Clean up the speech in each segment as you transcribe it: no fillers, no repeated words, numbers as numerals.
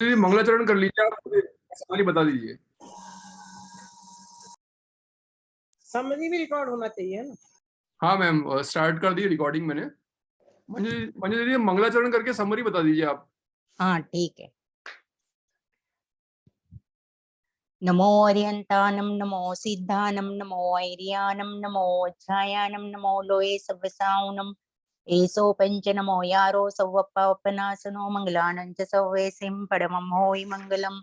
दीदी मंगलाचरण कर लीजिए, आप मुझे समरी बता दीजिए। समरी भी रिकॉर्ड होना चाहिए ना। हाँ मैम, स्टार्ट कर दी रिकॉर्डिंग मैंने। मंजू मंजू दीदी मंगलाचरण करके समरी बता दीजिए आप। हाँ ठीक है। नमो अर्यंतानम, नमो सिद्धानम, नमो ऐर्यानम, नमो वज्रायानम, नमो लोये सव्यसाउनम, एसो पंच नमो यारो सव्वपनासनो मंगलानं च सव्वेसिं परमं होयि मंगलम।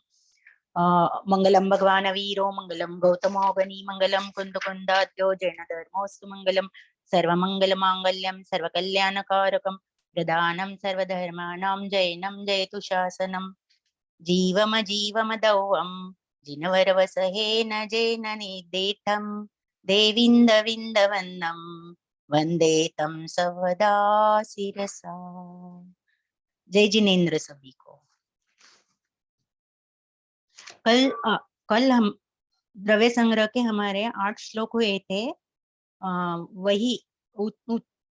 मंगलम भगवान वीरो मंगलम गौतमो गणी मंगलम कुंदकुंदाद्यो जैन धर्मोस्तु मंगलम। सर्वमंगल मांगल्यम सर्वकल्याणकारकम प्रदानं सर्वधर्माणां जैनं जयतु शासनम। जीवम जीवम दौवम जिनवरवसहेन जेन निदेठं देविंद विंदवन्नं वंदे तं सर्वदा शिरसा। जय जिनेन्द्र सभी को। कल हम द्रव्य संग्रह के हमारे 8 श्लोक हुए थे। वही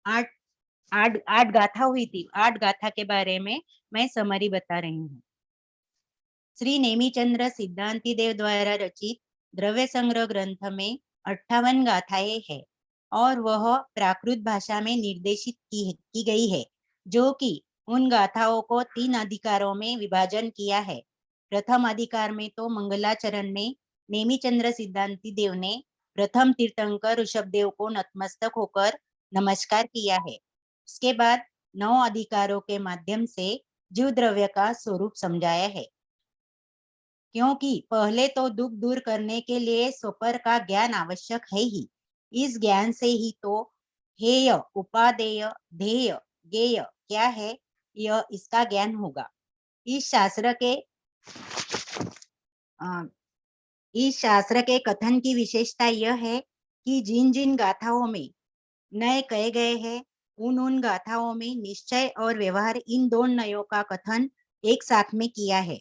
8 गाथा हुई थी। 8 गाथा के बारे में मैं समरी बता रही हूँ। श्री नेमिचंद्र सिद्धांति देव द्वारा रचित द्रव्य संग्रह ग्रंथ में 58 गाथाएं हैं और वह प्राकृत भाषा में निर्देशित की गई है, जो कि उन गाथाओं को 3 अधिकारों में विभाजन किया है। प्रथम अधिकार में तो मंगलाचरण में नेमिचंद्र सिद्धांति देव ने प्रथम तीर्थंकर ऋषभदेव को नतमस्तक होकर नमस्कार किया है। उसके बाद 9 अधिकारों के माध्यम से जीव द्रव्य का स्वरूप समझाया है, क्योंकि पहले तो दुख दूर करने के लिए स्वपर का ज्ञान आवश्यक है ही। इस ज्ञान से ही तो हेय, उपादेय, ध्येय, ज्ञेय क्या है, यह इसका ज्ञान होगा। इस शास्त्र के कथन की विशेषता यह है कि जिन जिन गाथाओं में नए कहे गए हैं, उन गाथाओं में निश्चय और व्यवहार, इन 2 नयों का कथन एक साथ में किया है।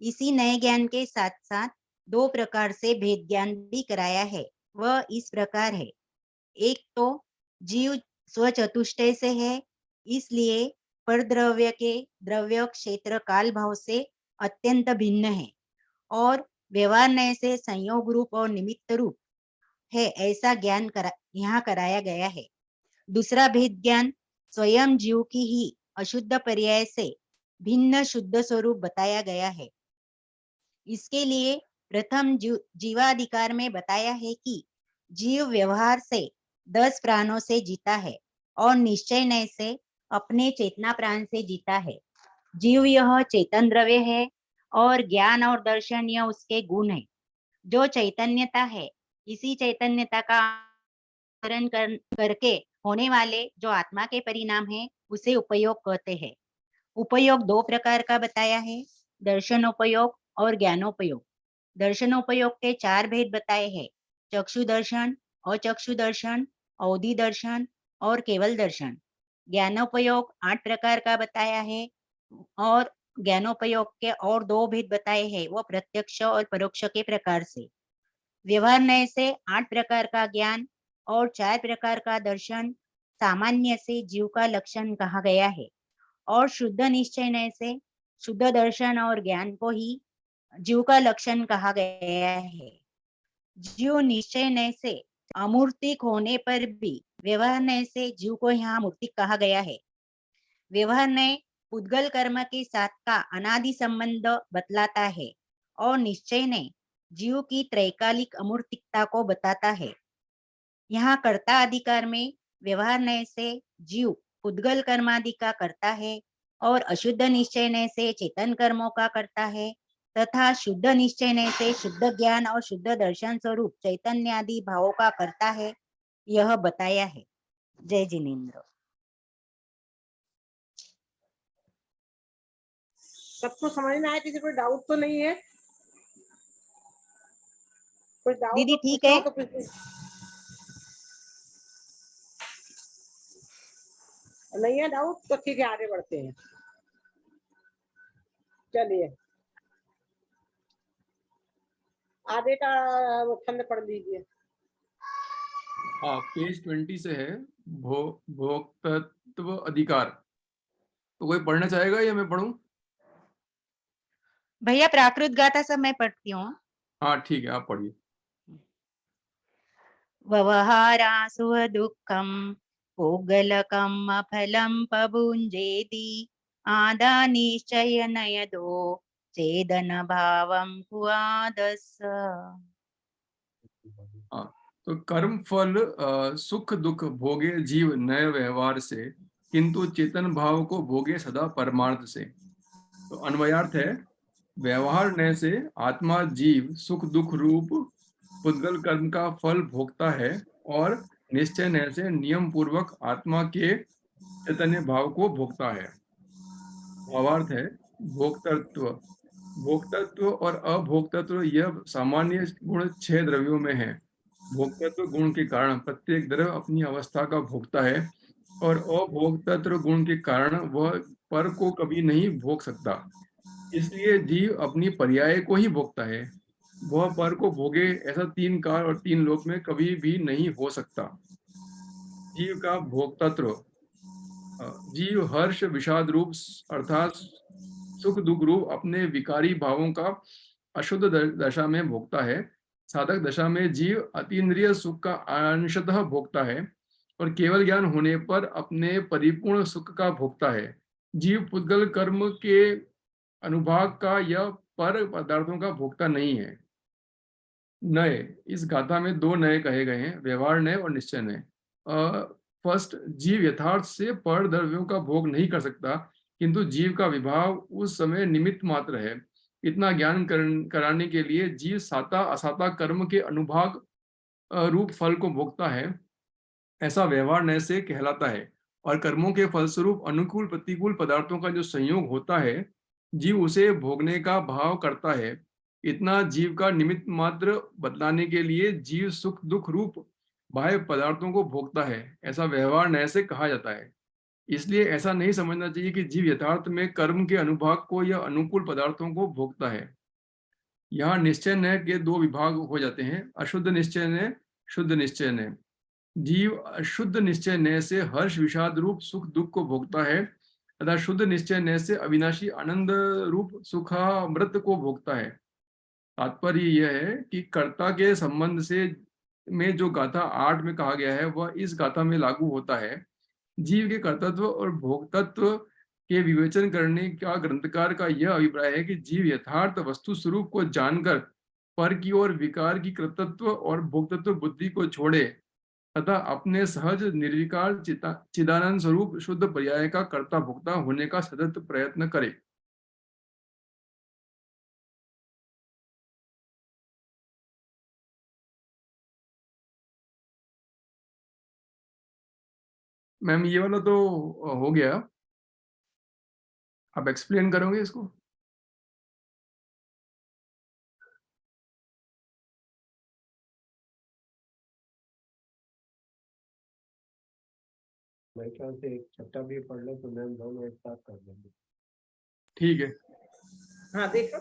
इसी नए ज्ञान के साथ साथ 2 प्रकार से भेद ज्ञान भी कराया है। वह इस प्रकार है। एक तो जीव स्वचतुष्टय से है, इसलिए परद्रव्य के द्रव्य क्षेत्र काल भाव से अत्यंत भिन्न है और व्यवहार नय से संयोग रूप और निमित्त रूप है, ऐसा ज्ञान यहाँ कराया गया है। दूसरा भेद ज्ञान स्वयं जीव की ही अशुद्ध पर्याय से भिन्न शुद्ध स्वरूप बताया गया है। इसके लिए प्रथम जीवाधिकार में बताया है कि जीव व्यवहार से 10 प्राणों से जीता है और निश्चय नय से अपने चेतना प्राण से जीता है। जीव यह चेतन द्रव्य है और ज्ञान और दर्शन यह उसके गुण है। जो चैतन्यता है, इसी चैतन्यता का आचरण करके होने वाले जो आत्मा के परिणाम है, उसे उपयोग कहते हैं। उपयोग 2 प्रकार का बताया है, दर्शनोपयोग और ज्ञानोपयोग। दर्शनोपयोग के 4 भेद बताए हैं, चक्षु दर्शन, अचक्षु दर्शन, अवधि दर्शन और केवल दर्शन। ज्ञानोपयोग 8 प्रकार का बताया है और ज्ञानोपयोग के और 2 भेद बताए हैं, वो प्रत्यक्ष और परोक्ष के प्रकार से। व्यवहार नय से 8 प्रकार का ज्ञान और 4 प्रकार का दर्शन सामान्य से जीव का लक्षण कहा गया है और शुद्ध निश्चय नय से शुद्ध दर्शन और ज्ञान को ही जीव का लक्षण कहा गया है। जीव निश्चय नय से अमूर्तिक होने पर भी व्यवहार नय से जीव को यहाँ मूर्तिक कहा गया है। व्यवहार नय उद्गल कर्म के साथ का अनादि संबंध बतलाता है और निश्चय नय जीव की त्रैकालिक अमूर्तिकता को बताता है। यहाँ कर्ता अधिकार में व्यवहार नय से जीव उद्गल कर्मादि का करता है और अशुद्ध निश्चय नय से चेतन कर्मों का करता है तथा शुद्ध निश्चय नय से शुद्ध ज्ञान और शुद्ध दर्शन स्वरूप चैतन्य आदि भावों का करता है, यह बताया है। जय जिनेन्द्र। सबको समझ में आया? किसी कोई डाउट तो नहीं है? कोई डाउट दीदी ठीक है? तो नहीं है डाउट तो ठीक है, आगे बढ़ते हैं। चलिए आगे का खंड पढ़ लीजिए। पेज 20 से है, भोक्तृत्व अधिकार। तो कोई पढ़ना चाहेगा या मैं पढ़ूं? भैया प्राकृत गाथा सब मैं पढ़ती हूँ। हाँ ठीक है, आप पढ़िए। व्यवहारासु दुःखं पूगलकम् अफलं पभुञ्जेति आदानिश्चय नयदो चेदन भावं कुआदस्स। हाँ, तो कर्म फल सुख दुख भोगे जीव नए व्यवहार से, किंतु चेतन भाव को भोगे सदा परमार्थ से। तो अन्वयार्थ है, व्यवहार नय से आत्मा जीव सुख दुख रूप पुद्गल कर्म का फल भोगता है, और निश्चय नय से नियम पूर्वक आत्मा के चैतन्य भाव को भोगता है। भावार्थ है, भोक्तृत्व भोक्तृत्व और अभोक्तृत्व यह सामान्य गुण 6 द्रव्यों में है। भोक्तृत्व गुण के कारण प्रत्येक द्रव्य अपनी अवस्था का भोगता है, और अभोक्तृत्व गुण के कारण वह पर को कभी नहीं भोग सकता। इसलिए जीव अपनी पर्याय को ही भोगता है। वह पर को भोगे ऐसा 3 काल और 3 लोक में कभी भी नहीं हो सकता। जीव का भोक्तृत्व, जीव हर्ष विषाद रूप अर्थात सुख दुख रूप अपने विकारी भावों का अशुद्ध दशा में भोगता है। साधक दशा में जीव अतीन्द्रिय सुख का अंशतः भोगता है, और केवल ज्ञान होने पर अपने परिपूर्ण सुख का भोगता है। जीव पुद्गल कर्म के अनुभाग का या पर पदार्थों का भोगता नहीं है। नए, इस गाथा में 2 नए कहे गए हैं, व्यवहार नय और निश्चय नय। फर्स्ट, जीव यथार्थ से पर द्रव्यों का भोग नहीं कर सकता, किंतु जीव का विभाव उस समय निमित्त मात्र है। इतना ज्ञान कराने के लिए जीव साता असाता कर्म के अनुभाग रूप फल को भोगता है, ऐसा व्यवहार नय से कहलाता है। और कर्मों के फलस्वरूप अनुकूल प्रतिकूल पदार्थों का जो संयोग होता है, जीव उसे भोगने का भाव करता है। इतना जीव का निमित्त मात्र बतलाने के लिए जीव सुख दुख रूप बाह्य पदार्थों को भोगता है, ऐसा व्यवहार नय से कहा जाता है। इसलिए ऐसा नहीं समझना चाहिए कि जीव यथार्थ में कर्म के अनुभाग को या अनुकूल पदार्थों को भोगता है। यहाँ निश्चय नय के 2 विभाग हो जाते हैं, अशुद्ध निश्चय नय, शुद्ध निश्चय नय। जीव अशुद्ध निश्चय नय से हर्ष विषाद रूप सुख दुख को भोगता है, तथा शुद्ध निश्चय नय से अविनाशी आनंद रूप सुखामृत को भोगता है। तात्पर्य यह है कि कर्ता के संबंध से में जो गाथा 8 में कहा गया है, वह इस गाथा में लागू होता है। जीव के कर्तृत्व और भोक्तृत्व के विवेचन करने का ग्रंथकार का यह अभिप्राय है कि जीव यथार्थ वस्तु स्वरूप को जानकर पर की ओर विकार की कर्तृत्व और भोक्तृत्व बुद्धि को छोड़े, तथा अपने सहज निर्विकार चिदानंद स्वरूप शुद्ध पर्याय का कर्ता भोक्ता होने का सतत प्रयत्न करे। मैम ये वाला तो हो गया, आप एक्सप्लेन करोगे इसको? मेरे ख्याल से एक छट्टा भी पढ़ लो तो मैम दोनों एक साथ कर देंगे। ठीक है। हाँ देखो,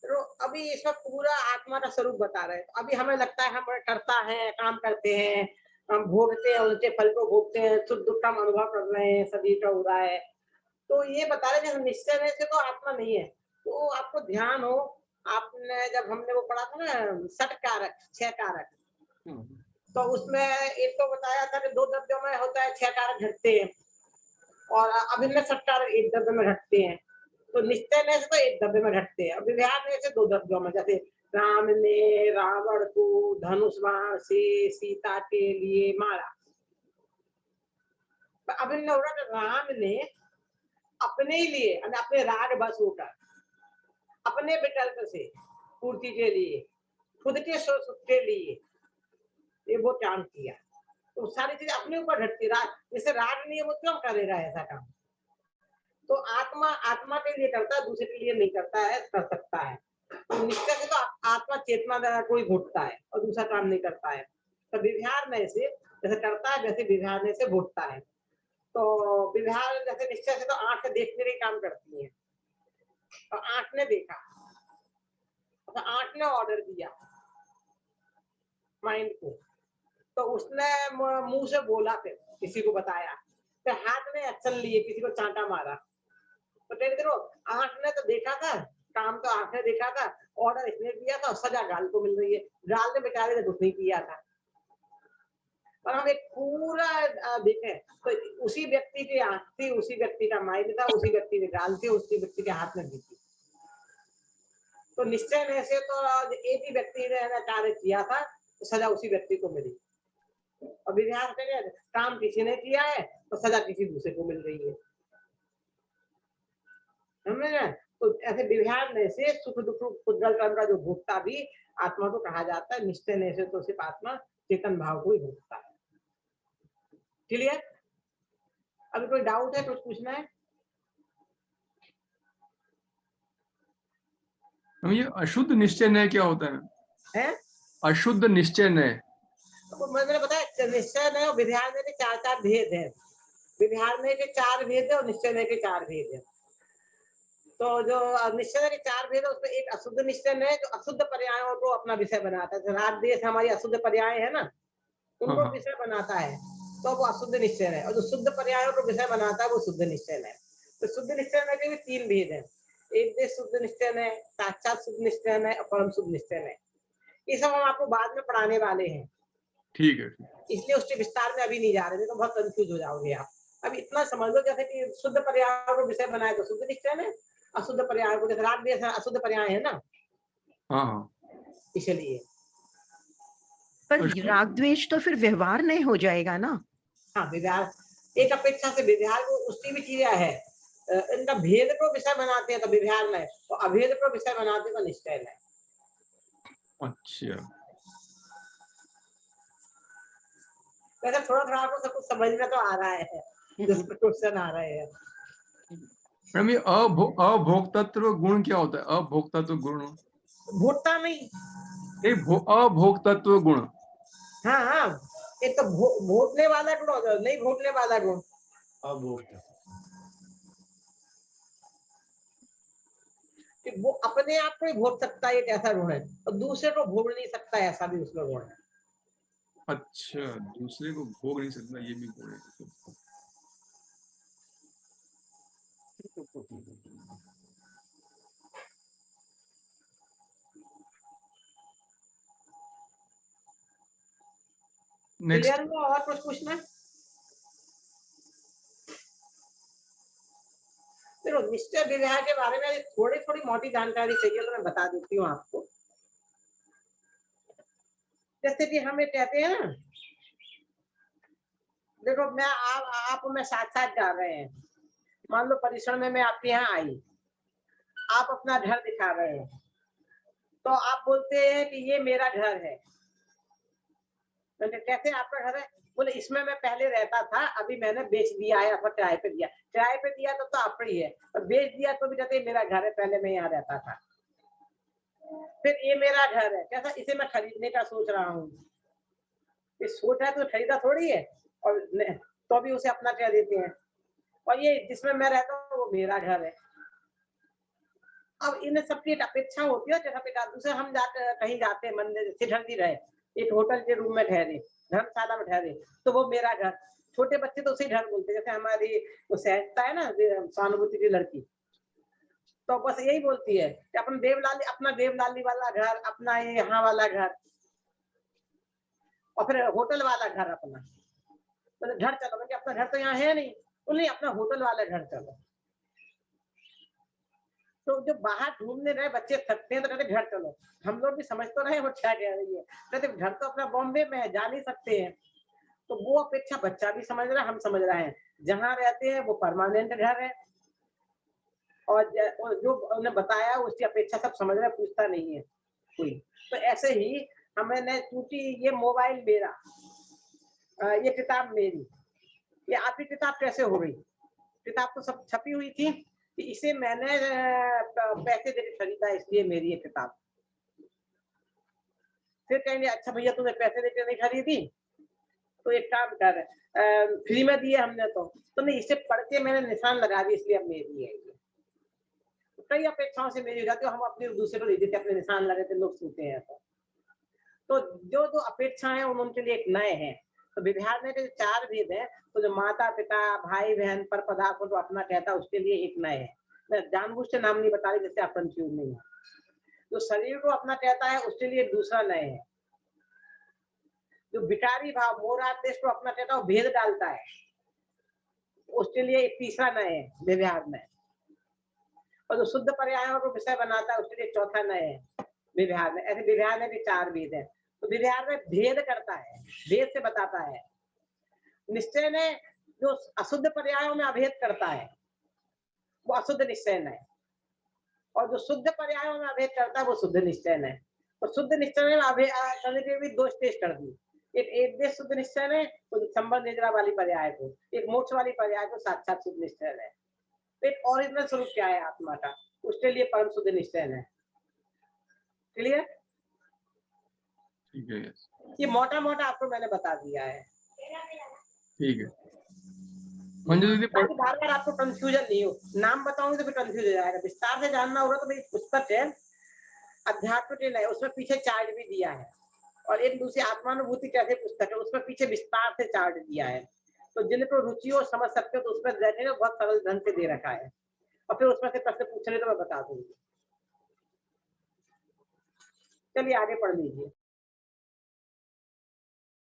तो अभी इसमें पूरा आत्मा का स्वरूप बता रहे हैं। अभी हमें लगता है हम करता है, काम करते हैं, हम भोगते हैं, उनके फल को भोगते हैं, सुख दुख का अनुभव कर रहे हैं, शरीर का हो रहा है। तो ये बता रहे हैं निश्चय में से तो आत्मा नहीं है। तो आपको ध्यान हो, आपने जब हमने वो पढ़ा था ना षट कारक, 6 कारक, तो उसमें एक तो बताया था कि 2 द्रव्यों में होता है 6 कारक घटते हैं, और अभिन्न षट कारक 1 द्रव्य में घटते हैं। तो निश्चय ने से तो 1 द्रव्य में घटते हैं, विव्यार ने से 2 द्रव्यों में। जैसे राम ने रावण को धनुष बाण से सीता के लिए मारा, तो अभिन्न हो रहा, राम ने अपने लिए अपने राग बस होकर अपने विकल्प से पूर्ति के लिए, खुद के सुख के लिए ये वो काम किया। तो सारी चीजें अपने ऊपर घटती, जैसे राग नहीं है वो क्यों करेगा ऐसा काम? तो आत्मा आत्मा के लिए करता है, दूसरे के लिए नहीं करता है, कर सकता है। तो निश्चय से तो आत्मा चेतना द्वारा कोई घुटता है और दूसरा काम नहीं करता है। तो विव्यार में से जैसे करता है, वैसे विव्यार में से घुटता है। तो विव्यार जैसे निश्चय से तो आंख से देखने के काम करती है, तो आंख ने देखा, तो आंख ने ऑर्डर दिया माइंड को, तो उसने मुंह से बोला, फिर किसी को बताया, फिर हाथ ने एक्शन लिए, किसी को चांटा मारा, तो देखो आंख ने तो देखा था, काम तो आंख ने देखा था, ऑर्डर इसने दिया था और सजा गाल को मिल रही है। गाल ने बेचारे ने कुछ नहीं किया था। और हम एक पूरा देखें तो उसी व्यक्ति की आंख थी, उसी व्यक्ति का माइंड था, उसी व्यक्ति के गाल थे, उसी व्यक्ति के हाथ में भी थी। तो निश्चय में से तो एक ही व्यक्ति ने कार्य किया था, तो सजा उसी व्यक्ति को मिली। और विधान में काम किसी ने किया है तो सजा किसी दूसरे को मिल रही है। समझ रहे? तो ऐसे विहार में से सुख दुख उज्जवल कर्म का जो भोक्ता भी आत्मा को कहा जाता है, निश्चय में से तो सिर्फ आत्मा चेतन भाव को ही भोगता है। क्लियर? अभी कोई डाउट है, कुछ पूछना है? हम ये अशुद्ध निश्चय न्याय क्या होता है? अशुद्ध निश्चय न्याय तो मैंने बताया निश्चय न्याय और विधान में चार भेद है। विधान में के 4 भेद है और निश्चय न्याय के 4 भेद है। तो जो निश्चय के 4 भेद है उसमें एक अशुद्ध निश्चय न्याय जो अशुद्ध पर्यायों को अपना विषय बनाता है। राग देश हमारी अशुद्ध पर्याय है ना, उनको विषय बनाता है, तो वो अशुद्ध निश्चय है। और जो शुद्ध पर्यायों को विषय बनाता है वो शुद्ध निश्चय है। तो शुद्ध निश्चय में के भी 3 भेद है। एक देश शुद्ध निश्चय है, साक्षात शुद्ध निश्चय है और परम शुद्ध निश्चय है। ये सब हम आपको बाद में पढ़ाने वाले हैं। ठीक है, इसलिए उसके विस्तार में अभी नहीं जा रहे, तो बहुत कंफ्यूज हो जाओगे आप। अब इतना समझ लो जैसे कि शुद्ध पर्यायों को विषय बनाए तो शुद्ध निश्चय है, अशुद्ध पर्यायों को, जैसे राग देश अशुद्ध पर्याय है ना, इसलिए। पर राग द्वेष तो फिर व्यवहार नहीं हो जाएगा ना? हाँ, व्यवहार एक अपेक्षा से व्यवहार को उसकी भी क्रिया है। इनका भेद को विषय बनाते हैं तो व्यवहार में, तो अभेद को विषय बनाते हैं तो निश्चय में। अच्छा, वैसे थोड़ा थोड़ा आपको सब कुछ समझ में तो आ रहा है, जिसमें क्वेश्चन आ रहे हैं। मैडम ये अभोक्तत्व गुण क्या होता है? अभोक्तत्व गुण भोगता नहीं, अभोक्तत्व गुण। हाँ हाँ, एक तो भोगने वाला गुण होता है, नहीं भोगने वाला गुण अभोक्ता। वो अपने आप को ही भोग सकता है, एक ऐसा गुण है, और दूसरे को भोग नहीं सकता है, ऐसा भी उसका गुण है। अच्छा, दूसरे को भोग नहीं सकता, ये भी गुण है। क्लियर हुआ? और कुछ पूछना? देखो, निश्चय विवाह के बारे में थोड़ी थोड़ी मोटी जानकारी चाहिए तो मैं बता देती हूँ आपको। जैसे कि हमें कहते हैं ना, देखो मैं आप मैं साथ साथ जा रहे हैं, मान लो परिसर में मैं आपके यहाँ आई, आप अपना घर दिखा रहे हैं, तो आप बोलते हैं कि ये मेरा घर है। कैसे आपका घर है? बोले इसमें मैं पहले रहता था, अभी मैंने बेच दिया है, अपना किराए पे दिया। किराए पे दिया तो आप ही है, और बेच दिया तो भी कहते मेरा घर है, पहले मैं यहाँ रहता था। फिर ये मेरा घर है, कैसा? इसे मैं खरीदने का सोच रहा हूँ। ये सोच है तो खरीदा थोड़ी है, और तो भी उसे अपना कह देते हैं। और ये जिसमें मैं रहता हूँ वो मेरा घर है। अब इन सबकी एक अपेक्षा होती है, जैसा दूसरे हम जाते कहीं जाते हैं मंदिर से ठहरी रहे, एक होटल के रूम में ठहरे, धर्मशाला में ठहरे, तो वो मेरा घर। छोटे बच्चे तो उसे घर बोलते, जैसे हमारी वो सहजता है ना सहानुभूति की लड़की, तो बस यही बोलती है कि अपना देवलाली वाला घर, अपना यहाँ वाला घर, और फिर होटल वाला घर अपना। तो घर चलो, क्योंकि अपना घर तो यहाँ है नहीं, नहीं अपना होटल वाला घर चलो। तो जो बाहर घूमने रहे बच्चे थकते हैं तो कहते घर चलो। हम लोग भी समझ तो रहे वो क्या कह रही है, कहते घर तो अपना बॉम्बे में है, जा नहीं सकते हैं। तो वो अपेक्षा बच्चा भी समझ रहा है, हम समझ रहे हैं, जहाँ रहते हैं वो परमानेंट घर है, और जो उन्हें बताया उसकी अपेक्षा सब समझ रहे, पूछता नहीं है कोई। तो ऐसे ही हमें टूटी ये मोबाइल मेरा, ये किताब मेरी, ये आपकी किताब कैसे हो गई? किताब तो सब छपी हुई थी, इसे मैंने पैसे देकर खरीदा, इसलिए मेरी ये किताब। फिर कहेंगे अच्छा भैया तुमने पैसे देकर नहीं खरीदी, तो एक काम कर, फ्री में दिए हमने तो नहीं, इसे पढ़ के मैंने निशान लगा दी, इसलिए अब मेरी है। कई अपेक्षाओं से मेरी हो जाती है, हम अपने दूसरे को दे देते, अपने निशान लगे थे, लोग सुनते हैं। तो जो जो अपेक्षाएं उनके लिए एक नए हैं, तो व्यवहार में जो 4 भेद है, तो जो माता पिता भाई बहन पर पदार्थ को जो अपना कहता है उसके लिए एक नय है। मैं जानबूझ से नाम नहीं बता रही जिससे आप कंफ्यूज नहीं हो। जो शरीर को अपना कहता है उसके लिए दूसरा नय है। जो विकारी भाव मोरार देश को अपना कहता है वो भेद डालता है, उसके लिए एक तीसरा नय है व्यवहार में। और जो शुद्ध पर्यायों को विषय बनाता है उसके लिए चौथा नय है व्यवहार में। ऐसे व्यवहार में भी 4 भेद है। तो व्यवहार में भेद करता है, भेद से बताता है। निश्चय ने जो अशुद्ध पर्यायों में अभेद करता है वो अशुद्ध निश्चय है, और जो शुद्ध पर्यायों में अभेद करता है वो शुद्ध निश्चय है। तो शुद्ध निश्चय में अभेद करने के भी 2 स्टेज कर दी। एक देश शुद्ध निश्चय है, तो संबंध निद्रा वाली पर्याय को, एक मोक्ष वाली पर्याय को साक्षात शुद्ध निश्चय है। तो एक ओरिजिनल स्वरूप क्या है आत्मा का, उसके लिए परम शुद्ध निश्चय है। क्लियर? ठीक है, यस, ये मोटा मोटा आपको मैंने बता दिया है। ठीक है। मंजू दीदी ताकि बार बार आपको कंफ्यूजन नहीं हो। नाम बताऊंगी तो फिर कंफ्यूज हो जाएगा। विस्तार से जानना होगा तो मेरी पुस्तक है अध्यात्म के नए, उसमें पीछे चार्ट भी दिया है, और एक दूसरी आत्मानुभूति कैसे पुस्तक है उसमें पीछे विस्तार से चार्ट दिया है। तो जिनको रुचि हो समझ सकते हो तो उसमें बैठेगा, बहुत सरल ढंग से दे रखा है, और फिर उसमें से प्रश्न पूछने तो मैं बता दूंगी। चलिए आगे पढ़ लीजिए।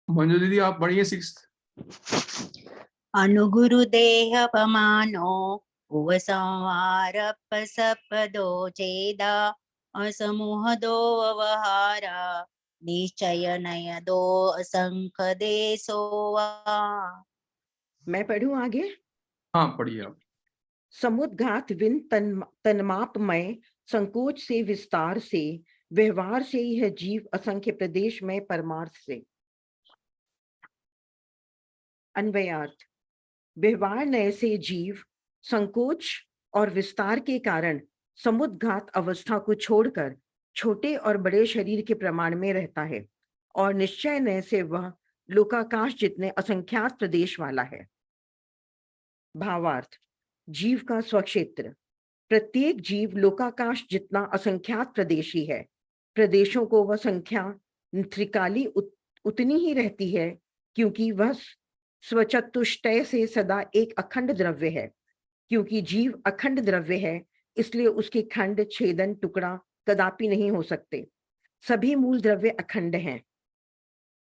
मंजू दीदी आप पढ़िए 6th। अनुगुरुदेह पमानो उपसंहारपसपदो चेदा असमूहदो व्यवहार निश्चय नयदो असंख देशो वा। मैं पढ़ूं आगे। हाँ पढ़िए आप। समुद्घात विन तन्मापमय संकोच से विस्तार से व्यवहार से यह जीव असंख्य प्रदेश में परमार्थ से। अन्वयार्थ। व्यवहार नय से जीव संकोच और विस्तार के कारण समुद्घात अवस्था को छोड़कर छोटे और बड़े शरीर के प्रमाण में रहता है, और निश्चय नय से वह लोकाकाश जितने असंख्यात प्रदेश वाला है। भावार्थ। जीव का स्वक्षेत्र। प्रत्येक जीव लोकाकाश जितना असंख्यात प्रदेशी है। प्रदेशों को वह संख्या त्रिकाली उतनी ही रहती है, क्योंकि वह स्वचतुष्टय से सदा एक अखंड द्रव्य है। क्योंकि जीव अखंड द्रव्य है, इसलिए उसके खंड छेदन टुकड़ा कदापि नहीं हो सकते। सभी मूल द्रव्य अखंड हैं।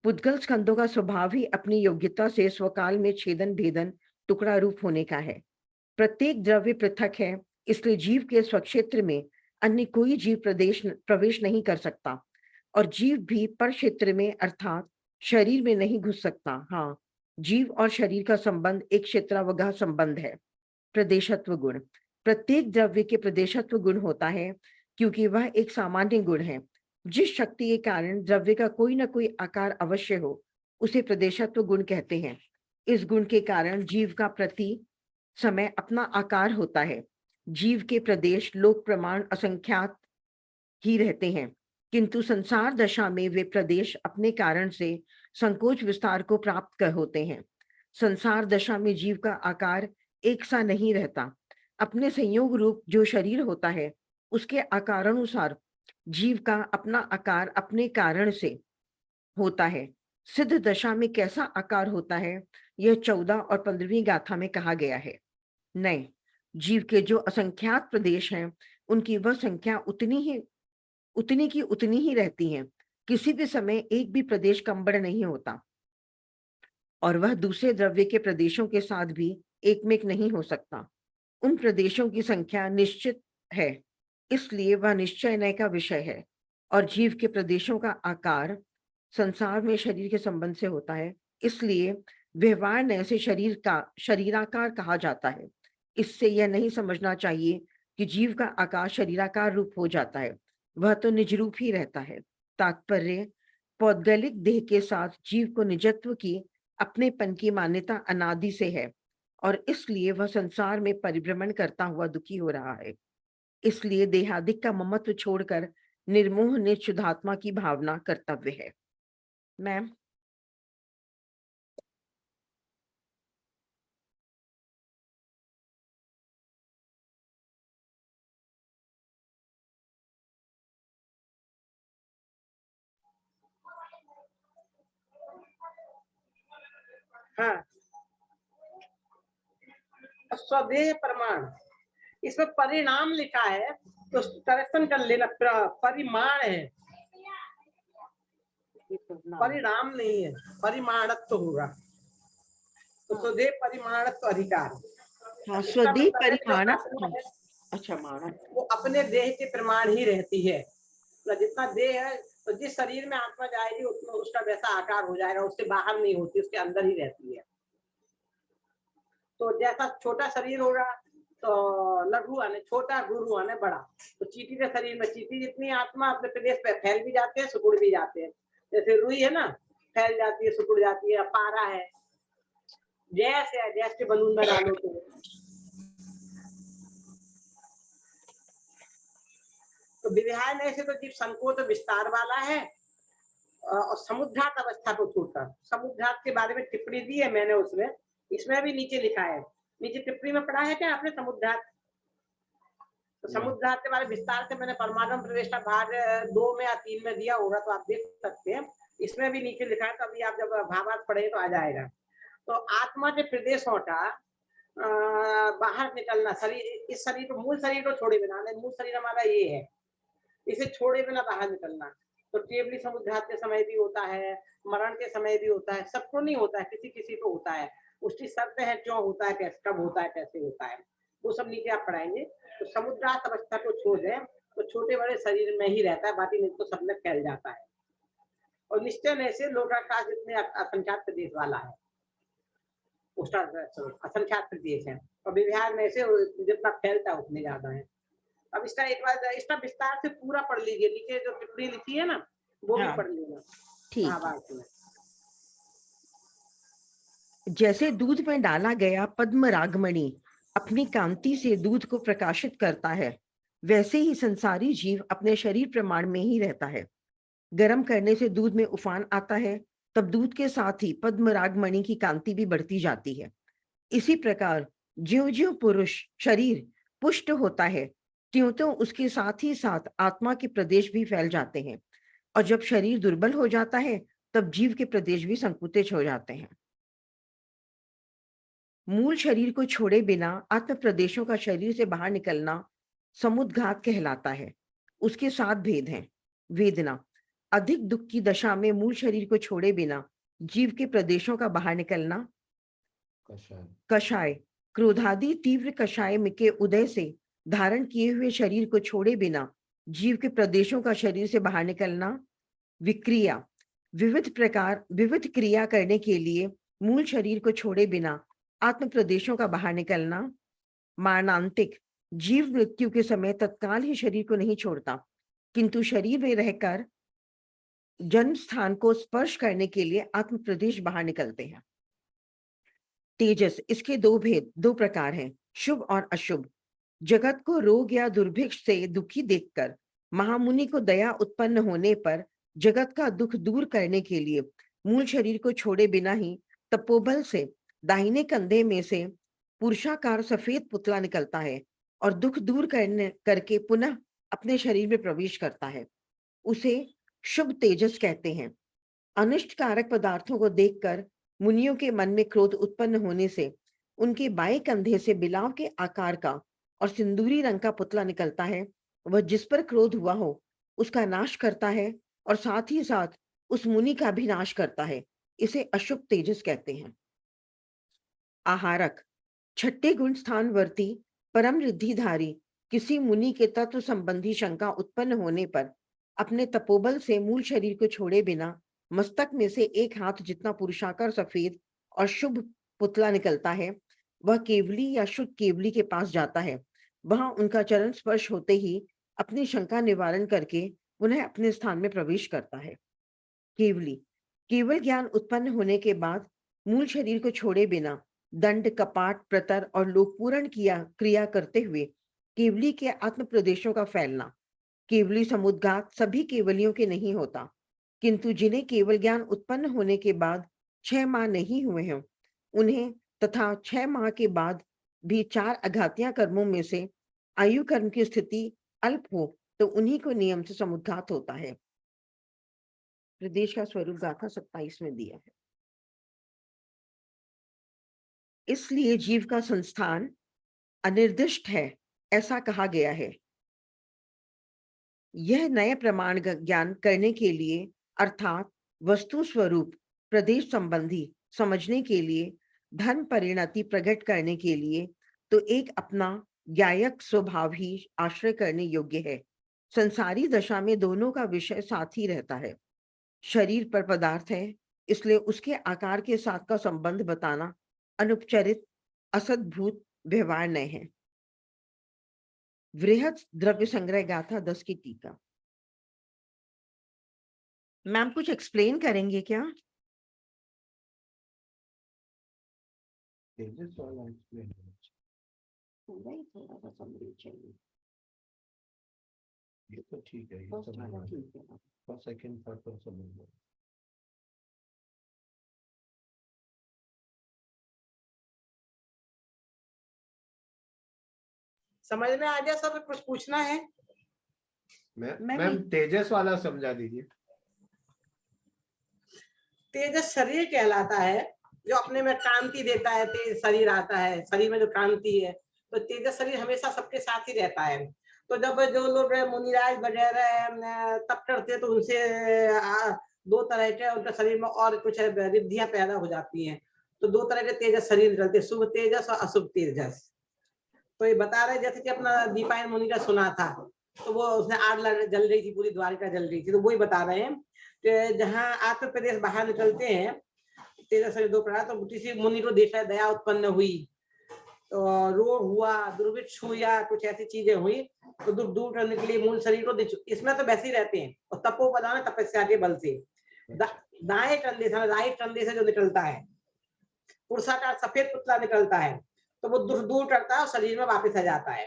पुद्गल स्कंदों का स्वभाव ही अपनी योग्यता से स्वकाल में छेदन भेदन टुकड़ा रूप होने का है। प्रत्येक द्रव्य पृथक है, इसलिए जीव के स्वक्षेत्र में अन्य कोई जीव प्रवेश नहीं कर सकता, और जीव भी पर क्षेत्र में अर्थात शरीर में नहीं घुस सकता। हाँ, जीव और शरीर का संबंध एक क्षेत्रावगाह संबंध है। प्रदेशत्व गुण। प्रत्येक द्रव्य के प्रदेशत्व गुण होता है, क्योंकि वह एक सामान्य गुण है। जिस शक्ति के कारण द्रव्य का कोई ना कोई आकार अवश्य हो, उसे प्रदेशत्व गुण कहते हैं। इस गुण के कारण जीव का प्रति समय अपना आकार होता है। जीव के प्रदेश लोक प्रमाण असंख्यात ही रहते हैं, किंतु संसार दशा में वे प्रदेश अपने कारण से संकोच विस्तार को प्राप्त कर होते हैं। संसार दशा में जीव का आकार एक सा नहीं रहता। अपने संयोग रूप जो शरीर होता है, उसके आकारानुसार जीव का अपना आकार अपने कारण से होता है। सिद्ध दशा में कैसा आकार होता है, यह 14 और 15वीं गाथा में कहा गया है। नए जीव के जो असंख्यात प्रदेश हैं, उनकी वह संख्या उतनी की उतनी ही रहती है। किसी भी समय एक भी प्रदेश कम बड़ नहीं होता, और वह दूसरे द्रव्य के प्रदेशों के साथ भी एकमेक नहीं हो सकता। उन प्रदेशों की संख्या निश्चित है, इसलिए वह निश्चय नय का विषय है। और जीव के प्रदेशों का आकार संसार में शरीर के संबंध से होता है, इसलिए व्यवहार नय से शरीर का शरीराकार कहा जाता है। इससे यह नहीं समझना चाहिए कि जीव का आकार शरीराकार रूप हो जाता है, वह तो निज रूप ही रहता है। तात्पर्य। पौद्गलिक देह के साथ जीव को निजत्व की अपनेपन की मान्यता अनादि से है, और इसलिए वह संसार में परिभ्रमण करता हुआ दुखी हो रहा है। इसलिए देहादिक का ममत्व छोड़कर निर्मोह निश्चुदात्मा की भावना कर्तव्य है। मैम। हाँ, स्वदेह प्रमाण, इसमें परिणाम लिखा है तो करेक्शन कर लेना, परिमाण है, परिणाम नहीं है, परिमाणत्व होगा। तो स्वदेह परिमाणत्व अधिकार, हाँ, इसका स्वदेह मतलब है कि जो परिमाणक, आत्मा है अच्छा मानक, वो अपने देह के प्रमाण ही रहती है। तो जितना देह है तो जिस शरीर में आत्मा जाएगी उतना उसका वैसा आकार हो जाएगा, उससे बाहर नहीं होती, उसके अंदर ही रहती है। तो जैसा छोटा शरीर होगा तो लघु आने, छोटा गुरु आने बड़ा। तो चींटी के शरीर में चींटी जितनी आत्मा अपने प्रदेश पे फैल भी जाते हैं, सिकुड़ भी जाते हैं। जैसे रुई है ना, फैल जाती है, सिकुड़ जाती है। पारा है, गैस है, गैस के बलून में डालो तो विधायन ऐसे तो जीव संकोच विस्तार वाला है और समुद्रात अवस्था को छोड़कर। समुद्रात के बारे में टिप्पणी दी है मैंने उसमें, इसमें भी नीचे लिखा है, नीचे टिप्पणी में पढ़ा है क्या आपने समुद्रात? तो समुद्रात के बारे में विस्तार से मैंने परमागम प्रवेश का भाग 2 में या 3 में दिया होगा, तो आप देख सकते हैं। इसमें भी नीचे लिखा है, तो अभी आप जब भावार्थ पढ़े तो आ जाएगा। तो आत्मा के प्रदेशों का बाहर निकलना, शरीर, इस शरीर को, मूल शरीर को छोड़े बिना, मूल शरीर हमारा ये है, इसे छोड़े बिना बाहर निकलना। तो केवली समुद्रात के समय भी होता है, मरण के समय भी होता है, सबको नहीं होता है, किसी किसी को होता है। उसकी शर्त है क्यों होता है, कैसे, कब होता है, कैसे होता है, वो सब नीचे आप पढ़ाएंगे। तो समुद्रात अवस्था को छोड़ दें तो छोटे बड़े शरीर में ही रहता है, बाकी नहीं तो सब में फैल जाता है। और निश्चय में से लोकाकाश जितने असंख्यात प्रदेश वाला है, उसका असंख्यात प्रदेश है, और विहार में से जितना फैलता है उतने ज्यादा है। अब इसका एक बार इसका विस्तार से पूरा पढ़ लीजिए, नीचे जो टिप्पणी लिखी है ना वो भी हाँ, पढ़ लेना ठीक है। महाभारत में। जैसे दूध में डाला गया पद्म रागमणि अपनी कांति से दूध को प्रकाशित करता है, वैसे ही संसारी जीव अपने शरीर प्रमाण में ही रहता है। गर्म करने से दूध में उफान आता है, तब दूध के साथ ही पद्म रागमणि की कांति भी बढ़ती जाती है। इसी प्रकार ज्यों-ज्यों पुरुष शरीर पुष्ट होता है, त्यों-त्यों उसके साथ ही साथ आत्मा के प्रदेश भी फैल जाते हैं, और जब शरीर दुर्बल हो जाता है, तब जीव के प्रदेश भी संकुचित हो जाते हैं। मूल शरीर को छोड़े बिना आत्म प्रदेशों का शरीर से बाहर निकलना समुद्घात कहलाता है। उसके 7 भेद हैं। वेदना, अधिक दुख की दशा में मूल शरीर को छोड़े बिना जीव के प्रदेशों का बाहर निकलना। कषाय, कषाय, क्रोधादि तीव्र कषाय में के उदय से धारण किए हुए शरीर को छोड़े बिना जीव के प्रदेशों का शरीर से बाहर निकलना। विक्रिया, विविध क्रिया करने के लिए मूल शरीर को छोड़े बिना आत्म प्रदेशों का बाहर निकलना। मारणांतिक, जीव मृत्यु के समय तत्काल ही शरीर को नहीं छोड़ता, किंतु शरीर में रहकर जन्म स्थान को स्पर्श करने के लिए आत्म प्रदेश बाहर निकलते हैं। तेजस, इसके 2 भेद, 2 प्रकार हैं, शुभ और अशुभ। जगत को रोग या दुर्भिक्ष से दुखी देखकर महामुनि को दया उत्पन्न होने पर जगत का दुख दूर करने के लिए मूल शरीर को छोड़े बिना ही तपोबल से दाहिने कंधे में से पुरुषाकार सफेद पुतला निकलता है और दुख दूर करके पुनः अपने शरीर में प्रवेश करता है। उसे शुभ तेजस कहते हैं। अनिष्ट कारक पदार्थों को देखकर मुनियों के मन में क्रोध उत्पन्न होने से उनके बाएं कंधे से बिलाव के आकार का और सिंदूरी रंग का पुतला निकलता है। वह जिस पर क्रोध हुआ हो उसका नाश करता है और साथ ही साथ उस मुनि का भी नाश करता है। इसे अशुभ तेजस कहते हैं। आहारक, छठे गुण स्थानवर्ती परम रिद्धिधारी किसी मुनि के तत्व संबंधी शंका उत्पन्न होने पर अपने तपोबल से मूल शरीर को छोड़े बिना मस्तक में से एक हाथ जितना पुरुषाकार सफेद और शुभ पुतला निकलता है, वह केवली या शुद्ध केवली के पास जाता है। वहां उनका चरण स्पर्श होते ही अपनी शंका निवारण करके पुनः अपने स्थान में प्रवेश करता है। केवली, केवल ज्ञान उत्पन्न होने के बाद मूल शरीर को छोड़े बिना दंड, कपाट, प्रतर और लोकपूर्ण क्रिया करते हुए केवली के आत्म प्रदेशों का फैलना। केवली समुद्घात सभी केवलियों के नहीं होता, किंतु जिन्हें केवल ज्ञान उत्पन्न होने के बाद 6 माह नहीं हुए हैं, उन्हें तथा 6 माह के बाद भी 4 अघातिया कर्मों में से आयु कर्म की स्थिति अल्प हो तो उन्हीं को नियम से समुद्घात होता है। प्रदेश का स्वरूप गाथा 27 में दिया है। इसलिए जीव का संस्थान अनिर्दिष्ट है, ऐसा कहा गया है। यह नए प्रमाण ज्ञान करने के लिए अर्थात वस्तु स्वरूप प्रदेश संबंधी समझने के लिए, धन परिणति प्रकट करने के लिए तो एक अपना ज्ञायक स्वभाव ही आश्रय करने योग्य है। संसारी दशा में दोनों का विषय साथ ही रहता है। शरीर पर पदार्थ है, इसलिए उसके आकार के साथ का संबंध बताना अनुपचरित असद्भूत व्यवहार नहीं है। वृहत द्रव्य संग्रह गाथा 10 की टीका। मैम कुछ एक्सप्लेन करेंगे क्या? तेजस वाला explain होना थोड़ा ही थोड़ा सा समरी चाहिए। चाहिए। ये तो ठीक है, ये फर्स्ट समझ वाला में ठीक है। फर्स्ट सेकंड थर्ड तो समझ में समझ में आ गया सब? कुछ पूछना है? मैम तेजस वाला समझा दीजिए। तेजस शरीर कहलाता है, जो अपने में कांति देता है। तेज शरीर आता है, शरीर में जो कांति है, तो तेजस शरीर हमेशा सबके साथ ही रहता है। तो जब जो लोग मुनिराज वगैरह तप करते हैं तो उनसे दो तरह के उनके शरीर में और कुछ रिद्धियां पैदा हो जाती हैं। तो दो तरह के तेजस शरीर निकलते हैं, शुभ तेजस और अशुभ तेजस। तो ये बता रहे जैसे कि अपना दीपायन मुनि का सुना था, तो वो उसने आग जल रही थी, पूरी द्वारिका जल रही थी। तो वही बता रहे हैं कि जहाँ आत्म प्रदेश बाहर निकलते हैं तेजस शरीर दो प्रकार, तो किसी मुनि को देखा दया उत्पन्न हुई, तो रोग हुआ, दुर्भिक्ष हुआ, कुछ ऐसी चीजें हुई, तो दूर करने के लिए मूल शरीर को इसमें तो वैसे ही रहते हैं। और तपोपदान तपस्या के बल से दाएं कंधे से, राइट कंधे से जो निकलता है पुरुषाकार सफेद पुतला निकलता है, तो वो दुख दूर करता है और शरीर में वापस आ जाता है।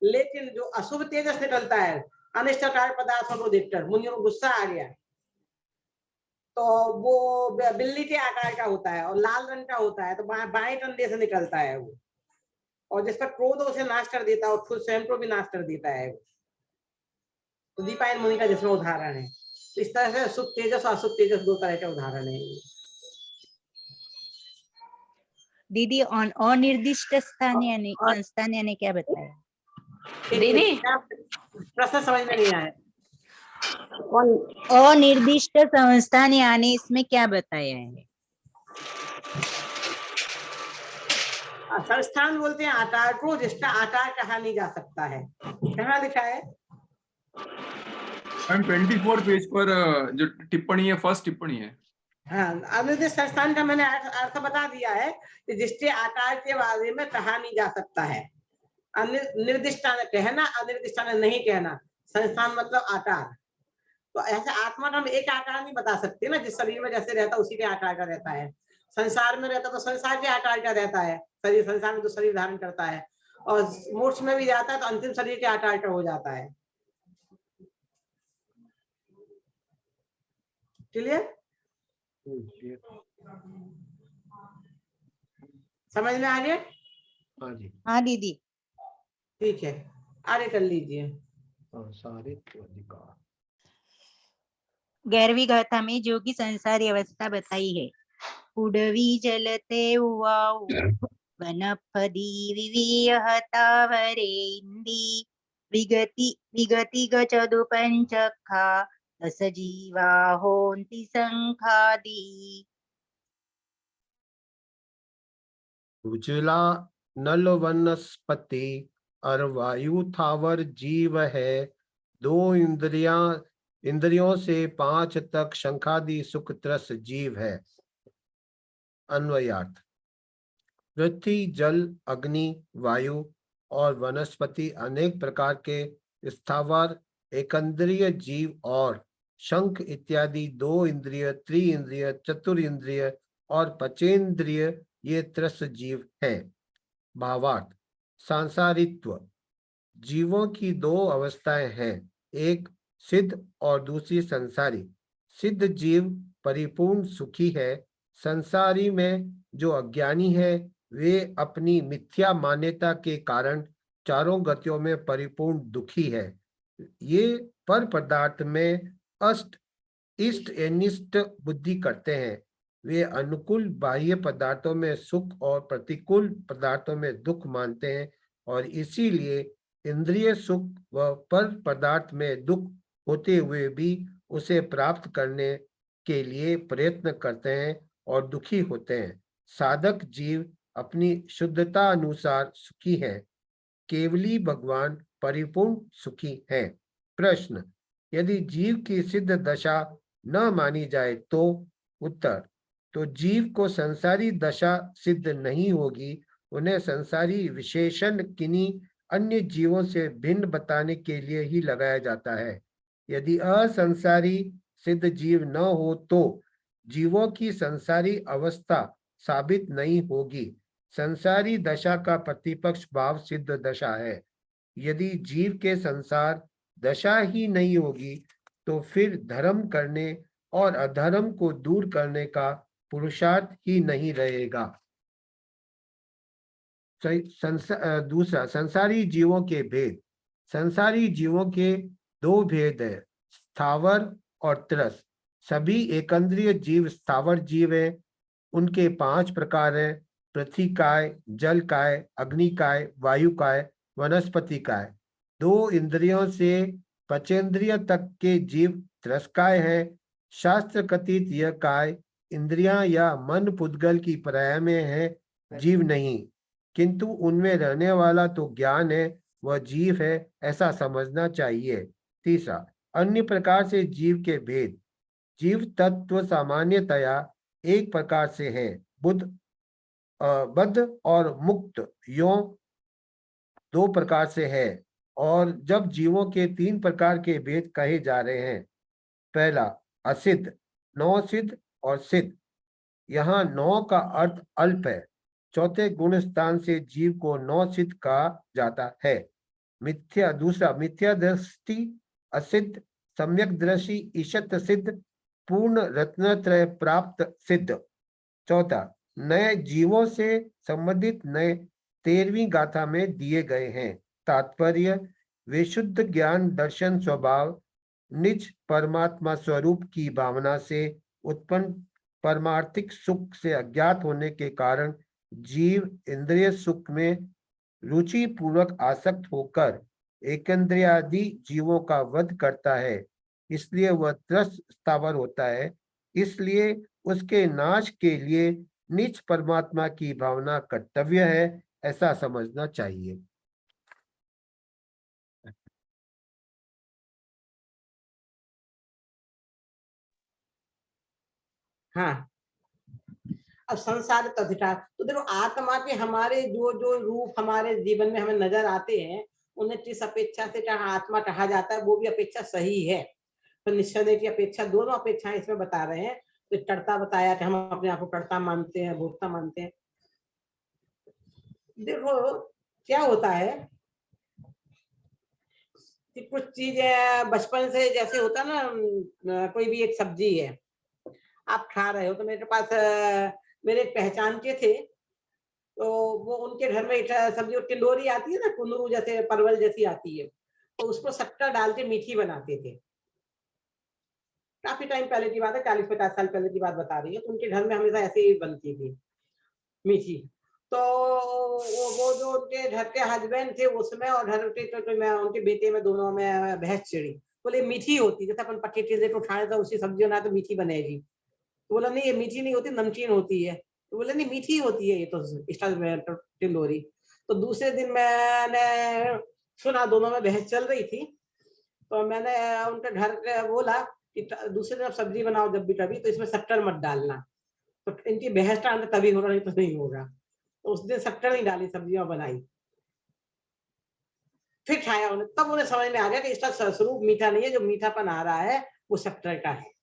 लेकिन जो अशुभ तेजस निकलता है अनिष्टकार पदार्थों को देखकर मुनियों को गुस्सा आ गया, तो वो बिल्ली के आकार का होता है और लाल रंग का होता है, तो बाएं कंधे से निकलता है वो, और जिसका क्रोध उसे नाश कर देता है और खुद स्वयं को भी नाश कर देता है। तो दीपायन मुनि का जिसमें उदाहरण है। तो इस तरह से अशुभ तेजस और अशुभ तेजस दो तरह के उदाहरण है। दीदी अनिर्दिष्ट स्थान यानी संस्थान यानी क्या बताया? दीदी प्रश्न समझ में नहीं आया। अनिर्दिष्ट संस्थान यानी इसमें क्या बताया है? संस्थान बोलते हैं आकार को जिसका आकार कहा नहीं जा सकता है। कहाँ लिखा है? मैम 24 पेज पर जो टिप्पणी है, फर्स्ट टिप्पणी है। हाँ, अनिर्दिष्ट संस्थान का मैंने अर्थ बता दिया है कि जिसके आकार के बारे में कहा नहीं जा सकता है। निर्दिष्टान कहना, अनिर्दिष्टान नहीं कहना। संस्थान मतलब आकार। तो ऐसे आत्मा का हम एक आकार नहीं बता सकते ना, जिस शरीर में जैसे रहता है उसी के आकार का रहता है। संसार में रहता तो संसार के आकार का रहता है। शरीर संसार में तो शरीर धारण करता है, और मोक्ष में भी जाता है तो अंतिम शरीर के आकार का हो जाता है। क्लियर? समझ में आ गया? हाँ जी, हाँ दीदी। ठीक है, आगे कर लीजिए। सारे अधिकार 11वीं गाथा में जो की संसारी अवस्था बताई है। उडवी जलते उवाऊ वनपदी विविहतावरे इंदी विगति गचदु पंचखा दस जीवा होन्ति संखादी। उजला नल वनस्पति और वायु थावर जीव है। दो इंद्रियों से 5 तक शंखादि सुख त्रस जीव है। अन्वयार्थ: पृथ्वी, जल, अग्नि, वायु और वनस्पति अनेक प्रकार के स्थावर एकंद्रिय जीव और शंख इत्यादि 2 इंद्रिय, त्रिइंद्रिय, चतुरिंद्रिय और पंचेंद्रिय ये त्रस जीव हैं। भावार्थ: सांसारित्व: जीवों की 2 अवस्थाएं हैं, एक सिद्ध और दूसरी संसारी। सिद्ध जीव परिपूर्ण सुखी है। संसारी में जो अज्ञानी है वे अपनी मिथ्या मान्यता के कारण चारों गतियों में परिपूर्ण दुखी है। ये पर पदार्थ में इष्ट अनिष्ट बुद्धि करते हैं। वे अनुकूल बाह्य पदार्थों में सुख और प्रतिकूल पदार्थों में दुख मानते हैं और इसीलिए इंद्रिय सुख व पर पदार्थ में दुख होते हुए भी उसे प्राप्त करने के लिए प्रयत्न करते हैं और दुखी होते हैं। साधक जीव अपनी शुद्धता अनुसार सुखी है, केवली भगवान परिपूर्ण सुखी है। प्रश्न, यदि जीव की सिद्ध दशा न मानी जाए तो? उत्तर, तो जीव को संसारी दशा सिद्ध नहीं होगी। उन्हें संसारी विशेषण किन्हीं अन्य जीवों से भिन्न बताने के लिए ही लगाया जाता है। यदि असंसारी सिद्ध जीव न हो तो जीवों की संसारी अवस्था साबित नहीं होगी। संसारी दशा का प्रतिपक्ष भाव सिद्ध दशा है। यदि जीव के संसार दशा ही नहीं होगी तो फिर धर्म करने और अधर्म को दूर करने का पुरुषार्थ ही नहीं रहेगा। दूसरा, संसारी जीवों के भेद। संसारी जीवों के दो भेद है, स्थावर और त्रस। सभी एकंद्रीय जीव स्थावर जीव है। उनके 5 प्रकार हैं, पृथ्वी काय, जल काय, अग्नि काय, वायु काय, वनस्पति काय। 2 इंद्रियों से पंचेंद्रिय तक के जीव त्रस्काय है। शास्त्र कथित यह काय इंद्रियां या मन पुद्गल की पर्याय में है, जीव नहीं, किंतु उनमें रहने वाला तो ज्ञान है, वह जीव है, ऐसा समझना चाहिए। तीसरा, अन्य प्रकार से जीव के भेद। जीव तत्व सामान्यतया एक प्रकार से है, बद्ध और मुक्त यो 2 प्रकार से है। और जब जीवों के 3 प्रकार के भेद कहे जा रहे हैं, पहला असिद्ध, नौ सिद्ध और सिद्ध। यहाँ नौ का अर्थ अल्प है। चौथे गुण स्थान से जीव को नौ सिद्ध कहा जाता है। दूसरा मिथ्या दृष्टि असिद्ध, सम्यक दृष्टि ईशत सिद्ध, पूर्ण रत्नत्रय प्राप्त सिद्ध। चौथा, नए जीवों से संबंधित नए 13वीं गाथा में दिए गए हैं। तात्पर्य, विशुद्ध ज्ञान दर्शन स्वभाव निज परमात्मा स्वरूप की भावना से उत्पन्न परमार्थिक सुख से अज्ञात होने के कारण जीव इंद्रिय सुख में रुचि पूर्वक आसक्त होकर एकेंद्रियादि जीवों का वध करता है। इसलिए वह त्रस्त स्थावर होता है। इसलिए उसके नाश के लिए निज परमात्मा की भावना कर्तव्य है, ऐसा समझना चाहिए। हाँ, अब संसार तधिकार, तो देखो आत्मा के हमारे जो जो रूप हमारे जीवन में हमें नजर आते हैं, उन्हें जिस अपेक्षा से चाहे आत्मा कहा जाता है, वो भी अपेक्षा सही है। तो निश्चय की अपेक्षा, दोनों अपेक्षाएं इसमें बता रहे हैं। तो कर्ता बताया कि हम अपने आप को कर्ता मानते हैं, भोक्ता मानते हैं। देखो क्या होता है कि कुछ चीजें बचपन से जैसे होता ना, कोई भी एक सब्जी है आप खा रहे हो, तो मेरे पास मेरे एक पहचान के थे, तो वो उनके घर में एक सब्जी टिंडोरी आती है ना, कुंदरू जैसे परवल जैसी आती है, तो उसको शक्कर डाल के मीठी बनाते थे। काफी टाइम पहले की बात है, 40-50 साल पहले की बात बता रही है। तो उनके घर में हमेशा ऐसे ही बनती थी मीठी। तो वो जो उनके घर के हस्बैंड थे उसमें और घर के तो मैं उनके बेटे में दोनों में बहस छिड़ी। बोले मीठी होती, जैसे अपन पक्के चीजें को खाए तो उसी सब्जी बना तो मीठी बनेगी। तो बोला नहीं, ये मीठी नहीं होती, नमकीन होती है। तो बोले नहीं, मीठी होती है ये तो टिंडोरी। तो दूसरे दिन मैंने सुना, दोनों में बहस चल रही थी, तो मैंने उनके घर पे बोला कि दूसरे दिन आप सब्जी बनाओ जब भी कभी, तो इसमें शक्कर मत डालना। तो इनकी बहस का अंत तभी होगा, नहीं तो नहीं होगा। तो उस दिन शक्कर नहीं डाली, सब्जियां बनाई, फिर खाया उन्हें, तब उन्हें समझ में आ गया कि इसका स्वरूप मीठा नहीं है, जो मीठापन आ रहा है वो शक्कर का है।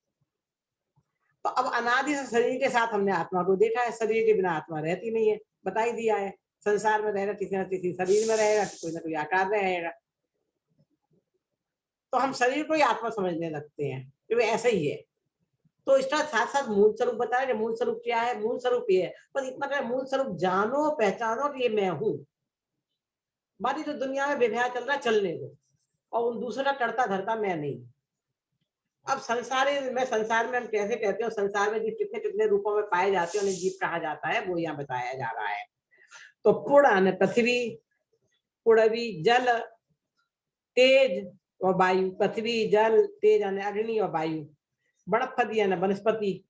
तो अब अनादि से शरीर के साथ हमने आत्मा को देखा है, शरीर के बिना आत्मा रहती नहीं है, बता ही दिया है। संसार में रहेगा, किसी न किसी शरीर में रहेगा, कोई ना कोई आकार रहेगा। तो हम शरीर को ही आत्मा समझने लगते हैं कि वो ऐसा ही है। तो इसका साथ साथ मूल स्वरूप बताया कि मूल स्वरूप क्या है। मूल स्वरूप ये है, बस इतना क्या, मूल स्वरूप जानो पहचानो कि ये मैं हूँ। बाकी जो दुनिया में व्यवहार चल रहा है चलने दो, और उन दूसरा करता धरता मैं नहीं। अब संसार में हम कैसे कहते हो, संसार में जीव कितने कितने रूपों में पाए जाते हैं, उन्हें जीव कहा जाता है, वो यहाँ बताया जा रहा है। तो पुड़ यानी पृथ्वी, पुड़वी जल, तेज और वायु। पृथ्वी, जल, तेज यानी अग्नि और वायु। वनस्पति यानी वनस्पति।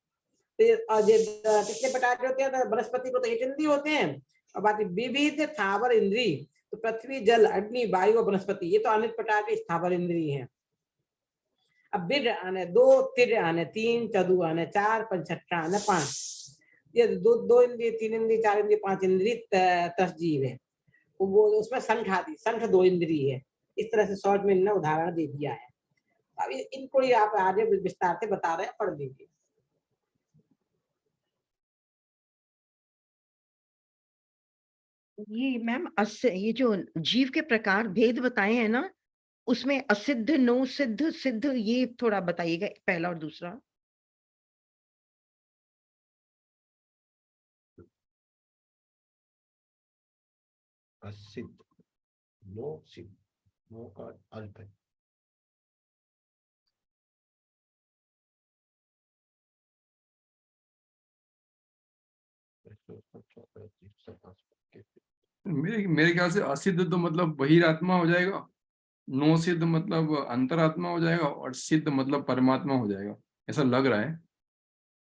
और ये कितने प्रकार के होते हैं? तो वनस्पति को तो 8 इंद्रिय होते हैं, और बाकी विविध स्थावर इंद्रिय, तो पृथ्वी, जल, अग्नि, वायु और वनस्पति, ये तो अनेक प्रकार के स्थावर इंद्रिय हैं। अब बिड आने 2, तिर आने 3, चतु आने 4, पंचट्ठा आने 5। ये दो इंद्रिय, 3 इंद्रिय, 4 इंद्रिय, 5 इंद्रिय, 10 जीव है। वो उसमें संख आती, संख 2 इंद्रिय है। इस तरह से शॉर्ट में इन्होंने उदाहरण दे दिया है। अब इनको ही आप आगे विस्तार से बता रहे हैं, पढ़ लीजिए। ये मैम ये जो जीव के प्रकार भेद बताए हैं ना, उसमें असिद्ध, नो सिद्ध, सिद्ध, ये थोड़ा बताइएगा, पहला और दूसरा। असिद्ध, नो सिद्ध, नो का अर्थ है मेरे ख्याल से असिद्ध तो मतलब बहिरात्मा हो जाएगा, नो सिद्ध मतलब अंतरात्मा हो जाएगा, और सिद्ध मतलब परमात्मा हो जाएगा, ऐसा लग रहा है।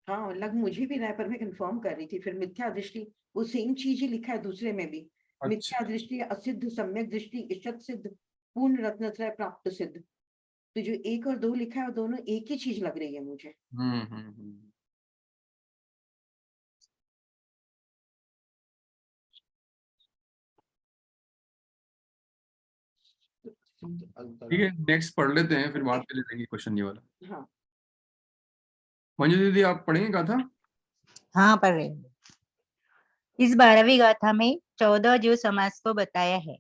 हाँ, लग मुझे भी रहा है, पर मैं कंफर्म कर रही थी। फिर मिथ्या दृष्टि, वो सेम चीज ही लिखा है दूसरे में भी। अच्छा। मिथ्या दृष्टि, असिद्ध, सम्यक दृष्टि, ईशत सिद्ध, पूर्ण रत्नत्रय प्राप्त सिद्ध। तो जो 1 और 2 लिखा है, वो दोनों एक ही चीज लग रही है मुझे। हम्म। ठीक है, नेक्स्ट पढ़ लेते हैं, फिर बात कर लेंगे क्वेश्चन ये वाला। हाँ, मंजू दीदी आप पढ़ेंगे गाथा? हाँ, पढ़ रहे हैं। इस 12वीं गाथा में 14 जो समास को बताया है।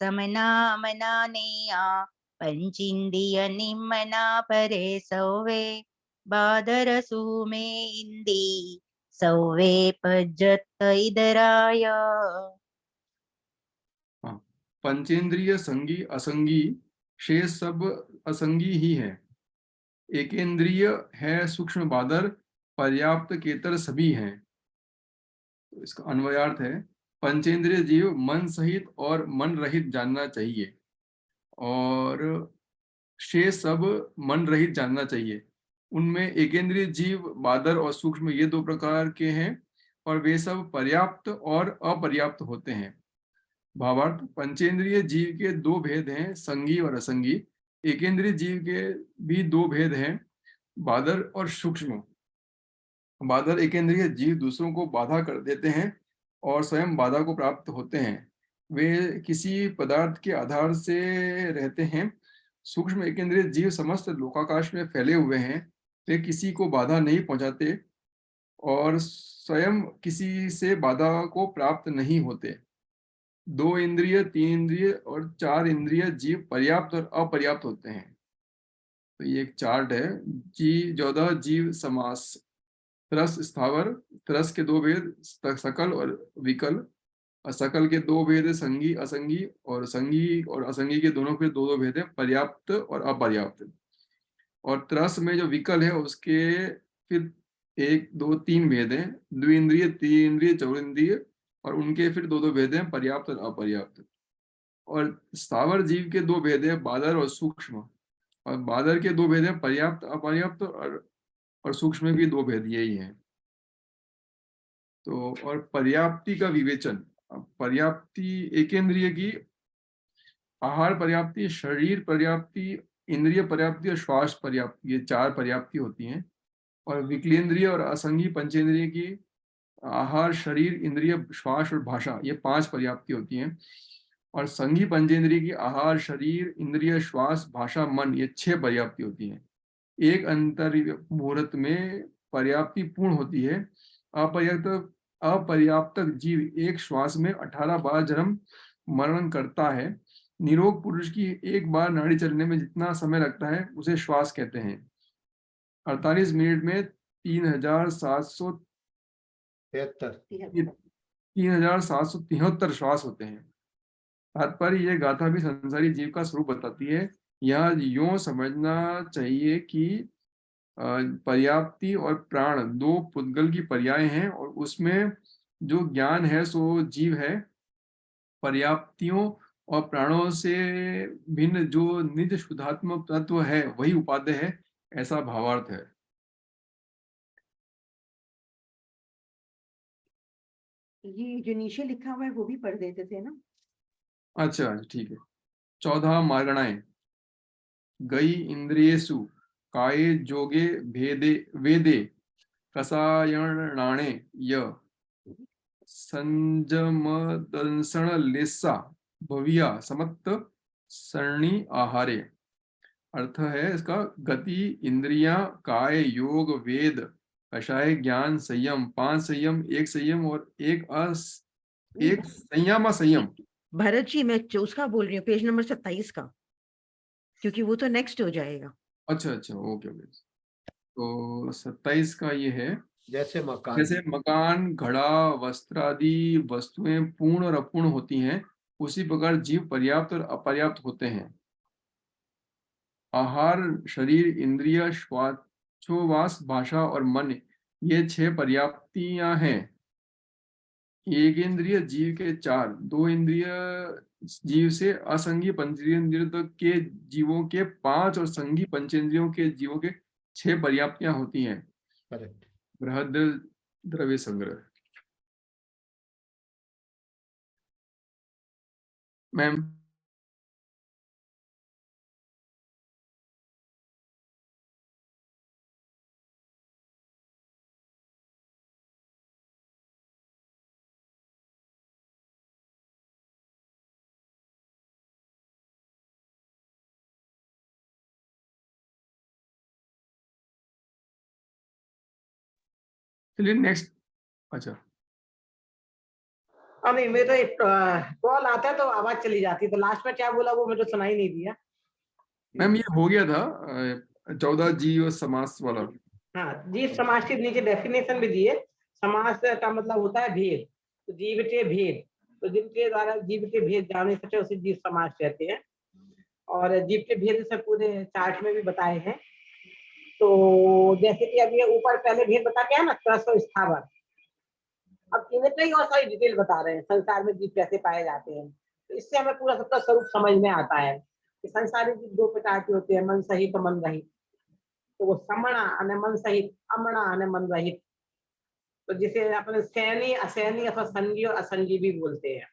समना मना नेया पंचिंदिय निमना परे सौवे बादर सुमे इंदी सौवे पज्जत इदराय। हाँ, पंचेंद्रिय संगी असंगी शेष सब असंगी ही है। एकेंद्रिय है सूक्ष्म बादर, पर्याप्त केतर सभी हैं। तो इसका अन्वयार्थ है, पंचेंद्रिय जीव मन सहित और मन रहित जानना चाहिए, और शेष सब मन रहित जानना चाहिए। उनमें एकेंद्रिय जीव बादर और सूक्ष्म ये 2 प्रकार के हैं, और वे सब पर्याप्त और अपर्याप्त होते हैं। भावार्थ, पंचेंद्रिय जीव के 2 भेद हैं, संगी और असंगी। एकेंद्रिय जीव के भी 2 भेद हैं, बादर और सूक्ष्म। बादर एकेंद्रिय जीव दूसरों को बाधा कर देते हैं और स्वयं बाधा को प्राप्त होते हैं। वे किसी पदार्थ के आधार से रहते हैं। सूक्ष्म एकेंद्रिय जीव समस्त लोकाकाश में फैले हुए हैं। वे किसी को बाधा नहीं पहुंचाते और स्वयं किसी से बाधा को प्राप्त नहीं होते। 2 इंद्रिय, 3 इंद्रिय और 4 इंद्रिय जीव पर्याप्त और अपर्याप्त होते हैं। तो ये एक चार्ट है। 14 जीव समास। त्रस स्थावर, त्रस के 2 भेद सकल और विकल, और सकल के 2 भेद संगी असंगी, और संगी और असंगी के दोनों के 2 भेद है, पर्याप्त और अपर्याप्त। और त्रस में जो विकल है उसके फिर 1, 2, 3 भेद हैं, द्विइंद्रिय, त्रिइंद्रिय, चौरिंद्रिय, और उनके फिर 2 भेद हैं, पर्याप्त और अपर्याप्त। और स्थावर जीव के 2 भेद है, बादर और सूक्ष्म, और बादर के 2 भेद हैं, पर्याप्त अपर्याप्त, और सूक्ष्म में भी 2 भेद यही हैं। तो और पर्याप्ति का विवेचन, पर्याप्ति एकेंद्रिय की आहार पर्याप्ति, शरीर पर्याप्ति, इंद्रिय पर्याप्ति और श्वास पर्याप्ति, ये 4 पर्याप्ति होती हैं। और विकलेंद्रिय और असंगी पंचेंद्रिय की आहार, शरीर, इंद्रिय, श्वास और भाषा, ये 5 पर्याप्ति होती हैं। और संगी पंचेंद्रिय की आहार, शरीर, इंद्रिय, श्वास, भाषा, मन, ये 6 पर्याप्ति होती हैं। एक अंतर मुहूर्त में पर्याप्ति पूर्ण होती है। अपर्याप्तक जीव एक श्वास में 18 बार जन्म मरण करता है। निरोग पुरुष की एक बार नाड़ी चलने में जितना समय लगता है उसे श्वास कहते हैं। 48 मिनट में 3773 श्वास होते हैं। तात्पर्य, यह गाथा भी संसारी जीव का स्वरूप बताती है। यह यूं समझना चाहिए कि पर्याप्ति और प्राण दो पुद्गल की पर्याय हैं और उसमें जो ज्ञान है सो जीव है। पर्याप्तियों और प्राणों से भिन्न जो निज शुद्धात्मक तत्व है वही उपादेय है, ऐसा भावार्थ है। ये जो नीचे लिखा हुआ है वो भी पढ़ देते थे ना। अच्छा ठीक है। 14 मार्गणाएं। गई इंद्रियेषु काये जोगे भेदे वेदे कसायणाणे य संजमदंसण लेसा भविया समत्त सरणी आहारे। अर्थ है इसका, गति, इंद्रियां, काय, योग, वेद, कषाय, ज्ञान, संयम, 5 संयम, एक संयम और एक संयम संयम। भरत जी मैं उसका बोल रही हूँ, पेज नंबर 27 का, क्योंकि वो तो नेक्स्ट हो जाएगा। अच्छा अच्छा ओके ओके। तो 27 का ये है, जैसे मकान। जैसे मकान, घड़ा, वस्त्र आदि वस्तुएं पूर्ण और अपूर्ण होती हैं, उसी प्रकार जीव पर्याप्त और अपर्याप्त होते हैं। आहार, शरीर, इंद्रिय, श्वासोच्छ्वास, भाषा और मन, ये 6 पर्याप्तियां हैं। एक इंद्रिय जीव के 4, 2 इंद्रिय जीव से असंगी पंचेंद्रिय तक के जीवों के 5 और संगी पंचेंद्रियों के जीवों के 6 पर्याप्तियां होती हैं। करेक्ट। बृहद द्रव्य संग्रह। मैम चलिए नेक्स्ट। अच्छा नहीं मेरा एक कॉल आता है तो आवाज चली जाती है, तो लास्ट में क्या बोला वो मुझे सुनाई नहीं दिया। मैम, ये हो गया था 14 जीव समास वाला। हाँ, जीव समास के नीचे डेफिनेशन भी दिए। समास का मतलब होता है भेद, तो जीव के भेद, तो जिनके द्वारा जीव के भेद जाने सके उसे जीव समास कहते हैं। और जीव के भेद से पूरे चार्ट में भी बताए हैं। तो जैसे कि अभी ऊपर पहले भेद बता के है ना, त्रस्त और स्थावर। अब इनमें कई और सारी डिटेल बता रहे हैं, संसार में जीव कैसे पाए जाते हैं। तो इससे हमें पूरा सबका स्वरूप समझ में आता है कि संसारी जीव 2 प्रकार के होते हैं, मन सहित और मन रहित। तो वो समणा अने मन सहित, अमणा अने मन रहित। तो जिसे अपने सैनी, असैनी अथवा संगी और असंगी भी बोलते हैं।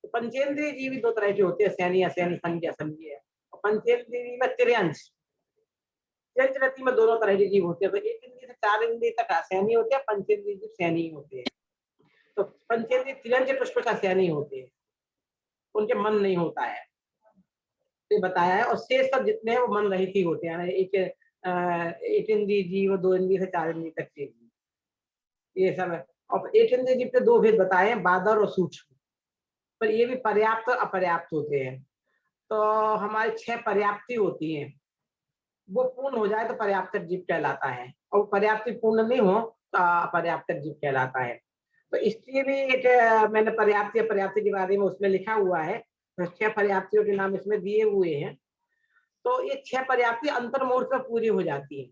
तो पंचेंद्रिय जीव 2 तरह के होते हैं, सैनी, असैनी, संगी, असंगी है। और पंचेंद्रिय में त्रियंश, त्रियंश में दोनों तरह के जीव होते हैं। तो 1 इंद्रिय से 4 इंद्रिय तक असैनी होते हैं, पंचेंद्रिय जीव सैनी होते हैं। तो पंचेंद्रिय त्रियंश पुष्प का सैनी होते हैं, उनके मन नहीं होता है, ये बताया है। और शेष सब जितने हैं वो मन रहित ही होते हैं। एक इंद्रिय जीव, 2 इंद्रिय से 4 इंद्रिय तक के जीव, ये सब है। और एक इंद्रिय जीव के 2 भेद बताए हैं, बादर और सूक्ष्म। पर ये भी पर्याप्त और अपर्याप्त होते हैं। तो हमारी 6 पर्याप्ति होती हैं, वो पूर्ण हो जाए तो पर्याप्त जीव कहलाता है, और पर्याप्ति पूर्ण नहीं हो तो अपर्याप्त जीव कहलाता है। तो इसलिए भी एक मैंने पर्याप्ति अपर्याप्ति के बारे में उसमें लिखा हुआ है, 6 पर्याप्तियों के नाम इसमें दिए हुए हैं। तो ये 6 पर्याप्ति अंतर्मुहूर्त में पूरी हो जाती है।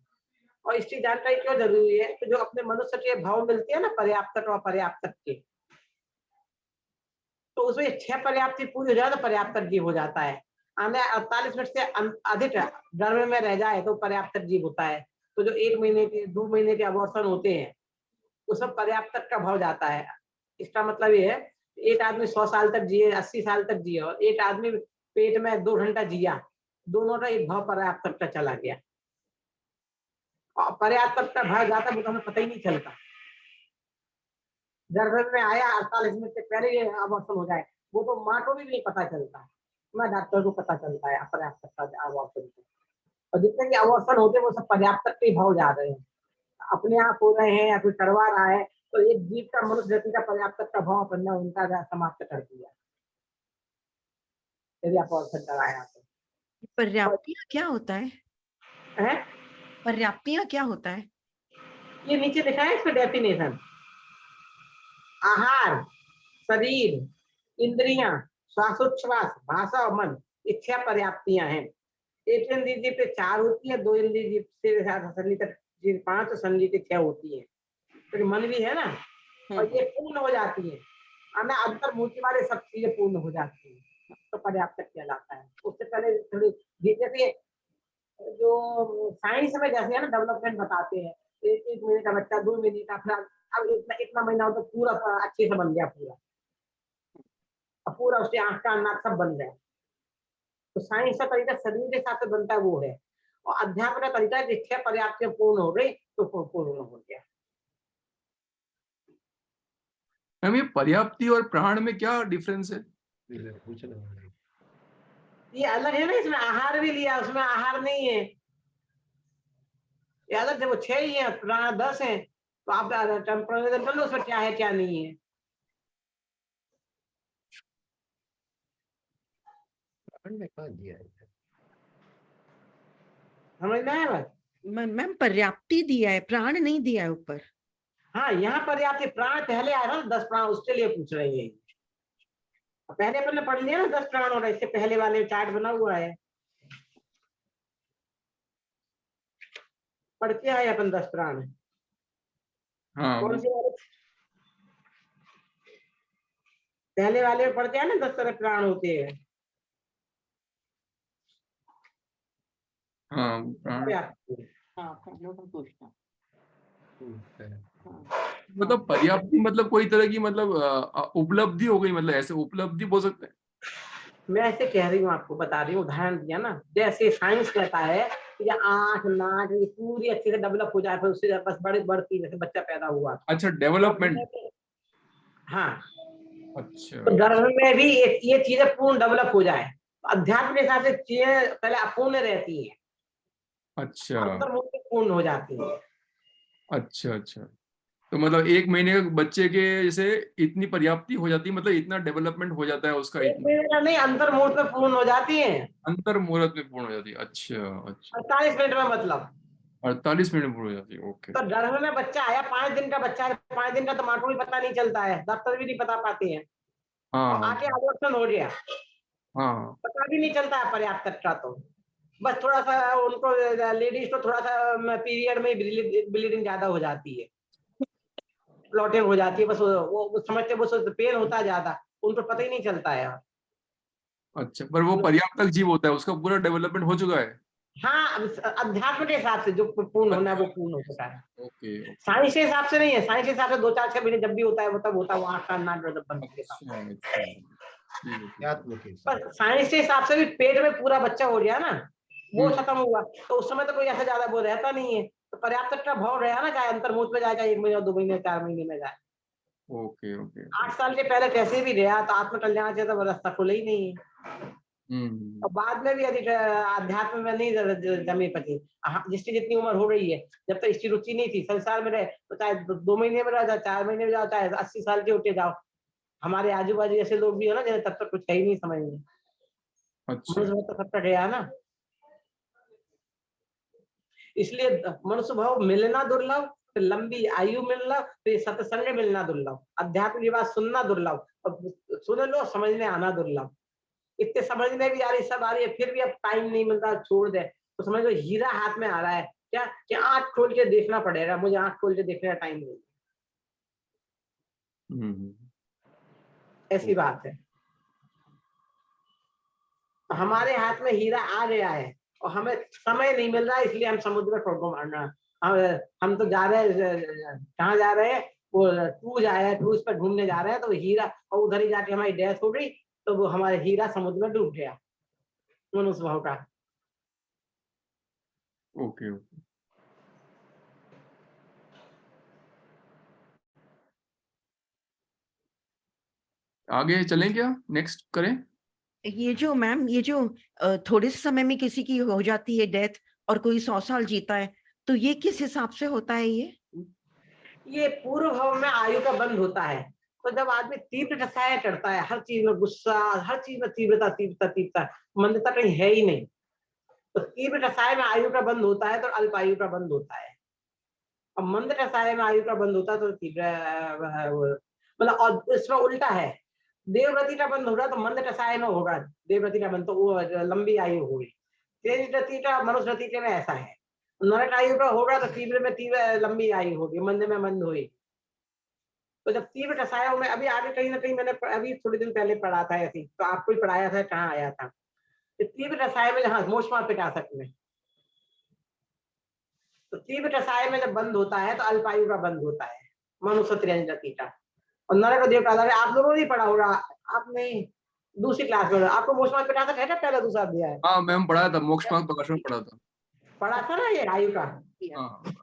और इसकी जानकारी क्यों जरूरी है कि जो अपने मनुष्य के भाव मिलते हैं ना, पर्याप्त और अपर्याप्त के, तो उसमें 6 पर्याप्ति पूरी हो जाए तो पर्याप्त जीव हो जाता है। आने 48 मिनट से अधिक गर्भ में रह जाए तो पर्याप्त जीव होता है। तो जो 1 महीने के 2 महीने के अबॉर्शन होते हैं उसमें पर्याप्त का भाव जाता है। इसका मतलब ये है, एक आदमी 100 साल तक जिए, 80 साल तक जिए, और एक आदमी पेट में 2 घंटा जिया, दोनों का एक भाव पर्याप्त का चला गया। और पर्याप्त का भाव जाता है वो तो हमें पता ही नहीं चलता। गर्भ में आया 48 मिनट से पहले ये अबॉर्शन हो जाए, वो तो माँ को भी नहीं पता चलता, ना डॉक्टर को पता चलता है अपर्याप्त का अबॉर्शन। और जितने भी अबॉर्शन होते हैं वो सब पर्याप्त के भाव जा रहे हैं, अपने आप हो रहे हैं या कोई करवा रहा है। तो एक जीव का मनुष्य जाति का पर्याप्त का भाव अपन ने उनका समाप्त कर दिया यदि अबॉर्शन कराया तो। पर्याप्तियां क्या होता है? है पर्याप्तियां क्या होता है? ये नीचे लिखा है इसका डेफिनेशन। आहार, शरीर, इंद्रियां, श्वासोच्छ्वास, भाषा और मन, इच्छा पर्याप्तियां हैं। एक इंद्रिय जीव पे 4 होती है, 2 इंद्रिय जीव से संगीत 5 संगीत 6 होती है। तो मन भी है ना, और ये पूर्ण हो जाती है, हमें अंतर्मुखी वाले सब चीजें पूर्ण हो जाती है, तो पर्याप्त कहलाता है। उससे पहले थोड़ी जैसे जो साइंस में जैसे है ना डेवलपमेंट बताते हैं, 1 महीने का बच्चा, 2 महीने का, फिर अब इतना महीना हो तो पूरा अच्छे से बन गया पूरा, अब पूरा उसके आंख का नाक सब बन गया। तो साइंस का तरीका शरीर के हिसाब से बनता है वो है, और अध्यात्म का तरीका है इच्छा पर्याप्त पूर्ण हो गई तो पूर्ण हो गया। मैम ये पर्याप्ति और प्राण में क्या डिफरेंस है? ये अलग है ना, इसमें आहार भी लिया, उसमें आहार नहीं है, ये अलग। जब वो 6 ही है, प्राण 10 है, तो आप टेम्परेचर कर लो उसमें क्या है क्या नहीं है। समझ में आया बात? मैम पर्याप्ति दिया है, प्राण नहीं दिया है ऊपर। हाँ, यहाँ पर्याप्त प्राण पहले आया था ना, 10 प्राण, उसके लिए पूछ रहे हैं। पहले अपन ने पढ़ लिया ना 10 प्राण, और इससे पहले वाले चार्ट बना हुआ है, पढ़ के आए अपन 10 प्राण। हाँ कौन से वाले? पहले वाले में पढ़ते हैं ना 10 तरह प्राण होते हैं। हाँ प्राण, मतलब पर्याप्ति मतलब कोई तरह की मतलब उपलब्धि हो गई, मतलब ऐसे उपलब्धि बोल सकते हैं। मैं ऐसे कह रही हूँ, आपको बता रही हूँ, उदाहरण दिया ना, जैसे साइंस कहता है कि आंख नाक ये पूरी अच्छे से डेवलप हो जाए, फिर उससे बस बड़े बढ़ती, जैसे बच्चा पैदा हुआ। अच्छा, डेवलपमेंट। हाँ, अच्छा तो गर्भ में भी ये चीजें पूर्ण डेवलप हो जाए। अध्यात्म के हिसाब से चीजें पहले अपूर्ण रहती है, अच्छा अंतर्मुख पूर्ण हो जाती है। अच्छा अच्छा, तो मतलब 1 महीने के बच्चे के जैसे इतनी पर्याप्ति हो जाती है, मतलब इतना डेवलपमेंट हो जाता है उसका, एक इतना महीने का नहीं, अंतर्मुहूर्त में पूर्ण हो जाती है, अंतर मुहूर्त में पूर्ण हो जाती है। अच्छा अच्छा, 48 मिनट में मतलब। 48 मिनट में पूर्ण हो जाती है। ओके, तो गर्भ में बच्चा आया, 5 दिन का बच्चा है, 5 दिन का तो माँ को भी पता नहीं चलता है, डॉक्टर भी नहीं बता पाते हैं, हाँ और हाँ आके अबॉर्शन हो गया, हाँ पता भी नहीं चलता है पर्याप्त का। तो बस थोड़ा सा उनको, लेडीज को थोड़ा सा पीरियड में ब्लीडिंग ज्यादा हो जाती है, ब्लॉटिंग हो जाती है, बस वो समझते वो पेन होता है ज्यादा, उनको पता ही नहीं चलता है। अच्छा, पर वो पर्याप्त जीव होता है, उसका पूरा डेवलपमेंट हो चुका है। हाँ, अध्यात्म के हिसाब से जो पूर्ण होना है वो पूर्ण हो चुका है। ओके ओके, साइंस के हिसाब से नहीं है, साइंस के हिसाब से 2-4-6 महीने जब भी होता है वो तब होता है, वो आँख का नाक बंद के साथ। अच्छा अच्छा, ठीक है ठीक है। पर साइंस के हिसाब से भी पेट में पूरा बच्चा हो गया ना, वो खत्म हुआ, तो उस समय तो कोई ऐसा ज्यादा वो रहता नहीं है, तो पर्याप्त का भाव रहा ना, चाहे अंतर्मुख में जाए, चाहे 1 महीने 2 महीने 4 महीने में जाए। ओके ओके, 8 साल के पहले कैसे भी रहा, तो आत्मकल्याण से तो रास्ता खुला ही नहीं है। और बाद में भी यदि अध्यात्म में नहीं जमी पची, जिसकी जितनी उम्र हो रही है, जब तक इसकी रुचि नहीं थी, संसार में रहे, तो चाहे 2 महीने में रह जाओ, 4 महीने में जाओ, चाहे 80 साल के उठे जाओ। हमारे आजू बाजू ऐसे लोग भी है ना, जैसे तब तक कुछ है ही नहीं समझ में, अच्छा मनुष्य तो तब तक गया ना। इसलिए मनुष्य भाव मिलना दुर्लभ, फिर लंबी आयु मिलना, फिर सत्संग मिलना दुर्लभ, अध्यात्म की बात सुनना दुर्लभ, और सुन लो समझने आना दुर्लभ। इतने समझने भी आ रही, सब आ रही है, फिर भी अब टाइम नहीं मिलता, छोड़ दे, तो समझ लो हीरा हाथ में आ रहा है, क्या कि आंख खोल के देखना पड़ेगा, मुझे आंख खोल के देखने का टाइम नहीं, ऐसी बात है। तो हमारे हाथ में हीरा आ गया है, और हमें समय नहीं मिल रहा है, इसलिए हम समुद्र में ठोको मारना। हम तो जा रहे हैं, कहाँ जा रहे हैं, वो क्रूज आया है, क्रूज पर घूमने जा रहे हैं, तो हीरा, और उधर ही जाके हमारी डेथ हो गई, तो वो हमारे हीरा समुद्र में डूब गया, मनुष्य भाव का। ओके ओके, आगे चलें क्या, नेक्स्ट करें? ये जो मैम, ये जो थोड़े से समय में किसी की हो जाती है डेथ और कोई 100 साल जीता है, तो ये किस हिसाब से होता है ये पूर्व भाव में आयु का बंध होता है। तो जब आदमी तीव्र रसायन चढ़ता है, हर चीज में गुस्सा, हर चीज में तीव्रता तीव्रता तीव्रता, मंदता कहीं है ही नहीं, तो तीव्र रसायन में आयु का बंध होता है, तो अल्प आयु का बंध होता है। और मंद रसायन में आयु का बंध होता है, तो तीव्र, मतलब, और इसमें उल्टा है, देवव्रतीटा बंद होगा तो मंद टसाय में होगा, देवव्रतीटा बंद तो वो लंबी आयु होगी। तेज रतीटा मनुष्य रतीटे में ऐसा है, नरक आयु का होगा तो तीव्र में तीव्र लंबी आयु होगी, मंद में मंद होगी। तो जब तीव्र टसायों में अभी आगे कहीं ना कहीं मैंने अभी थोड़े दिन पहले पढ़ा था ऐसी, तो आपको ही पढ़ाया था, कहाँ आया था कि तीव्र टसाय में जहाँ मोशमा पिटासक में, तो तीव्र टसाय में जब बंद होता है तो अल्पायु का बंद होता है, मनुष्य त्रिंजतीटा। और नरक देवता आप लोगों ने पढ़ा होगा, आपने दूसरी क्लास में आपको मोशमा पिटासक है क्या, पहला दूसरा दिया है? हाँ मैम पढ़ा था, मोक्ष मार्ग प्रकाशन पढ़ा था। पढ़ा था ना ये आयु का। हाँ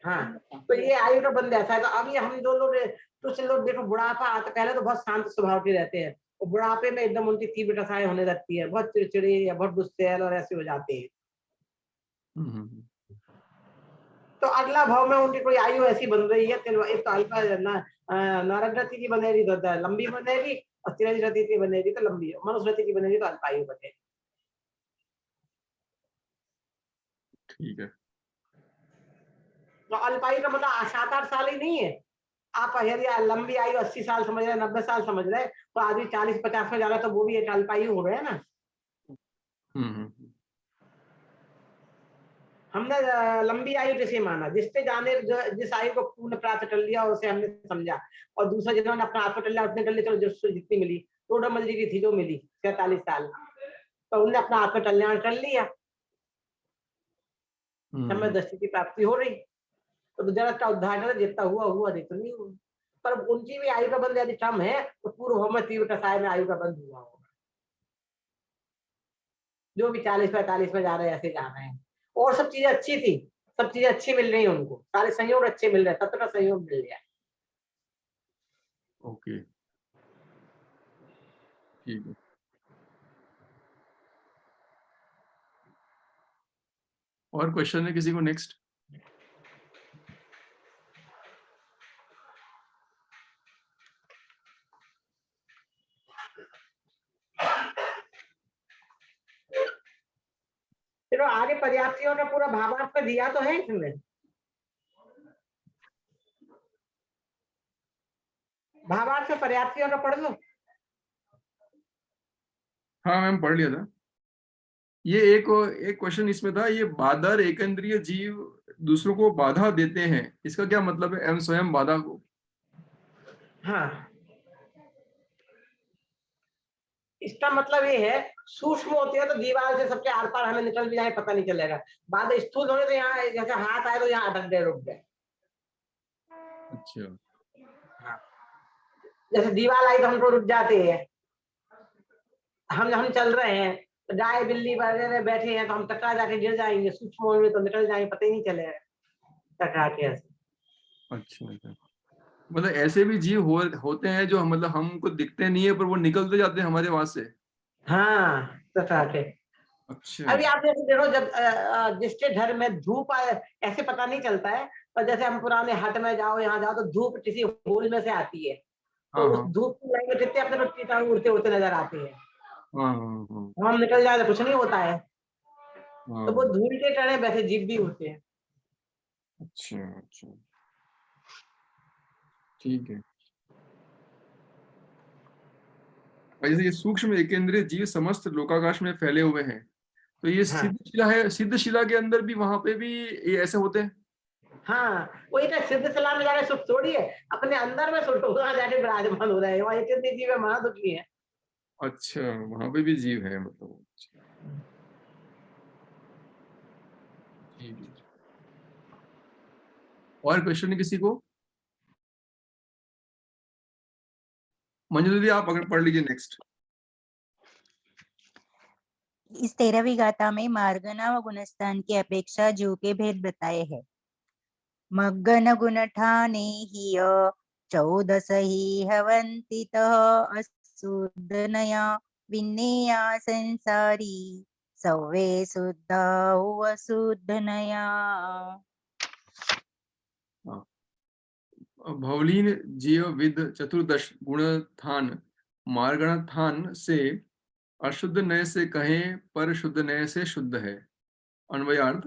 हाँ, तो ये आयु का बंद ऐसा है। तो अब ये हम दो लोग, कुछ लोग देखो बुढ़ापा आता, पहले तो बहुत शांत स्वभाव के रहते हैं, और बुढ़ापे में एकदम उनकी तीव्र टसाएं होने लगती है, बहुत चिड़चिड़े या बहुत गुस्सैल और ऐसे हो जाते हैं। हम्म। तो अगला भाव में उनकी कोई आयु ऐसी बन रही है, एक तो अल्पा नारद रति की बनेगी तो लंबी बनेगी, और तिरंज रति की बनेगी तो लंबी, मनुष्य रति की बनेगी तो अल्पायु बनेगी। ठीक है। तो अल्पायु का मतलब 7-8 साल ही नहीं है। आप यदि लंबी आयु 80 साल समझ रहे, 90 साल समझ रहे, तो आदमी 40-50 में जा रहा है तो वो भी एक अल्पायु हो गया ना। हमने लंबी आयु जैसे माना, जिससे जाने जिस आयु को पूर्ण प्राप्त कर लिया उसे हमने समझा, और दूसरा जिन्होंने अपना आत्म कर लिया उसने कर लिया, चलो जितनी मिली, टोडरमल जी की थी जो मिली 47 साल, तो उनने अपना आत्म कल्याण कर लिया, समय दृष्टि की प्राप्ति हो रही, तो जगत का उद्धार कर, जितना हुआ हुआ, नहीं तो नहीं हुआ। पर उनकी भी आयु का बंद यदि कम है तो पूर्व होम में तीव्र टसाय में आयु का बंद हुआ होगा। जो भी 40-45 में जा रहे हैं ऐसे जा रहे हैं, और सब चीजें अच्छी थी, सब चीजें अच्छी मिल रही है उनको, सारे संयोग अच्छे मिल रहे हैं, तत्व का संयोग मिल गया। ओके ठीक है। और क्वेश्चन है किसी को? नेक्स्ट। चलो आगे पर्याप्तियों का पूरा भावार्थ दिया तो है इसमें, भावार्थ से पर्याप्तियों का पढ़ लो। हाँ मैम पढ़ लिया था। ये एक क्वेश्चन इसमें था, ये बादर एकंद्रीय जीव दूसरों को बाधा देते हैं, इसका क्या मतलब है, एवं स्वयं बाधा को? हाँ, इसका मतलब ये है, सूक्ष्म होती है तो दीवार से सबके आर पार हमें निकल भी जाए पता नहीं चलेगा, बाद स्थूल होने तो यहाँ जैसे हाथ आए तो यहाँ अटक गए, रुक गए। अच्छा। जैसे दीवार आई तो हमको रुक जाते हैं, हम चल रहे हैं, तो गाय बिल्ली वगैरह बैठे हैं तो हम टकरा जाके गिर जाएंगे, सूक्ष्म होंगे तो निकल जाएंगे, पता ही नहीं चलेगा टकरा के ऐसे। अच्छा मतलब ऐसे भी जीव होते हैं जो मतलब हमको दिखते नहीं है पर वो निकलते जाते हैं हमारे वहां से। हाँ, टकरा के। अच्छा। अभी आप जैसे देखो, जब जिसके घर में धूप आए ऐसे पता नहीं चलता है, पर जैसे हम पुराने हट में जाओ, यहाँ जाओ तो धूप किसी होल में से आती है, तो हाँ उस हाँ धूप की लाइन में कितने अपने को कीटाणु उड़ते उड़ते नजर आते हैं, हाँ। हम निकल जाए तो कुछ नहीं होता है, तो वो हाँ। धूल के टने वैसे जीव भी होते हैं। अच्छा ठीक है। और जैसे ये सूक्ष्म एकेंद्रीय जीव समस्त लोकाकाश में फैले हुए हैं, तो ये हाँ सिद्ध शिला है, सिद्ध शिला के अंदर भी वहां पे भी ये ऐसे होते हैं? हाँ, वही तो सिद्ध सलाह में जाके सुख थोड़ी है, अपने अंदर में सुख वहां जाके विराजमान हो रहे हैं, वहाँ एक जीव है महादुखी है। अच्छा वहां पे भी जीव है मतलब। ठीक है। और क्वेश्चन है किसी को? मंजू दीदी आप अगर पढ़ लीजिए नेक्स्ट। इस 13वीं गाथा में मार्गना व गुणस्थान की अपेक्षा जीव के भेद बताए हैं। मग्गन गुण ठाने ही 14 ही हवंति तः असुदनया विन्नेया संसारी सवे शुद्धा वसुदनया। भवलीन जीव विद चतुर्दश गुणथान मार्गणाथान से अशुद्ध नय से कहें पर शुद्ध नय से शुद्ध है। अन्वयार्थ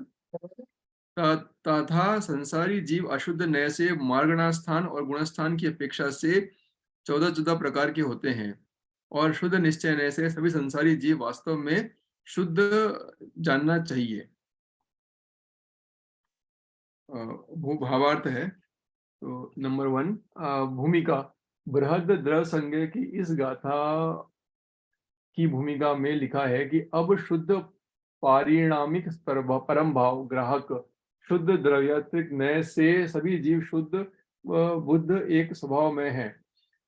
तथा संसारी जीव अशुद्ध नय से मार्गणास्थान और गुणस्थान की अपेक्षा से 14 प्रकार के होते हैं। और शुद्ध निश्चय नय से सभी संसारी जीव वास्तव में शुद्ध जानना चाहिए। भावार्थ है तो नंबर 1 भूमिका बृहद द्रव संज्ञा की इस गाथा की भूमिका में लिखा है कि अब शुद्ध पारिणामिक परम भाव ग्राहक शुद्ध द्रव्यात्मक नय से सभी जीव शुद्ध बुद्ध एक स्वभाव में है।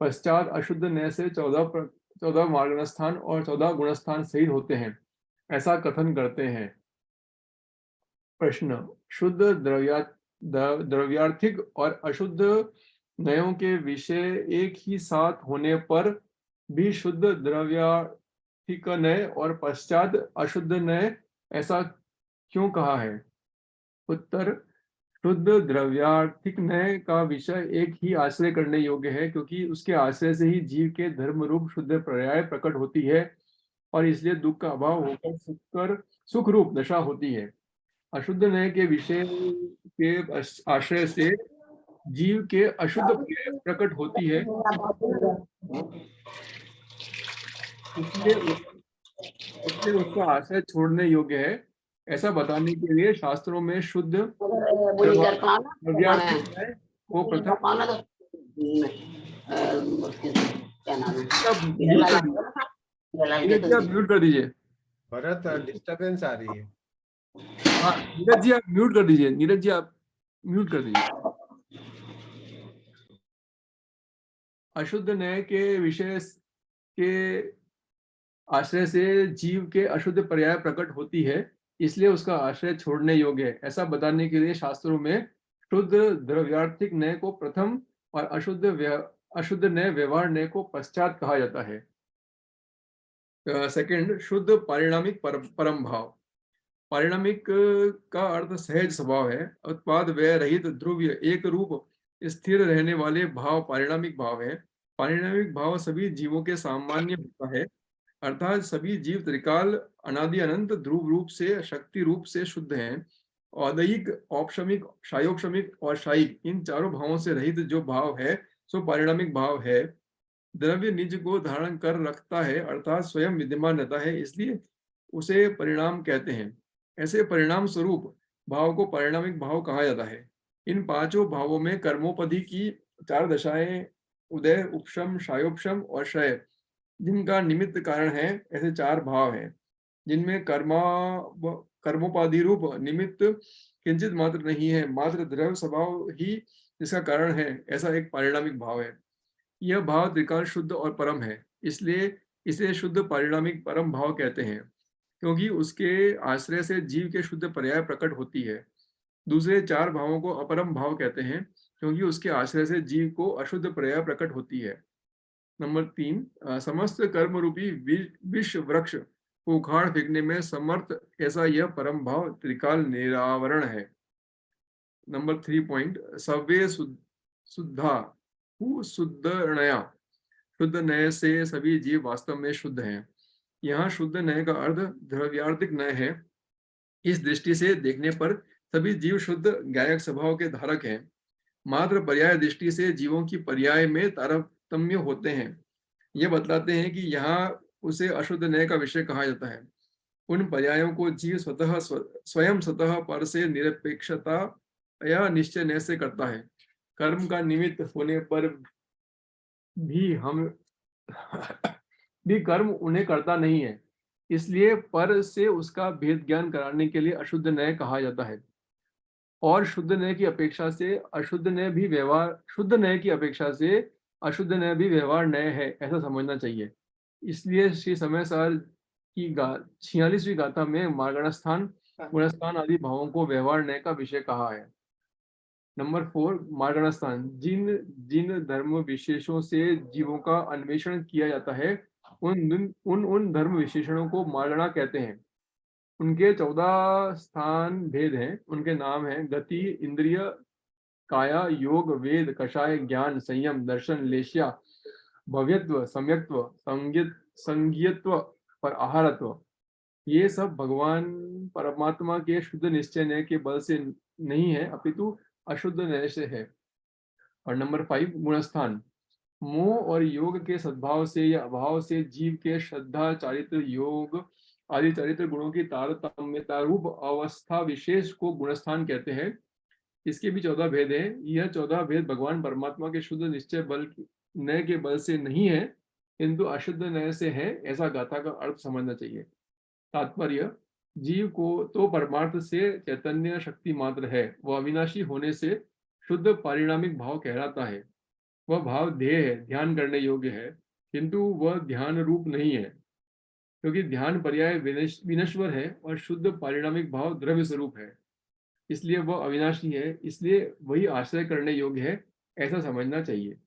पश्चात अशुद्ध नय से 14 मार्गस्थान और 14 गुणस्थान सहित होते हैं, ऐसा कथन करते हैं। प्रश्न, शुद्ध द्रव्यार्थिक और अशुद्ध नयों के विषय एक ही साथ होने पर भी शुद्ध द्रव्यार्थिक नय और पश्चात अशुद्ध नय ऐसा क्यों कहा है? उत्तर, शुद्ध द्रव्यार्थिक नय का विषय एक ही आश्रय करने योग्य है, क्योंकि उसके आश्रय से ही जीव के धर्म रूप शुद्ध पर्याय प्रकट होती है और इसलिए दुख का अभाव होकर सुख रूप दशा होती है। अशुद्ध नय के विषय के आश्रय से जीव के अशुद्ध पर्याय प्रकट होती है, इसलिए उसका आश्रय छोड़ने योग्य है। ऐसा बताने के लिए शास्त्रों में शुद्ध द्रव्यार्थिक नय को प्रथम म्यूट कर दीजिए। भरत डिस्टरबेंस आ रही है। हाँ नीरज जी आप म्यूट कर दीजिए, नीरज जी आप म्यूट कर दीजिए। अशुद्ध नय के विषय के आश्रय से जीव के अशुद्ध पर्याय प्रकट होती है, इसलिए उसका आश्रय छोड़ने योग्य है। ऐसा बताने के लिए शास्त्रों में शुद्ध द्रव्यार्थिक नय को प्रथम और अशुद्ध नय व्यवहार नय को पश्चात कहा जाता है। सेकंड, शुद्ध पारिणामिक परम भाव। पारिणामिक का अर्थ सहज स्वभाव है। उत्पाद व्यय रहित ध्रुव्य एक रूप स्थिर रहने वाले भाव पारिणामिक भाव है। पारिणामिक भाव सभी जीवों के सामान्य होता है, अर्थात सभी जीव त्रिकाल अनादि अनंत ध्रुव रूप से शक्ति रूप से शुद्ध हैं। औदैहिक, औपशमिक, शायोपशमिक और शायिक इन चारों भावों से रहित जो भाव है सो पारिणामिक भाव है। द्रव्य निज को धारण कर रखता है, अर्थात स्वयं विद्यमान रहता है, इसलिए उसे परिणाम कहते हैं। ऐसे परिणाम स्वरूप भाव को परिणामिक भाव कहा जाता है। इन पांचों भावों में कर्मोपधि की 4 दशाएं उदय, उपशम, शायोपशम और क्षय जिनका निमित्त कारण है, ऐसे 4 भाव हैं जिनमें कर्मोपाधि रूप निमित्त किंचित मात्र नहीं है, मात्र द्रव्य स्वभाव ही जिसका कारण है, ऐसा एक पारिणामिक भाव है। यह भाव त्रिकाल शुद्ध और परम है, इसलिए इसे शुद्ध पारिणामिक परम भाव कहते हैं, क्योंकि उसके आश्रय से जीव के शुद्ध पर्याय प्रकट होती है। दूसरे 4 भावों को अपरम भाव कहते हैं, क्योंकि उसके आश्रय से जीव को अशुद्ध पर्याय प्रकट होती है। नंबर 3, समस्त कर्म रूपी विश्व वृक्ष को उखाड़ फेंकने में समर्थ ऐसा यह परम भाव त्रिकाल निरावरण है। नंबर 3 पॉइंट, सव्य शुद्धा शुद्धनया। शुद्ध नय से सभी जीव वास्तव में शुद्ध हैं। यहाँ शुद्ध नय का अर्थ द्रव्यार्थिक नय है। इस दृष्टि से देखने पर सभी जीव शुद्ध गायक स्वभाव के धारक हैं। मात्र पर्याय दृष्टि से जीवों की पर्याय में तारतम्य होते हैं। ये बतलाते हैं कि यहाँ उसे अशुद्ध नय का विषय कहा जाता है। उन पर्यायों को जीव स्वयं स्वतः पर से निरपेक्षता या निश्चय नय से करता है। कर्म का निमित्त होने पर भी कर्म उन्हें करता नहीं है, इसलिए पर से उसका भेद ज्ञान कराने के लिए अशुद्ध नय कहा जाता है। और शुद्ध नय की अपेक्षा से अशुद्ध नय भी व्यवहार शुद्ध नय की अपेक्षा से अशुद्ध नय भी व्यवहार नय है, ऐसा समझना चाहिए। इसलिए श्री समय सार की 46वीं गाथा में मार्गणस्थान, गुणस्थान आदि भावों को व्यवहार नय का विषय कहा है। नंबर 4, मार्गणस्थान। जिन धर्म विशेषों से जीवों का अन्वेषण किया जाता है, उन धर्म विशेषणों को मार्गणा कहते हैं। उनके 14 स्थान भेद हैं। उनके नाम हैं गति, इंद्रिय, काया, योग, वेद, कषाय, ज्ञान, संयम, दर्शन, लेश्या, भव्यत्व, सम्यक्त्व, संज्ञत्व और आहारत्व। ये सब भगवान परमात्मा के शुद्ध निश्चय नय के बल से नहीं है, अपितु अशुद्ध नय से है। और नंबर 5, गुणस्थान। मोह और योग के सद्भाव से या अभाव से जीव के श्रद्धा, चारित्र, योग आदि चरित्र गुणों की तारतम्यता रूप अवस्था विशेष को गुणस्थान कहते हैं। इसके भी 14 भेद हैं। यह 14 भेद भगवान परमात्मा के शुद्ध निश्चय बल नय के बल से नहीं है, किंतु अशुद्ध नय से है, ऐसा गाथा का अर्थ समझना चाहिए। तात्पर्य, जीव को तो परमार्थ से चैतन्य शक्ति मात्र है, वह अविनाशी होने से शुद्ध पारिणामिक भाव कहलाता है। वह भाव ध्येय है, ध्यान करने योग्य है, किंतु वह ध्यान रूप नहीं है, क्योंकि ध्यान पर्याय विनश्वर है और शुद्ध पारिणामिक भाव द्रव्य स्वरूप है, इसलिए वह अविनाशी है, इसलिए वही आश्रय करने योग्य है, ऐसा समझना चाहिए।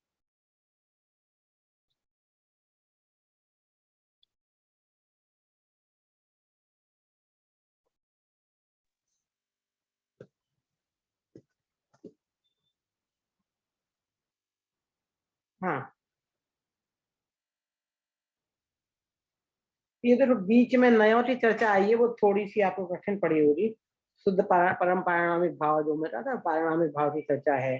हाँ, ये देखो बीच में नयों की चर्चा आई है, वो थोड़ी सी आपको कठिन पड़ी होगी। शुद्ध परम पारिणामिक भाव जो मेरा था, पारिणामिक भाव की चर्चा है,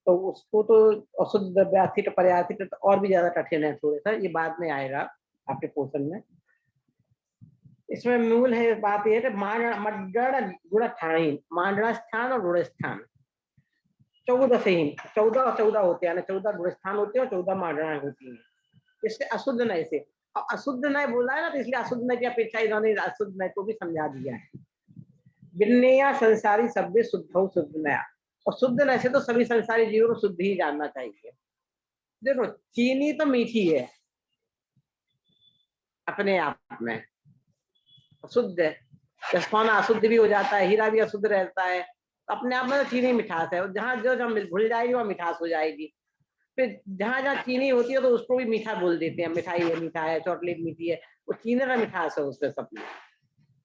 तो उसको तो अशुद्ध व्याथित पर्याथित तो और भी ज्यादा कठिन है थोड़ा सा, ये बाद में आएगा आपके पोषण में। इसमें मूल है बात यह है कि मांडड़ा स्थान और गुण स्थान 14 से ही 14 और 14 होते हैं, 14 गुण स्थान होते हैं और 14 मांडड़ा होती है। इससे अशुद्ध नय से, अब अशुद्ध नय बोला है ना, तो इसलिए अशुद्ध नय की अपेक्षा इन्होंने अशुद्ध नय को भी समझा दिया है। विन्नया संसारी शब्द शुद्ध शुद्ध नया, और शुद्ध नय से तो सभी संसारी जीवों को शुद्ध ही जानना चाहिए। देखो चीनी तो मीठी है अपने आप में, शुद्ध है। सोना अशुद्ध भी हो जाता है, हीरा भी अशुद्ध रहता है, अपने आप में तो चीनी मिठास है, जहां जो घुल जाएगी वहां मिठास हो जाएगी। फिर जहां जहां चीनी होती है तो उसको भी मीठा बोल देते हैं, मिठाई है, मीठा है, चॉकलेट मीठी है, वो चीनी का मिठास है उसमें सब में।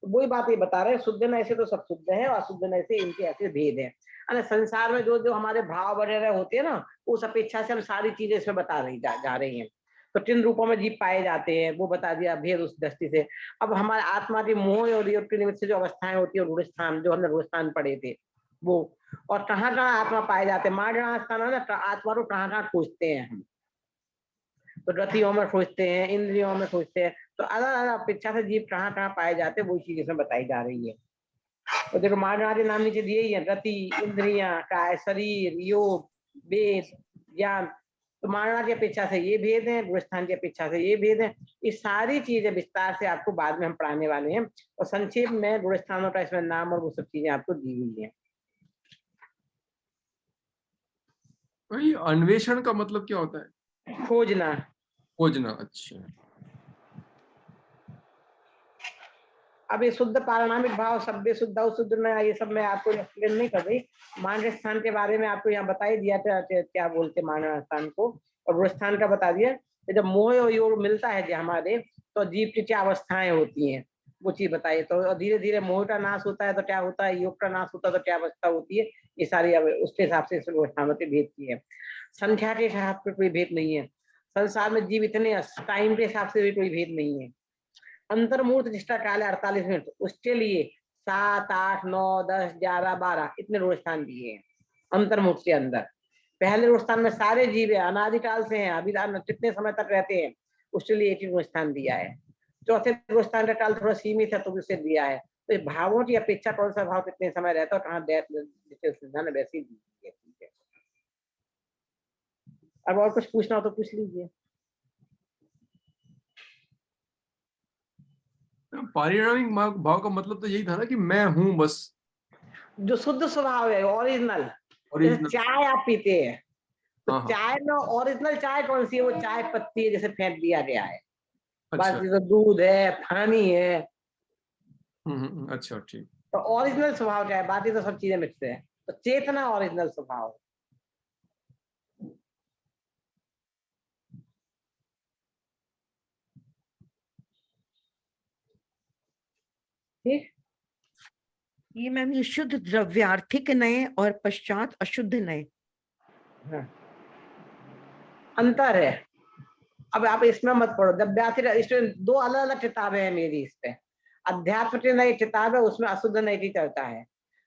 तो वही बात ये बता रहे हैं, शुद्ध नय से तो सब शुद्ध है और अशुद्ध नय से इनके ऐसे भेद है। अरे संसार में जो जो हमारे भाव वगैरह होते हैं ना, उस अपेक्षा से हम सारी चीजें इसमें बता रही जा रही हैं। तो किन रूपों में जीव पाए जाते हैं वो बता दिया भेद उस दृष्टि से। अब हमारे आत्मा की मोह और योग के निमित्त से जो अवस्थाएं होती है, रूढ़स्थान जो हमने रूढ़स्थान पढ़े थे वो, और कहाँ कहाँ आत्मा पाए जाते हैं, मार्गणा स्थान है ना, आत्मा को कहाँ कहाँ खोजते हैं हम, तो रतियों में खोजते हैं, इंद्रियों में खोजते हैं, तो अलग अलग अपेक्षा से जीव कहाँ कहाँ पाए जाते हैं वो चीज इसमें बताई जा रही है। तो देखो मार्गणादि नाम नीचे दिए ही है, रति, इंद्रियां, काय, शरीर, योग, वेद, ज्ञान। तो मार्गणादि अपेक्षा से ये भेद है, गुणस्थान की अपेक्षा से ये भेद है। ये सारी चीजें विस्तार से आपको बाद में हम पढ़ाने वाले हैं, और संक्षेप में गुणस्थानों का इसमें नाम और वो सब चीजें आपको दी हुई है। भाई अन्वेषण का मतलब क्या होता है? खोजना, खोजना, अच्छा। अब ये शुद्ध पारिणामिक भाव, सभ्य शुद्ध शुद्ध नया, ये सब मैं आपको एक्सप्लेन नहीं कर रही। मांड स्थान के बारे में आपको यहाँ बता ही दिया था क्या बोलते मांड स्थान को, और गुण स्थान का बता दिया। जब मोह और योग मिलता है जो हमारे, तो जीव की क्या अवस्थाएं होती हैं वो चीज बताइए। तो धीरे धीरे मोह का नाश होता है तो क्या होता है, योग का नाश होता है तो क्या अवस्था होती है, ये सारी उसके हिसाब से अवस्थाओं के भेद की है। संख्या के हिसाब से कोई भेद नहीं है, संसार में जीव इतने टाइम के हिसाब से भी कोई भेद नहीं है। अंतर्मूर्त जिसका काल है 48 मिनट, उसके लिए 7, 8, 9, 10, 11, 12 इतने रोज स्थान दिए हैं अंतर्मूर्त के अंदर। पहले रोज स्थान में सारे जीव है, अनादिकाल से हैं, अभी कितने समय तक रहते हैं, उसके लिए एक ही रोज स्थान दिया है। चौथे रोज स्थान का काल थोड़ा सीमित है तो उसे दिया है। तो भावों की अपेक्षा कौन सा भाव कितने समय रहता है, कहाँ सिद्धांत वैसे ही दी है। ठीक है, अब और कुछ पूछना हो तो पूछ लीजिए। पारिणामिक भाव का मतलब तो यही था ना कि मैं हूं बस, जो शुद्ध स्वभाव है, ओरिजिनल। जैसे ओरिजिनल। चाय आप पीते हैं, तो हाँ हाँ, चाय में ओरिजिनल चाय कौन सी है, वो चाय पत्ती है जैसे फेंक दिया गया है, अच्छा। बाकी तो दूध है, पानी है। अच्छा ठीक। तो ओरिजिनल स्वभाव क्या है, बाकी तो सब चीजें मिक्स है। तो चेतना ओरिजिनल स्वभाव है। ठीक, ये मैम ये शुद्ध द्रव्यार्थिक नय और पश्चात अशुद्ध नय, हाँ। अंतर है। अब आप इसमें मत पढ़ो, द्रव्यार्थिक, इसमें 2 अलग अलग किताबें हैं मेरी इस पे। अध्यात्म की नई किताब है, उसमें अशुद्ध नय की चर्चा है,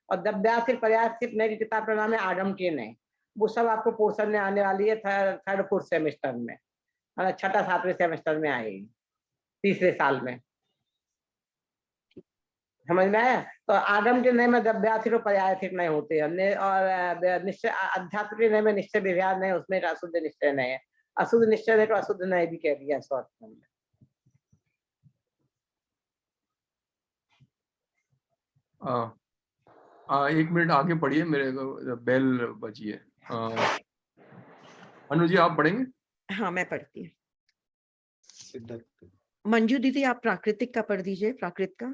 और द्रव्यार्थिक पर्यार्थिक नय की किताब का नाम है आगम के नय। वो सब आपको पोर्शन में आने वाली है थर्ड फोर्थ सेमेस्टर में, मतलब छठा सातवें सेमेस्टर में आएगी, तीसरे साल में। समझ में आया? तो आगम के नए में जब व्याथिर और पर्यायथिक नहीं होते हमने, और निश्चय अध्यात्म के नए में निश्चय विभ्यास नहीं, उसमें एक अशुद्ध निश्चय नहीं है। अशुद्ध निश्चय को अशुद्ध नहीं भी कह दिया शॉर्ट में। एक मिनट आगे पढ़िए, मेरे को बेल बजी है। अनु जी आप पढ़ेंगे? हाँ, मैं पढ़ती हूँ। सिद्धार्थ। मंजू दीदी आप प्राकृतिक का पढ़ दीजिए, प्राकृत का।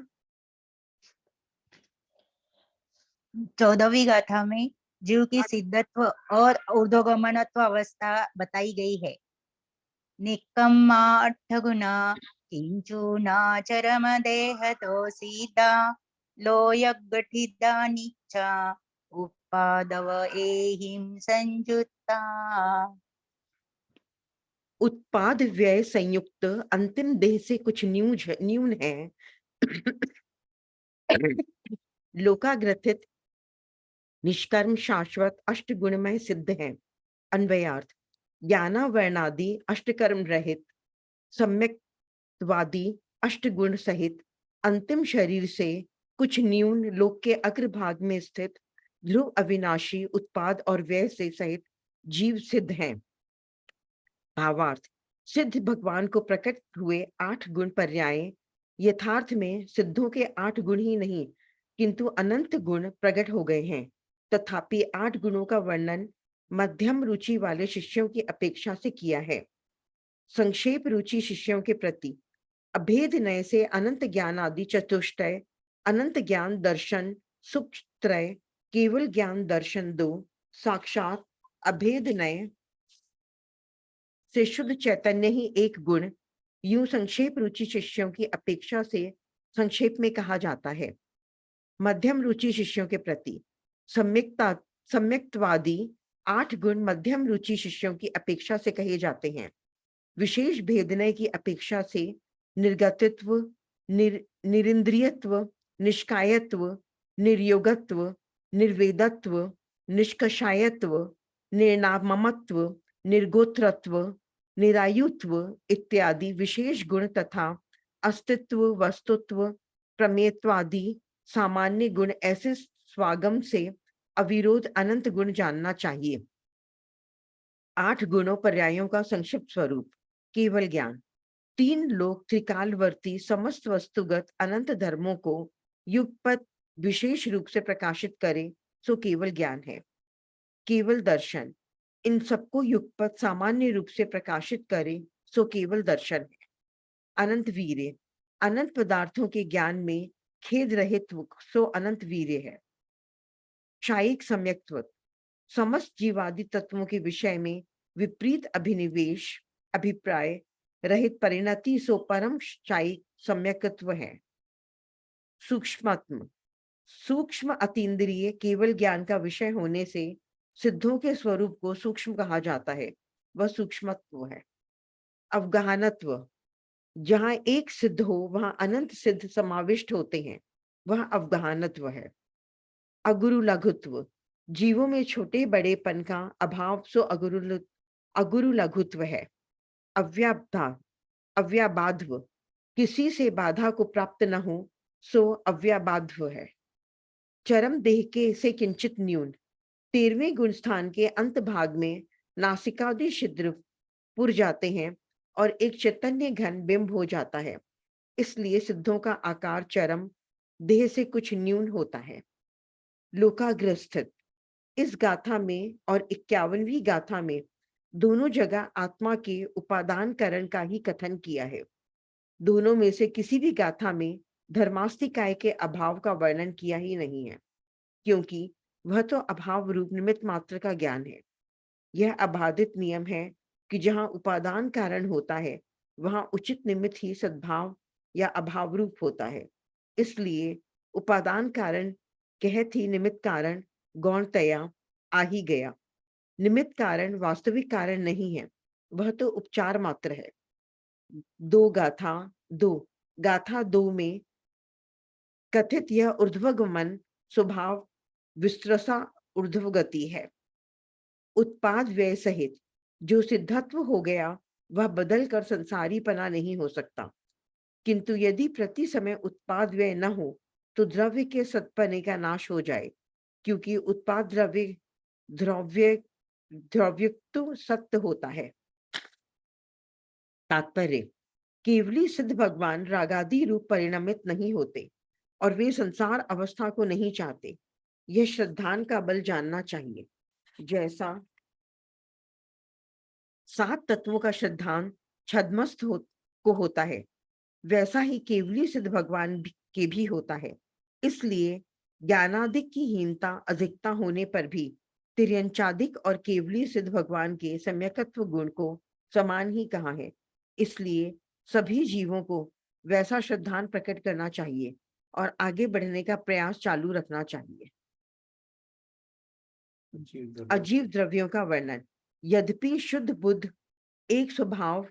14वीं गाथा में जीव की सिद्धत्व और ऊर्ध्वगमनत्व अवस्था बताई गई है। निकम्मा अट्ठगुना किंचुना चरम देह तो सीधा लोयगठिदा निच्चा उपादव एहिम संयुक्ता। उत्पाद व्यय संयुक्त अंतिम देह से कुछ न्यून है। लोकाग्रथित निष्कर्म शाश्वत अष्टगुणमय सिद्ध है। अन्वयार्थ, ज्ञाना वर्णादि अष्टकर्म रहित सम्यक्तवादी अष्टगुण सहित अंतिम शरीर से कुछ न्यून लोक के अग्रभाग में स्थित ध्रुव अविनाशी उत्पाद और व्यय से सहित जीव सिद्ध हैं। भावार्थ, सिद्ध भगवान को प्रकट हुए 8 गुण पर्याय यथार्थ में सिद्धों के 8 गुण ही नहीं किंतु अनंत गुण प्रकट हो गए हैं। तथापि 8 गुणों का वर्णन मध्यम रुचि वाले शिष्यों की अपेक्षा से किया है। संक्षेप रुचि शिष्यों के प्रति अभेद नय से अनंत ज्ञान आदि चतुष्टय, अनंत ज्ञान दर्शन सूक्ष्म त्रय, केवल ज्ञान दर्शन 2, साक्षात अभेद नय से शुद्ध चैतन्य ही एक गुण, यूं संक्षेप रुचि शिष्यों की अपेक्षा से संक्षेप में कहा जाता है। मध्यम रुचि शिष्यों के प्रति सम्यक्तवादी 8 गुण मध्यम रुचि शिष्यों की अपेक्षा से कहे जाते हैं। विशेष भेदनय की अपेक्षा से निर्गतित्व, निरिंद्रियत्व, निष्कायत्व, निर्योगत्व, निर्वेदत्व, निष्कषायत्व, निर्नाममत्व, निर्गोत्रत्व, निरायुत्व इत्यादि विशेष गुण तथा अस्तित्व, वस्तुत्व, प्रमेयत्वादि सामान्य गुण ऐसे स्वागम से अविरोध अनंत गुण जानना चाहिए। 8 गुणों पर्यायों का संक्षिप्त स्वरूप केवल ज्ञान। 3 लोक त्रिकालवर्ती समस्त वस्तुगत अनंत धर्मों को युगपत विशेष रूप से प्रकाशित करे सो केवल ज्ञान है। केवल दर्शन इन सबको युगपत सामान्य रूप से प्रकाशित करे सो केवल दर्शन है। अनंत वीर्य अनंत पदार्थों के ज्ञान में खेद रहित सो अनंत वीर्य है। क्षायिक सम्यक्त्व समस्त जीवादि तत्वों के विषय में विपरीत अभिनिवेश अभिप्राय रहित परिणति सो परम क्षायिक सम्यक्त्व है। सूक्ष्मत्म सूक्ष्म अतीन्द्रिय केवल ज्ञान का विषय होने से सिद्धों के स्वरूप को सूक्ष्म कहा जाता है, वह सूक्ष्मत्व है। अवगाहनत्व जहां एक सिद्ध हो वहां अनंत सिद्ध समाविष्ट होते हैं, वह अवगाहनत्व है। अगुरु लघुत्व जीवों में छोटे बड़ेपन का अभाव सो अगुरु लघुत्व है। अव्याबाध्व किसी से बाधा को प्राप्त न हो सो अव्याबाध्व है। चरम देह के से किंचित न्यून 13वें गुण स्थान के अंत भाग में नासिकादि छिद्र पुर जाते हैं और एक चैतन्य घन बिंब हो जाता है, इसलिए सिद्धों का आकार चरम देह से कुछ न्यून होता है। लोकाग्रस्थित इस गाथा में और 51वीं गाथा में दोनों जगह आत्मा के उपादान करण का ही कथन किया है। दोनों में से किसी भी गाथा में धर्मास्तिकाय के अभाव का वर्णन किया ही नहीं है, क्योंकि वह तो अभाव रूप निमित्त मात्र का ज्ञान है। यह अबाधित नियम है कि जहां उपादान कारण होता है वहां उचित निमित्त ही सद्भाव या अभाव रूप होता है। इसलिए उपादान कारण कहत ही निमित्त कारण गौणतया आ ही गया। निमित्त कारण वास्तविक कारण नहीं है, वह तो उपचार मात्र है। गाथा 2 में कथित यह ऊर्ध्वगमन स्वभाव विस्तृसा ऊर्ध्वगति है। उत्पाद व्यय सहित जो सिद्धत्व हो गया वह बदल कर संसारीपना नहीं हो सकता। किंतु यदि प्रति समय उत्पाद व्यय न हो तो द्रव्य के सत्पने का नाश हो जाए, क्योंकि उत्पाद द्रव्य द्रव्य द्रव्युक्त सत्य होता है। तात्पर्य, केवली सिद्ध भगवान रागादि रूप परिणमित नहीं होते और वे संसार अवस्था को नहीं चाहते। यह श्रद्धान का बल जानना चाहिए। जैसा 7 तत्वों का श्रद्धान छद्मस्त को होता है, वैसा ही केवली सिद्ध भगवान के भी होता है। इसलिए ज्ञानादिक की हीनता अधिकता होने पर भी तिर्यंचादिक और केवली सिद्ध भगवान के सम्यकत्व गुण को समान ही कहा है। इसलिए सभी जीवों को वैसा श्रद्धान प्रकट करना चाहिए और आगे बढ़ने का प्रयास चालू रखना चाहिए। अजीव द्रव्यों का वर्णन। यद्यपि शुद्ध बुद्ध एक स्वभाव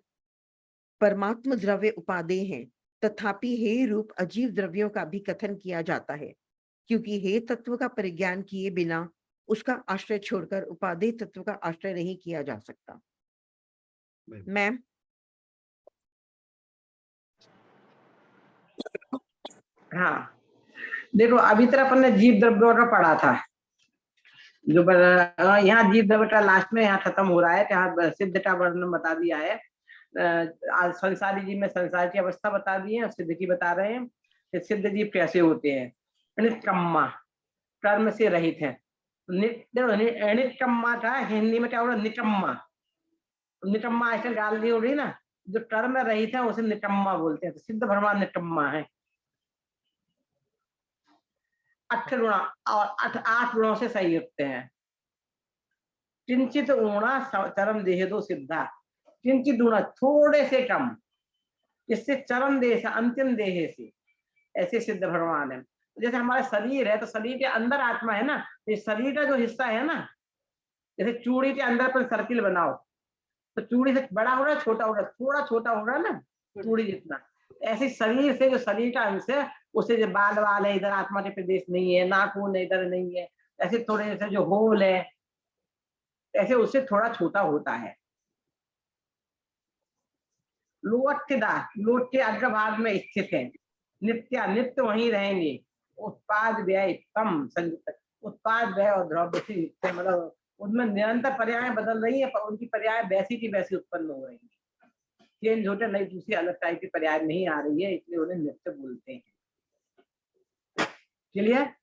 परमात्म द्रव्य उपादेय हैं, तथापि हे रूप अजीव द्रव्यों का भी कथन किया जाता है, क्योंकि हे तत्व का परिज्ञान किए बिना उसका आश्रय छोड़कर उपादेय तत्व का आश्रय नहीं किया जा सकता। मैम, हाँ देखो, अभी तक अपन ने जीव द्रव्यों का पढ़ा था। जो यहाँ जीव द्रव्य का लास्ट में यहाँ खत्म हो रहा है, यहाँ सिद्ध का वर्णन बता दिया है। आज संसारी जीव में संसार की अवस्था बता दी है, सिद्ध की बता रहे हैं कि सिद्ध जीव कैसे होते हैं। निष्कम्मा, कर्म से रहित है। निष्कम्मा था हिंदी में क्या हो रहा, निकम्मा। निकम्मा ऐसे डाल दी हो रही ना, जो कर्म रहित है उसे निकम्मा बोलते हैं। तो सिद्ध भगवान निकम्मा है। 8 गुणा और 8 गुणों से संयुक्त हैं। किंचित ऊणा चरम देह दो सिद्धा, किंचित ऊणा थोड़े से कम, इससे चरम देह से अंतिम देह से ऐसे सिद्ध भगवान है। जैसे हमारा शरीर है तो शरीर के अंदर आत्मा है ना, ये शरीर का जो हिस्सा है ना, जैसे चूड़ी के अंदर पर सर्किल बनाओ तो चूड़ी से बड़ा हो रहा है, छोटा हो रहा है, थोड़ा छोटा हो रहा है ना चूड़ी जितना। ऐसे शरीर से जो शरीर का अंश है उसे जो बाल वाल है, इधर आत्मा के प्रदेश नहीं है, नाखून इधर नहीं है, ऐसे थोड़े जैसे जो होल है ऐसे उससे थोड़ा छोटा होता है। लोटदा, लोट के अग्रभाग में स्थित है। नित्या, नित्य वहीं रहेंगे। उत्पाद व्यय कम संयुक्त, उत्पाद व्यय और द्रव्य से युक्त है, मतलब उनमें निरंतर पर्याय बदल रही है, पर उनकी पर्याय वैसी की वैसी उत्पन्न हो रही है। चेंज होते नहीं, दूसरी अलग टाइप की पर्याय नहीं आ रही है, इसलिए उन्हें नित्य बोलते हैं। क्लियर?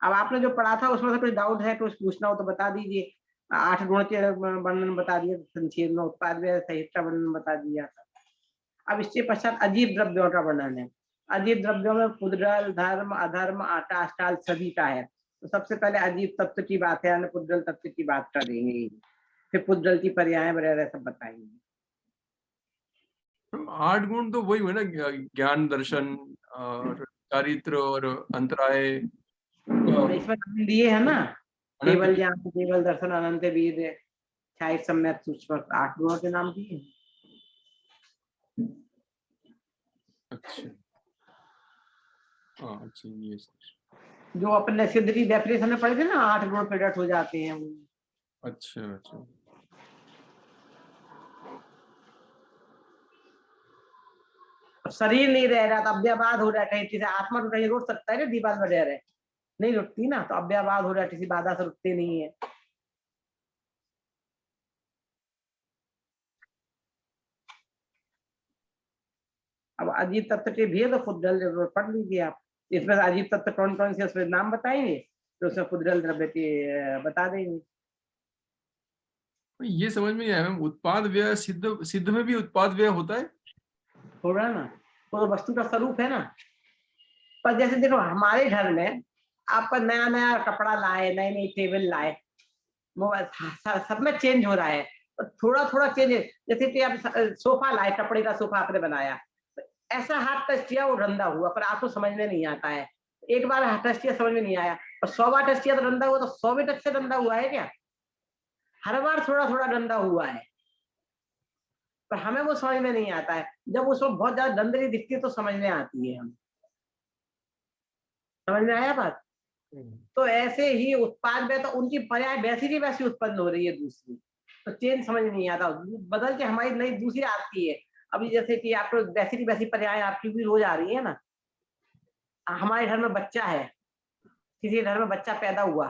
अब आपने जो पढ़ा था उसमें से कुछ डाउट है, कुछ पूछना हो तो बता दीजिए। 8 गुण के वर्णन बता दिया संक्षेप में, उत्पाद व्यय सहित का वर्णन बता दिया। अब इसके पश्चात अजीब द्रव्यों का वर्णन है। अजीब द्रव्यों में पुद्गल, धर्म, अधर्म, आकाश काल सभी का है। तो सबसे पहले अजीब तत्व की बात है, पुद्गल तत्व की बात करेंगे, फिर पुद्गल की पर्याय वगैरह सब बताएंगे। 8 गुण तो वही हुए ना, ज्ञान, दर्शन और चारित्र और अंतराय। इसमें नाम दिए है ना, केवल ज्ञान, केवल दर्शन, अनंत वीर, छाई सम्यक सूक्ष्म, 8 गुणों के नाम दिए। अच्छा, हाँ अच्छा, ये जो अपने सिद्ध की डेफिनेशन में पढ़े थे ना, 8 गुण प्रकट हो जाते हैं। अच्छा अच्छा। शरीर नहीं रह रहा तो अव्यवाद हो रहा है, कहीं किसी आत्मा को कहीं रुक सकता है ना, दीवार वगैरह नहीं रुकती ना, तो अव्यवाद हो रहा है, किसी बाधा से रुकते नहीं है। अब अजीब तत्व के भेद पुद्गल पढ़ लीजिए आप। इसमें अजीब तत्व कौन कौन से उसमें नाम बताएंगे, तो उसमें पुद्गल द्रव्य के बता देंगे। ये समझ में नहीं आया, उत्पाद व्यय सिद्ध, सिद्ध में भी उत्पाद व्यय होता है? हो रहा है ना, तो वस्तु का स्वरूप है ना। पर जैसे देखो हमारे घर में आप नया नया कपड़ा लाए, नई नई टेबल लाए, सब में चेंज हो रहा है, तो थोड़ा थोड़ा चेंज। जैसे कि आप सोफा लाए, कपड़े का सोफा आपने बनाया, ऐसा हाथ टच किया वो रंधा हुआ, पर आपको समझ में नहीं आता है। एक बार हाथ टच किया समझ में नहीं आया, और 100 बार टच किया तो रंधा हुआ, तो 100 भी टच से रंधा हुआ है क्या? हर बार थोड़ा थोड़ा रंधा हुआ है। पर हमें वो समझ में नहीं आता है। जब उसको बहुत ज्यादा दंदरी दिखती है तो समझ में आती है। हम समझ में आया बात? तो ऐसे ही उत्पाद में तो उनकी पर्याय वैसी की वैसी उत्पन्न हो रही है दूसरी, तो चेंज समझ में नहीं आता, बदल के हमारी नई दूसरी आती है। अभी जैसे कि आपको वैसी की वैसी पर्याय आपकी भी रोज आ रही है ना। हमारे घर में बच्चा है, किसी घर में बच्चा पैदा हुआ,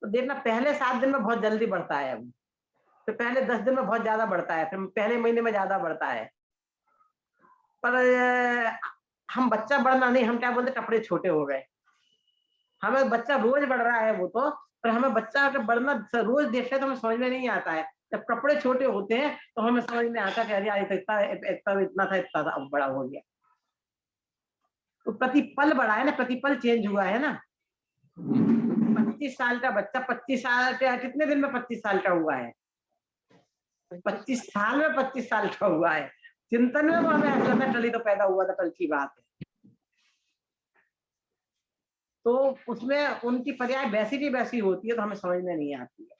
तो देखना पहले 7 दिन में बहुत जल्दी बढ़ता है, अब तो पहले 10 दिन में बहुत ज्यादा बढ़ता है, फिर पहले महीने में ज्यादा बढ़ता है। पर हम बच्चा बढ़ना नहीं, हम क्या बोलते, कपड़े छोटे हो गए। हमें बच्चा रोज बढ़ रहा है वो तो, पर हमें बच्चा का बढ़ना रोज देखते तो हमें समझ में नहीं आता है। जब कपड़े छोटे होते हैं तो हमें समझ में आता है कि अरे यार इतना था इतना था, अब बड़ा हो गया। तो प्रतिपल बढ़ा है ना, प्रतिपल चेंज हुआ है ना। 25 साल का बच्चा 25 साल का कितने दिन में 25 साल का हुआ है? 25 साल में 25 साल का हुआ है। चिंतन में वो हमें ऐसा लगता है कल ही तो पैदा हुआ था, कल की बात है। तो उसमें उनकी पर्याय वैसी की वैसी होती है तो हमें समझ में नहीं आती है।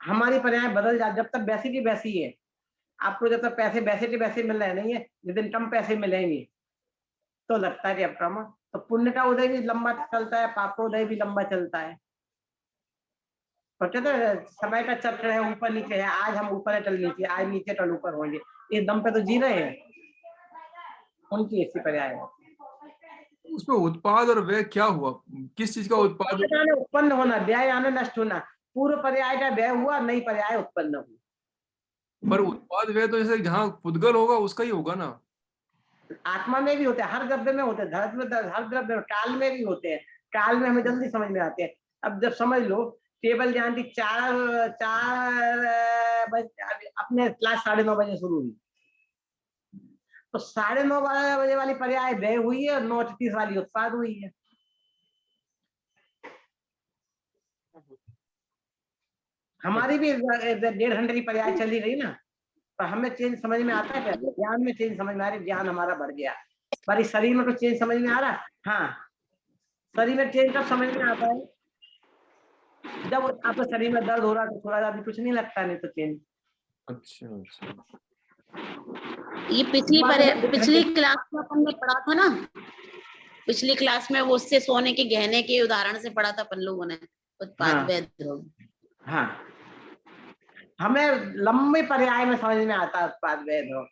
हमारी पर्याय बदल जाती, जब तक वैसी की वैसी है। आपको जब तक पैसे वैसे के वैसे मिल रहे नहीं है, जिस दिन कम पैसे मिलेंगे तो लगता है कि अब कम। तो पुण्य का उदय भी लंबा चलता है, पाप का उदय भी लंबा चलता है। तो समय का चक्र है, ऊपर नीचे है। आज हम ऊपर है, कल नीचे, आज नीचे कल ऊपर होंगे, इस दम पे तो जी रहे हैं। उनकी ऐसी पर्याय है। उसमें उत्पाद और व्यय क्या हुआ? किस चीज का उत्पाद? उत्पन्न होना, व्यय आना, नष्ट होना। पूर्व पर्याय का व्यय हुआ, नई पर्याय उत्पन्न हुई। पर उत्पाद व्यय तो जैसे जहाँ पुद्गल होगा उसका ही होगा ना। आत्मा में भी होते हैं, हर द्रव्य में होते हैं, हर द्रव्य में, काल में भी होते हैं। काल में हमें जल्दी समझ में आते हैं। अब जब समझ लो टेबल जहाँ की 4 बजे अपने क्लास 9:30 बजे शुरू हुई, तो 9:30 बजे वाली पर्याय व्यय हुई है और 9:30 वाली उत्पाद हुई है। हमारी भी 1.5 घंटे की पर्याय चली रही ना, तो हमें चेंज समझ में आता है। ज्ञान में चेंज समझ में आ रही, ज्ञान हमारा बढ़ गया। पर इस शरीर में तो चेंज समझ में आ रहा। हाँ, शरीर में चेंज कब समझ में आता है? जब आपके शरीर में दर्द हो रहा है तो थोड़ा सा कुछ नहीं लगता, नहीं तो चेंज। अच्छा अच्छा। ये पिछली क्लास में अपन ने पढ़ा था ना, पिछली क्लास में वो उससे सोने के गहने के उदाहरण से पढ़ा था अपन लोगों ने, उत्पाद व्यय द्रव्य। हाँ, हमें लंबे पर्याय में समझ में आता है उत्पाद व्यय द्रव्य।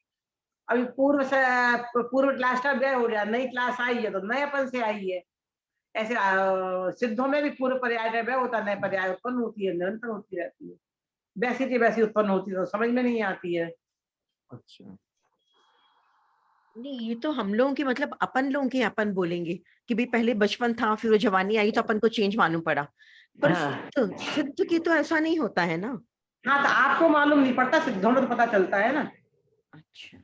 अभी पूर्व क्लास का व्यय हो गया, नई क्लास आई है तो नएपन से आई है। ऐसे सिद्धों में भी पूर्व पर्याय का व्यय होता है, नए पर्याय उत्पन्न होती है, निरंतर होती रहती है। वैसी की वैसी उत्पन्न होती है तो समझ में नहीं आती है। अच्छा, नहीं, ये तो हम लोगों की मतलब अपन लोगों के अपन बोलेंगे कि भाई पहले बचपन था, फिर वो जवानी आई तो अपन को चेंज मालूम पड़ा। पर सिद्ध की तो ऐसा नहीं होता है ना। हाँ, तो आपको मालूम नहीं पड़ता, सिद्धों में तो पता चलता है ना। अच्छा,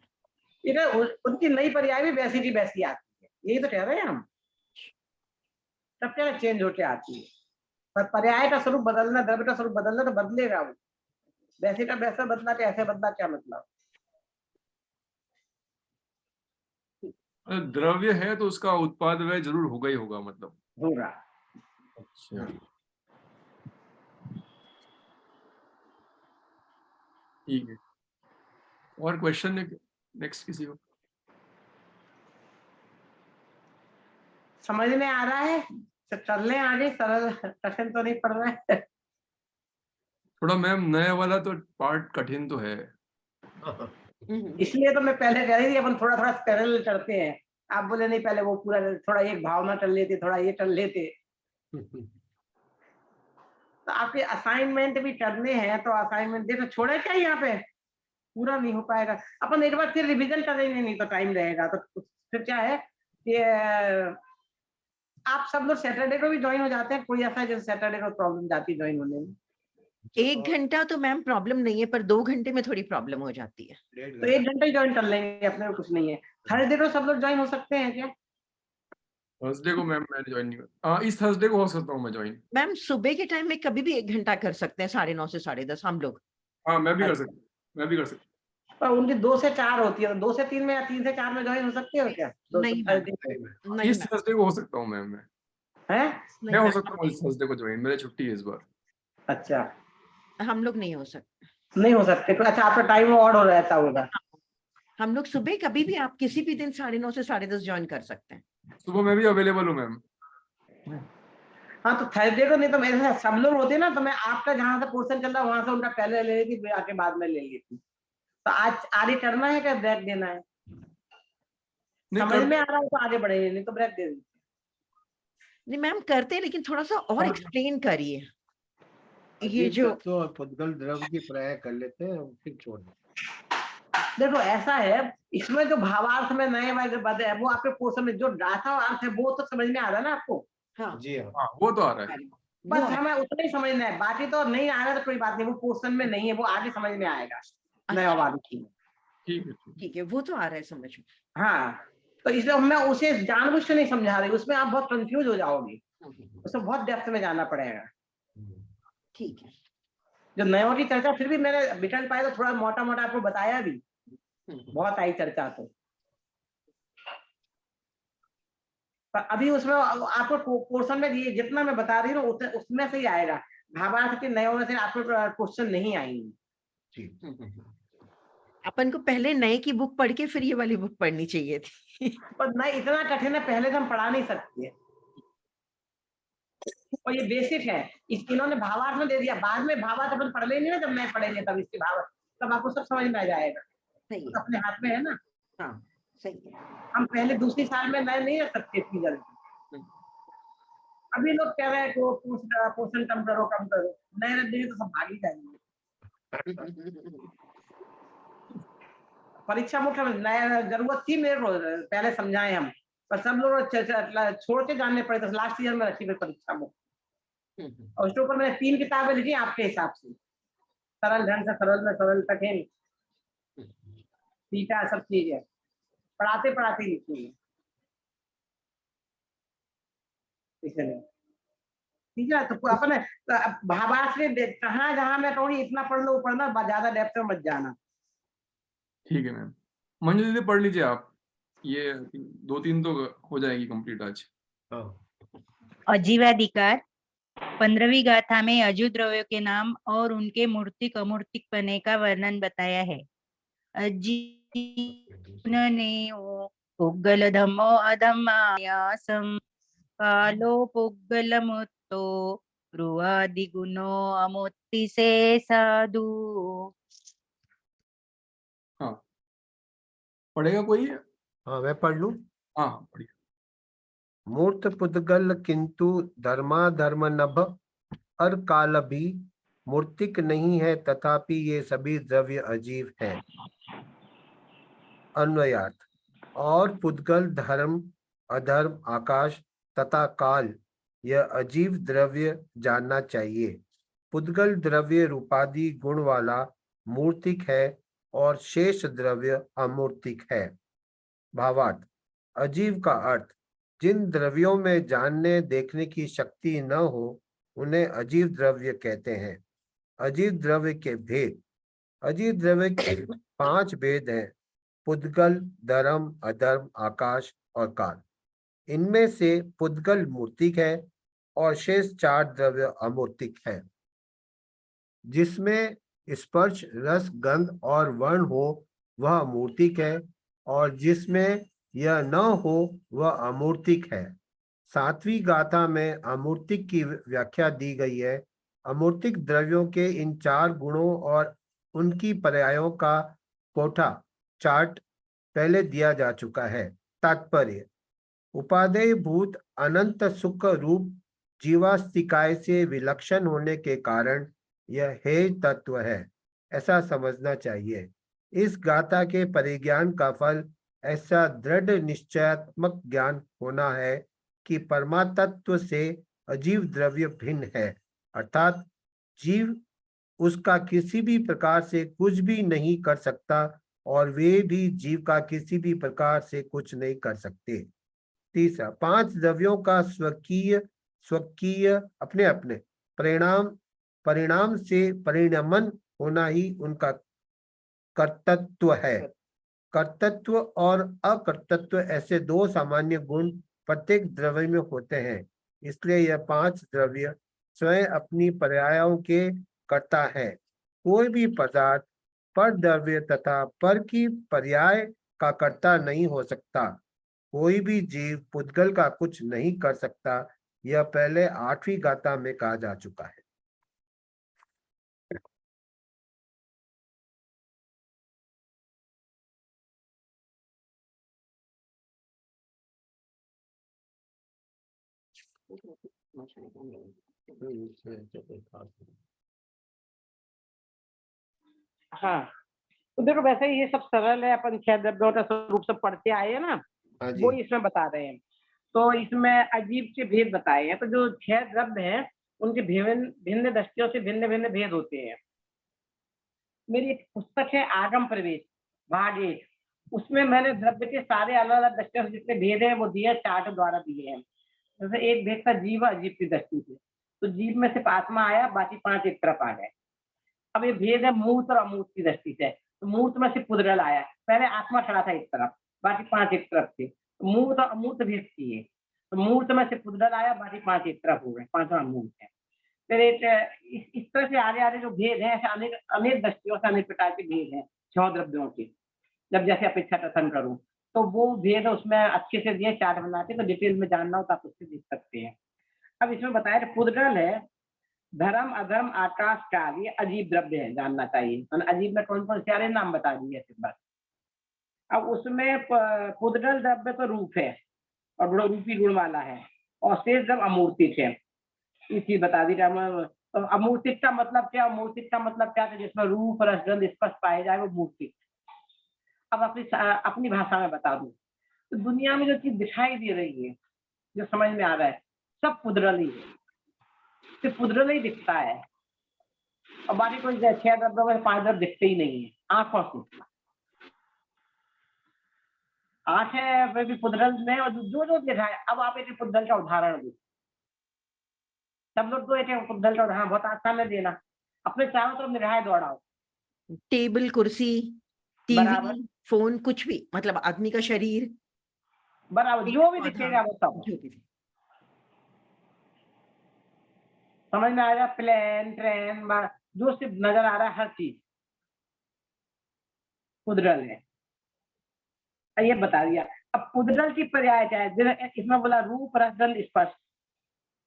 उनकी नई पर्याय भी वैसी की वैसी आती है, यही तो कह रहे हैं हम। सब क्या चेंज होके आती है, पर पर्याय का स्वरूप बदलना, द्रव्य का स्वरूप बदलना तो बदलेगा वो। वैसे का वैसा बदला के ऐसे बदला, क्या मतलब? द्रव्य है तो उसका उत्पाद व्यय जरूर होगा ही होगा, मतलब होगा। अच्छा, ठीक है। और क्वेश्चन नेक्स्ट किसी को? समझ में आ रहा है तो कर लें आगे, सरल कठिन तो नहीं पड़ रहा है। थोड़ा मैम नया वाला तो पार्ट कठिन तो है। इसलिए तो मैं पहले कह रही थी अपन थोड़ा थोड़ा पैरेलल करते हैं। आप बोले नहीं, पहले वो पूरा थोड़ा एक भावना कर लेते, थोड़ा ये कर लेते। तो आपके असाइनमेंट भी करने हैं तो असाइनमेंट देखो, छोड़े क्या यहाँ पे, पूरा नहीं हो पाएगा। अपन एक बार फिर रिविजन करेंगे, नहीं तो टाइम रहेगा। तो फिर क्या है कि आप सब लोग सैटरडे को भी ज्वाइन हो जाते हैं। कोई ऐसा है जैसे सैटरडे को प्रॉब्लम जाती है ज्वाइन होने में? 1 घंटा तो मैम प्रॉब्लम नहीं है, पर 2 घंटे में थोड़ी प्रॉब्लम हो जाती है। तो 1 घंटा ही ज्वाइन कर लेंगे, अपने को कुछ नहीं है। थर्सडे को सब लोग ज्वाइन हो सकते हैं क्या? थर्सडे को मैम मैं ज्वाइन नहीं कर, इस थर्सडे को हो सकता हूँ मैं ज्वाइन। मैम सुबह के टाइम में कभी भी 1 घंटा कर सकते हैं, 9:30 से 10:30 हम लोग। हाँ मैं भी कर सकता हूँ, मैं भी कर सकता पर उनकी 2 से 4 होती है, तो 2 से 3 में या 3 से 4 में ज्वाइन हो सकते हो क्या? नहीं मैम, हूँ। नहीं इस मैम, थर्सडे को हो सकता हूँ मैम, मैं है? मैं हो सकता हूँ इस थर्सडे को ज्वाइन, मेरी छुट्टी है इस बार। अच्छा, हम लोग नहीं हो सकते। नहीं हो सकते तो अच्छा आपका टाइम ऑड हो रहता होगा। हम लोग सुबह कभी भी, आप किसी भी दिन 9:30 से 10:30 ज्वाइन कर सकते हैं। सुबह मैं भी अवेलेबल हूँ मैम। हाँ तो थर्सडे को नहीं तो मेरे साथ सब लोग होते ना, तो मैं आपका जहाँ से पोर्शन चल रहा है वहां से उनका पहले ले लेती, फिर आके बाद में ले लेती। तो आज आगे करना है क्या ब्रेक देना है? नहीं समझ कर, में आ रहा है तो आगे बढ़ेंगे, नहीं तो ब्रेक दे देंगे। नहीं मैम करते हैं, लेकिन थोड़ा सा और और- एक्सप्लेन करिए। ये अजीब जो तत्व और पुद्गल द्रव्य की पर्याय कर लेते हैं, फिर छोड़ दें। देखो ऐसा है, इसमें जो भावार्थ में नए वाले पद है वो आपके पोर्शन में जो गाथा अर्थ है वो तो समझ में आ रहा है ना आपको? हाँ जी हाँ। हाँ वो तो आ रहा है। बस वो हमें उतना ही समझना है, बाकी तो नहीं आ रहा तो कोई बात नहीं, वो पोर्शन में नहीं है, वो आगे समझ में आएगा नया वाली की। ठीक है, ठीक है। ठीक है, वो तो आ रहा है समझ में। हाँ तो इसलिए मैं उसे जानबूझ से नहीं समझा रही, उसमें आप बहुत कंफ्यूज हो जाओगे, उसमें बहुत डेप्थ में जाना पड़ेगा। ठीक है। जो नयों की चर्चा फिर भी मैंने बिटल पाया तो थोड़ा मोटा मोटा आपको बताया भी, बहुत आई चर्चा तो। पर अभी उसमें आपको पोर्शन में ये जितना मैं बता रही हूँ उसमें से ही आएगा, भावार्थ के नयों में से आपको क्वेश्चन नहीं आएंगे। जी। अपन को पहले नए की बुक पढ़ के फिर ये वाली बुक पढ़नी चाहिए थी। पर नहीं इतना कठिन है, पहले से हम पढ़ा नहीं सकते, और ये बेसिक है। इन्होंने भावार्थ में दे दिया, बाद में भावार्थ अपन पढ़ लेंगे ना, जब मैं पढ़ेंगे तब इसके भावार्थ, तब आपको सब समझ में आ जाएगा। सही तो है। अपने हाथ में है ना, हाँ सही है। हम पहले दूसरी साल में नए नहीं रख सकते इतनी जल्दी। अभी लोग कह रहे हैं कि पोषण कम करो, नए रख देंगे तो सब भाग ही जाएंगे। परीक्षा मुख्य नया जरूरत थी मेरे को, पहले समझाए हम, पर सब लोग छोड़ के जाने पड़े, तो लास्ट ईयर में रखी हुई परीक्षा मुख्य। और उसके ऊपर मैंने 3 किताबें लिखी आपके हिसाब से, सरल ढंग से, सरल में सरल, कठिन टीका, सब चीजें पढ़ाते पढ़ाते लिखी है। इसलिए ठीक है, तो अपने भावार्थ में कहाँ जहाँ मैं कहूँ इतना पढ़ लो पढ़ना, ज्यादा डेप्थ में मत जाना। ठीक है मैम। मंजू दीदी पढ़ लीजिए आप, ये 2-3 तो हो जाएगी कंप्लीट आज। अजीवाधिकार 15वीं गाथा में अजू द्रव्यों के नाम और उनके मूर्तिक अमूर्तिक पने का वर्णन बताया है। अजीने पुग्गल धम्मो अधम्मायासम कालो पुग्गल मुत्तो रुआदि गुणो अमुत्ति से साधु। हाँ पढ़ेगा कोई? हाँ मैं पढ़ लूं। हाँ पढ़िए। मूर्त पुद्गल किंतु धर्माधर्म नभ अर काल भी मूर्तिक नहीं है, तथापि ये सभी द्रव्य अजीव हैं। अन्वयार्थ, और पुद्गल धर्म, अधर्म, आकाश तथा काल यह अजीव द्रव्य जानना चाहिए। पुद्गल द्रव्य रूपादि गुण वाला मूर्तिक है और शेष द्रव्य अमूर्तिक है। भावार्थ, अजीव का अर्थ जिन द्रव्यों में जानने देखने की शक्ति न हो उन्हें अजीव द्रव्य कहते हैं। अजीव द्रव्य के भेद, अजीव द्रव्य के 5 भेद हैं: पुद्गल, धर्म, अधर्म, आकाश और काल। इनमें से पुद्गल मूर्तिक है और शेष 4 द्रव्य अमूर्तिक है। जिसमें स्पर्श, रस, गंध और वर्ण हो वह मूर्तिक है, और जिसमें यह न हो वह अमूर्तिक है। 7वीं गाथा में अमूर्तिक की व्याख्या दी गई है। अमूर्तिक द्रव्यों के इन 4 गुणों और उनकी पर्यायों का कोठा चार्ट पहले दिया जा चुका है। तात्पर्य, उपादेय भूत अनंत सुख रूप जीवास्तिकाय से विलक्षण होने के कारण यह हेय तत्व है, ऐसा समझना चाहिए। इस गाथा के परिज्ञान का फल ऐसा दृढ़ निश्चयात्मक ज्ञान होना है कि परमात्म से अजीव द्रव्य भिन्न है, अर्थात जीव उसका किसी भी प्रकार से कुछ भी नहीं कर सकता और वे भी जीव का किसी भी प्रकार से कुछ नहीं कर सकते। तीसरा, 5 द्रव्यों का स्वकीय स्वकीय अपने अपने परिणाम से परिणमन होना ही उनका कर्तृत्व है। कर्तृत्व और अकर्तृत्व ऐसे 2 सामान्य गुण प्रत्येक द्रव्य में होते हैं, इसलिए यह 5 द्रव्य स्वयं अपनी पर्यायों के कर्ता है कोई भी पदार्थ पर द्रव्य तथा पर की पर्याय का कर्ता नहीं हो सकता। कोई भी जीव पुद्गल का कुछ नहीं कर सकता। यह पहले 8वीं गाथा में कहा जा चुका है। हाँ, तो देखो वैसे ही ये सब सरल है, अपन 6 द्रव्यों का स्वरूप सब पढ़ते आए हैं ना, हाँ वो जी। इसमें बता रहे हैं। तो इसमें अजीब से भेद बताए हैं। तो जो 6 द्रव्य हैं उनके भिन्न भिन्न दृष्टियों से भिन्न भिन्न भेद होते हैं। मेरी एक पुस्तक है आगम प्रवेश भाग 1, उसमें मैंने द्रव्य के सारे अलग अलग दृष्टियों से जितने भेद हैं वो दिए, चार्ट द्वारा दिए हैं। जैसे एक भेद था जीव अजीब की दृष्टि से, तो जीव में सिर्फ आत्मा आया, बाकी 5 एक तरफ आ गए। अब ये भेद है मूर्त और अमूर्त की दृष्टि से। तो मूर्त में सिर्फ पुद्गल आया, पहले आत्मा खड़ा था एक तरफ, बाकी 5 एक तरफ थे। तो मूर्त और अमूर्त भेद किए, तो मूर्त में सिर्फ पुद्गल आया, बाकी 5 एक तरफ हो गए, 5वां अमूर्त है। फिर एक इस तरह से आगे आगे जो भेद है, ऐसे अनेक अनेक दृष्टियों से अनेक प्रकार के भेद हैं 6 द्रव्यों के। जब जैसे अपेक्षा कथन करूं तो वो भेद उसमें अच्छे से दिए, चार्ट बनाते, तो डिटेल में जानना हो तो आप उससे देख सकते हैं। अब इसमें बताया कि पुद्गल है, धर्म अधर्म आकाश काल, ये अजीब द्रव्य है, जानना चाहिए। अजीब में कौन कौन से सारे नाम बता दिए सिर्फ बस। अब उसमें पुद्गल द्रव्य तो रूप है और रूपी गुण वाला है, और शेष द्रव्य अमूर्तिक है, ये चीज बता दी। तो अमूर्तिक का मतलब क्या, मूर्तिक का मतलब क्या है, जिसमें रूप रस गंध स्पर्श पाए जाए वो मूर्तिक। अब अपनी भाषा में बता दूं, तो दुनिया में जो चीज दिखाई दे रही है, जो समझ में आ रहा है, सब पुद्गल ही है, सिर्फ पुद्गल ही दिखता है, और बाकी कोई 6 द्रव्यों में 5 द्रव्य दिखते ही नहीं है आंखों से। आंख है वे भी पुद्गल में, और जो जो देखा है। अब आप एक पुद्गल का उदाहरण दो, सब लोग तो एक पुद्गल का उदाहरण बहुत आसान है देना। अपने चारों तरफ निगाहें दौड़ाओ, टेबल, कुर्सी, बराबर टीवी, फोन, कुछ भी, मतलब आदमी का शरीर, बराबर जो भी पौधा, दिखेगा वो सब जो भी। समझ में आएगा। प्लेन ट्रेन जो सिर्फ नजर आ रहा है, हर चीज पुद्गल है, ये बता दिया। अब पुद्गल की पर्याय क्या है, इसमें बोला रूप रस गंध स्पर्श।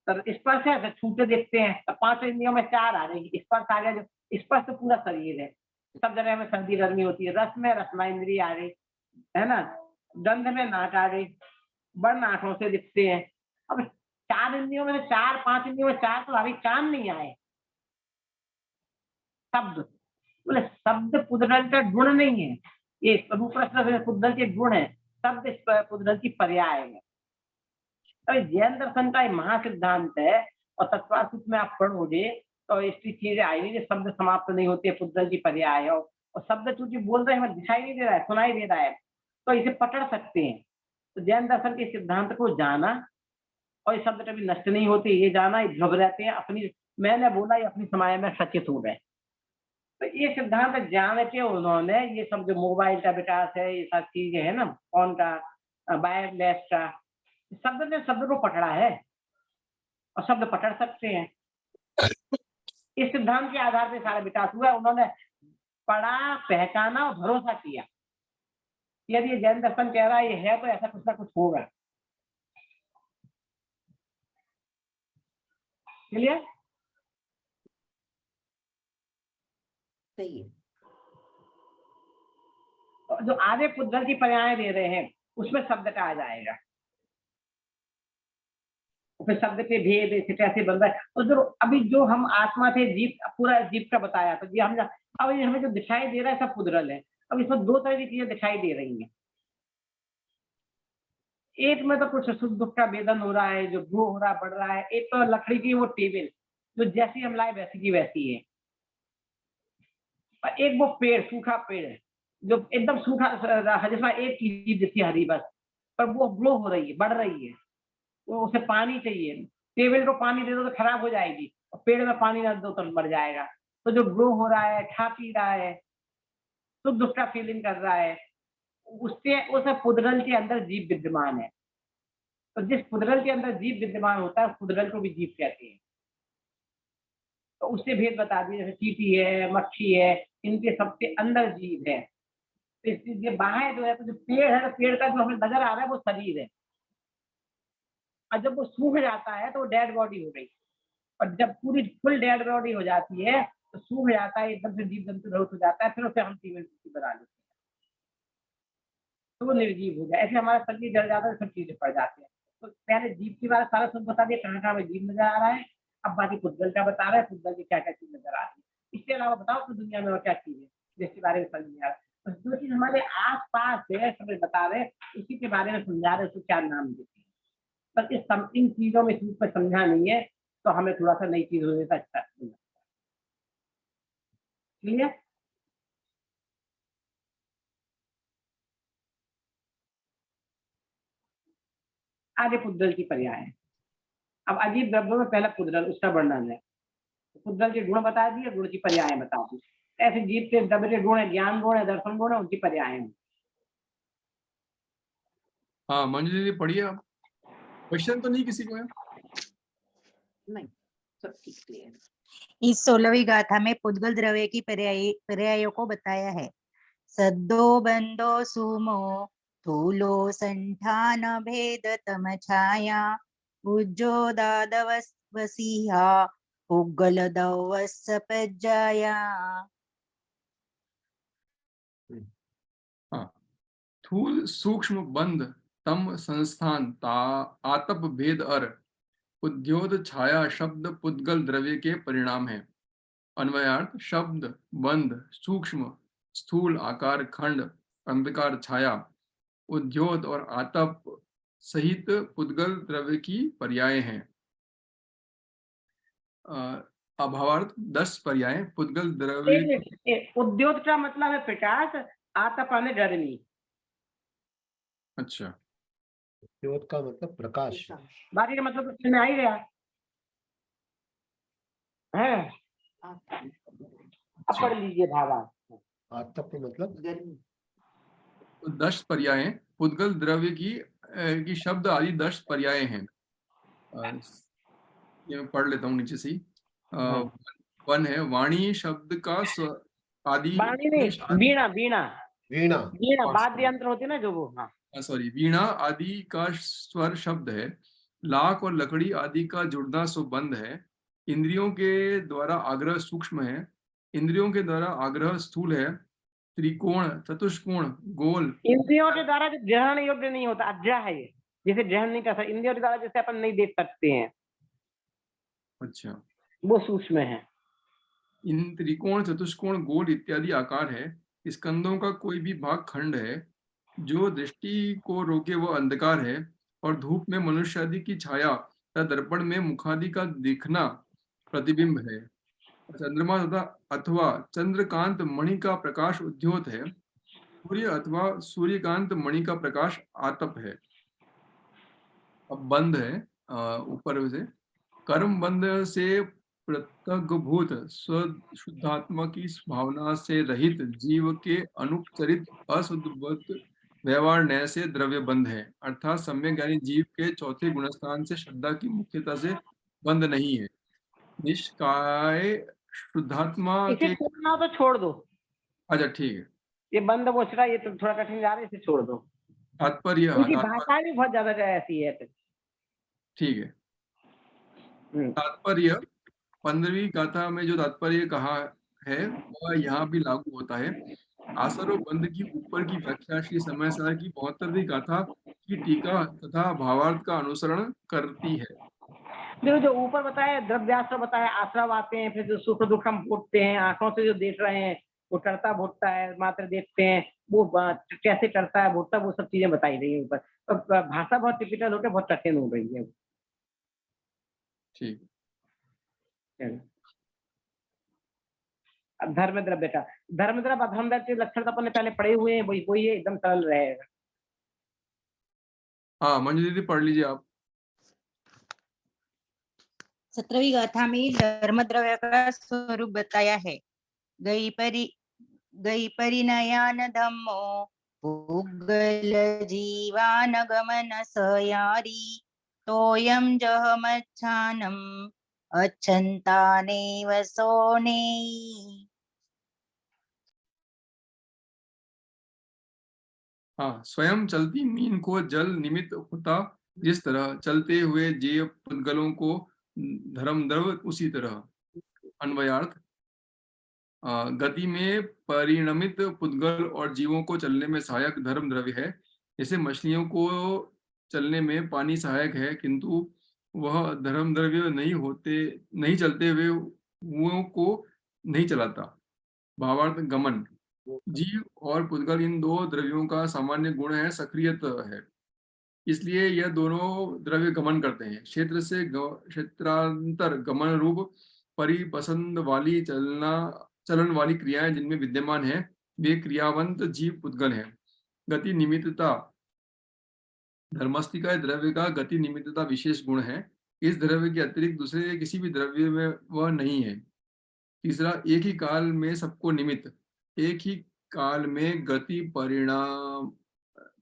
तो स्पर्श है तो छूटे देखते हैं, तो 5 इंद्रियों में 4 आ रही, स्पर्श आ गया। जो स्पर्श तो पूरा शरीर है, सब जगह में सर्दी गर्मी होती है। रस में रसना इंद्रिय आ गई, है ना। गंध में नाक आ गई, वर्ण आंखों से दिखते हैं। अब 4 इंद्रियों में 4, 5 इंद्रियों में 4 तो अभी काम नहीं आए। शब्द, बोले शब्द पुद्गल का गुण नहीं है, ये रूप रस पुद्गल के गुण है, शब्द इस पुद्गल की पर्याय है। अभी जैन दर्शन का एक महासिद्धांत है, और तत्वासूत्र में आप पढ़ोगे तो इसकी चीजें आएंगी कि शब्द समाप्त नहीं होते, पुद्गल की पर्याय है। और शब्द चूंकि बोल रहे हैं, हमें दिखाई नहीं दे रहा है, सुनाई दे रहा है, तो इसे पकड़ सकते हैं। तो जैन दर्शन के सिद्धांत को जाना, और ये शब्द कभी नष्ट नहीं होते, ये जाना, ये घबराते हैं अपनी, मैंने बोला ये अपनी समय में सचेत हो गए। तो ये सिद्धांत जान के उन्होंने ये सब जो मोबाइल का विकास है, ये सब चीजें है ना, फोन का, वायरलेस का, शब्द ने शब्द को पकड़ा है, और शब्द पकड़ सकते हैं। इस सिद्धांत के आधार पर सारा विकास हुआ। उन्होंने पढ़ा, पहचाना और भरोसा किया। यदि ये जैन दर्शन कह रहा है ये है, तो ऐसा कुछ ना कुछ होगा। क्लियर? सही है। जो आगे पुद्गल की पर्याय दे रहे हैं उसमें शब्द का आ जाएगा, फिर शब्द के भेद ऐसे कैसे बन रहा है। तो जो अभी जो हम आत्मा थे, जीव, पूरा जीव का बताया, तो जी हम अब ये हमें जो दिखाई दे रहा है सब पुद्गल है। अब इसमें 2 तरह की चीजें दिखाई दे रही हैं। एक में तो कुछ सुख दुख का वेदन हो रहा है, जो ग्रो हो रहा, बढ़ रहा है। एक तो लकड़ी की वो टेबल, जो जैसी हम लाए वैसी की वैसी है। और एक वो पेड़, सूखा पेड़ है, जो एकदम सूखा, जिसमें एक चीज दिखती है हरी बस, पर वो ग्रो हो रही है, बढ़ रही है, तो उसे पानी चाहिए। टेबल को पानी दे दो तो खराब हो जाएगी, और पेड़ में पानी ना दो तो मर जाएगा। तो जो ग्रो हो रहा है, खा पी रहा है, सुख दुख का फीलिंग कर रहा है, उससे उस पुद्गल के अंदर जीव विद्यमान है। तो जिस पुद्गल के अंदर जीव विद्यमान होता है, उस पुद्गल को भी जीव कहते हैं। तो उससे भेद बता दिए, जैसे चींटी है, मक्खी है, इनके सबसे अंदर जीव है। तो इसलिए बाहर जो है, तो जो पेड़ है, तो पेड़ का जो हमें नजर आ रहा है वो शरीर है, और जब वो सूख जाता है तो वो डेड बॉडी हो गई। और जब पूरी फुल डेड बॉडी हो जाती है तो सूख जाता है, एकदम से जीव जंतु रहित हो जाता है, फिर उसे हम जीवन मुक्ति बना लेते हैं, तो वो निर्जीव हो जाए। ऐसे हमारा शरीर जल जाता है, सब चीजें पड़ जाती है। तो पहले जीव के बारे में सारा सब बता दिया, कहाँ कहाँ में जीव नजर आ रहा है। अब बाकी पुद्गल का बता रहा है, पुद्गल की क्या क्या चीज नजर आ रही है। इसके अलावा बताओ तो दुनिया में और क्या चीज है जिसके बारे में समझ नहीं आ रहा। तो जो चीज हमारे आस पास है सब बता रहे, इसी के बारे में समझा रहे, उसको क्या नाम देते हैं। पर इन चीजों में सूख पर समझा नहीं है, तो हमें थोड़ा सा नई चीज हो जाता अच्छा क्लियर। आगे पुद्गल की पर्याय है। अब अजीब द्रव्य में पहला पुद्गल, उसका वर्णन है। पुद्गल के गुण बता दिए, गुण की पर्याय बता दी। ऐसे जीव के द्रव्य के गुण है, ज्ञान गुण है, दर्शन गुण है, उनकी पर्याय है। हाँ मंजू दीदी पढ़िए आप। क्वेश्चन तो नहीं किसी को है? नहीं, सब ठीक क्लियर। इस 16वीं गाथा में पुद्गल द्रव्य की पर्यायों को बताया है। सद्दो बंदो सुमो थूलो संठान भेद तम छाया उज्जोदादवसिहा पुग्गल दवस पज्जाया। हाँ, थूल सूक्ष्म बंध तम संस्थान ता आतप भेद अर उद्योत छाया शब्द पुद्गल द्रव्य के परिणाम है। अन्वयार्थ शब्द बंध सूक्ष्म स्थूल आकार खंड अंधकार छाया उद्योत और आतप सहित पुद्गल द्रव्य की पर्याय हैं। अभावार्थ 10 पर्याय पुद्गल द्रव्य। उद्योत का मतलब है प्रकाश, आतप माने गर्मी। अच्छा, ज्योत का मतलब प्रकाश। बाकी का मतलब तो में आ ही गया है। अब पढ़ लीजिए भावार्थ। आतप मतलब गर्मी। तो 10 पर्याय पुद्गल द्रव्य की शब्द आदि 10 पर्याय हैं। ये मैं पढ़ लेता हूँ नीचे से ही। वन है वाणी शब्द का आदि वाणी नहीं, वीणा वीणा वीणा। वीणा वाद्य यंत्र होते ना जो, वो हाँ सॉरी वीणा आदि का स्वर शब्द है। लाख और लकड़ी आदि का जुड़ना सो बंध है। इंद्रियों के द्वारा आग्रह सूक्ष्म है। इंद्रियों के द्वारा आग्रह स्थूल है। त्रिकोण चतुष्कोण गोल। इंद्रियों के द्वारा जो ग्रहण योग्य नहीं होता, अज्ञा है ये, जिसे ग्रहण नहीं कर सकते। इंद्रियों के द्वारा जैसे अपन नहीं देख सकते हैं, अच्छा, वो सूक्ष्म है। इन त्रिकोण चतुष्कोण गोल इत्यादि आकार है। स्कंदों का कोई भी भाग खंड है। जो दृष्टि को रोके वो अंधकार है। और धूप में मनुष्य आदि की छाया तथा दर्पण में मुखादि का दिखना प्रतिबिंब है। चंद्रमा तथा अथवा चंद्रकांत मणि का प्रकाश उद्योत है। सूर्य अथवा सूर्यकांत मणि का प्रकाश आतप है। अब बंध है ऊपर से। कर्म बंध से पृथग्भूत शुद्धात्मा की भावना से रहित जीव के अनुपचरित अशुद्धवत व्यवहार नय से द्रव्य बंध है। अर्थात सम्यक ज्ञानी जीव के चौथे गुणस्थान से श्रद्धा की मुख्यता से बंध नहीं है। निष्काय शुद्धात्मा इसे के। छोड़ना हो तो छोड़ दो, अच्छा ठीक है। ये बंद बोचरा ये तो थोड़ा कठिन जा रहा है, इसे छोड़ दो। तात्पर्य इनकी भाषा भी बहुत ज्यादा ऐसी है। ठीक है। तात्पर्य 15वीं गाथा में जो तात्पर्य कहा है वह यहाँ भी लागू होता है। आसर और बंध की ऊपर की व्याख्या श्री समय सार की 72वीं गाथा की टीका तथा भावार्थ का अनुसरण करती है। देखो जो ऊपर बताया द्रव्याश्रय बताया, आश्रव आते हैं, फिर जो सुख दुख हम भोगते हैं, आंखों से जो देख रहे हैं, वो करता भोगता है, मात्र देखते हैं, वो कैसे करता है भोगता, वो सब चीजें बताई रही है ऊपर। तो भाषा बहुत टिपिकल होकर बहुत कठिन हो गई है। ठीक। अब धर्म द्रव्य का, धर्म द्रव्य अधर्म द्रव्य के लक्षण तो अपन ने पहले पढ़े हुए हैं, वही वही है, एकदम सरल रहेगा। हाँ मंजू दीदी पढ़ लीजिए आप। 17वीं गाथा में धर्म द्रव्य का स्वरूप बताया है। गई परिणयान धम्मो पुग्गल जीवान गमन सयारी तोयम जहमच्छानम अच्छन्तानेव सोनेयि। हाँ, स्वयं चलती मीन को जल निमित्त होता जिस तरह, चलते हुए जीव पुद्गलों को धर्म द्रव उसी तरह। अन्वयार्थ, गति में परिणमित पुद्गल और जीवों को चलने में सहायक धर्म द्रव्य है। जैसे मछलियों को चलने में पानी सहायक है, किंतु वह धर्म द्रव्य नहीं चलते हुए को नहीं चलाता। भावार्थ, गमन, जीव और पुद्गल इन दो द्रव्यों का सामान्य गुण है सक्रियता है, इसलिए यह दोनों द्रव्य गमन करते हैं। क्षेत्र से क्षेत्रांतर गमन रूप परिपसंद वाली चलन वाली क्रियाएं जिनमें विद्यमान है, वे क्रियावंत जीव पुद्गल हैं। गति निमित्तता, धर्मस्थिका द्रव्य का गति निमित्तता विशेष गुण है। इस द्रव्य के अतिरिक्त दूसरे किसी भी द्रव्य में वह नहीं है। तीसरा, एक ही काल में सबको निमित्त, एक ही काल में गति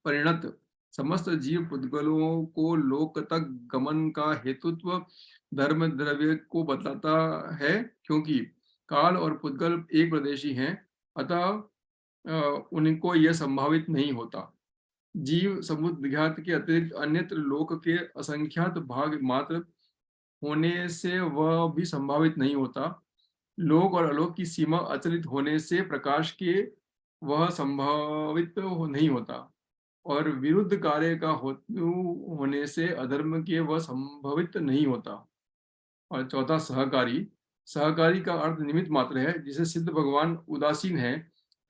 परिणत समस्त जीव पुद्गलों को लोक तक गमन का हेतुत्व धर्म द्रव्य को बतलाता है, क्योंकि काल और पुद्गल एक प्रदेशी हैं, अतः उनको यह संभावित नहीं होता। जीव समुद्घात के अतिरिक्त अन्यत्र लोक के असंख्यात भाग मात्र होने से वह भी संभावित नहीं होता। लोक और अलोक की सीमा अचलित होने से प्रकाश के वह संभावित नहीं होता, और विरुद्ध कार्य का होने से अधर्म के वह संभवित नहीं होता। और चौथा, सहकारी, सहकारी का अर्थ निमित्त मात्र है। जिसे सिद्ध भगवान उदासीन है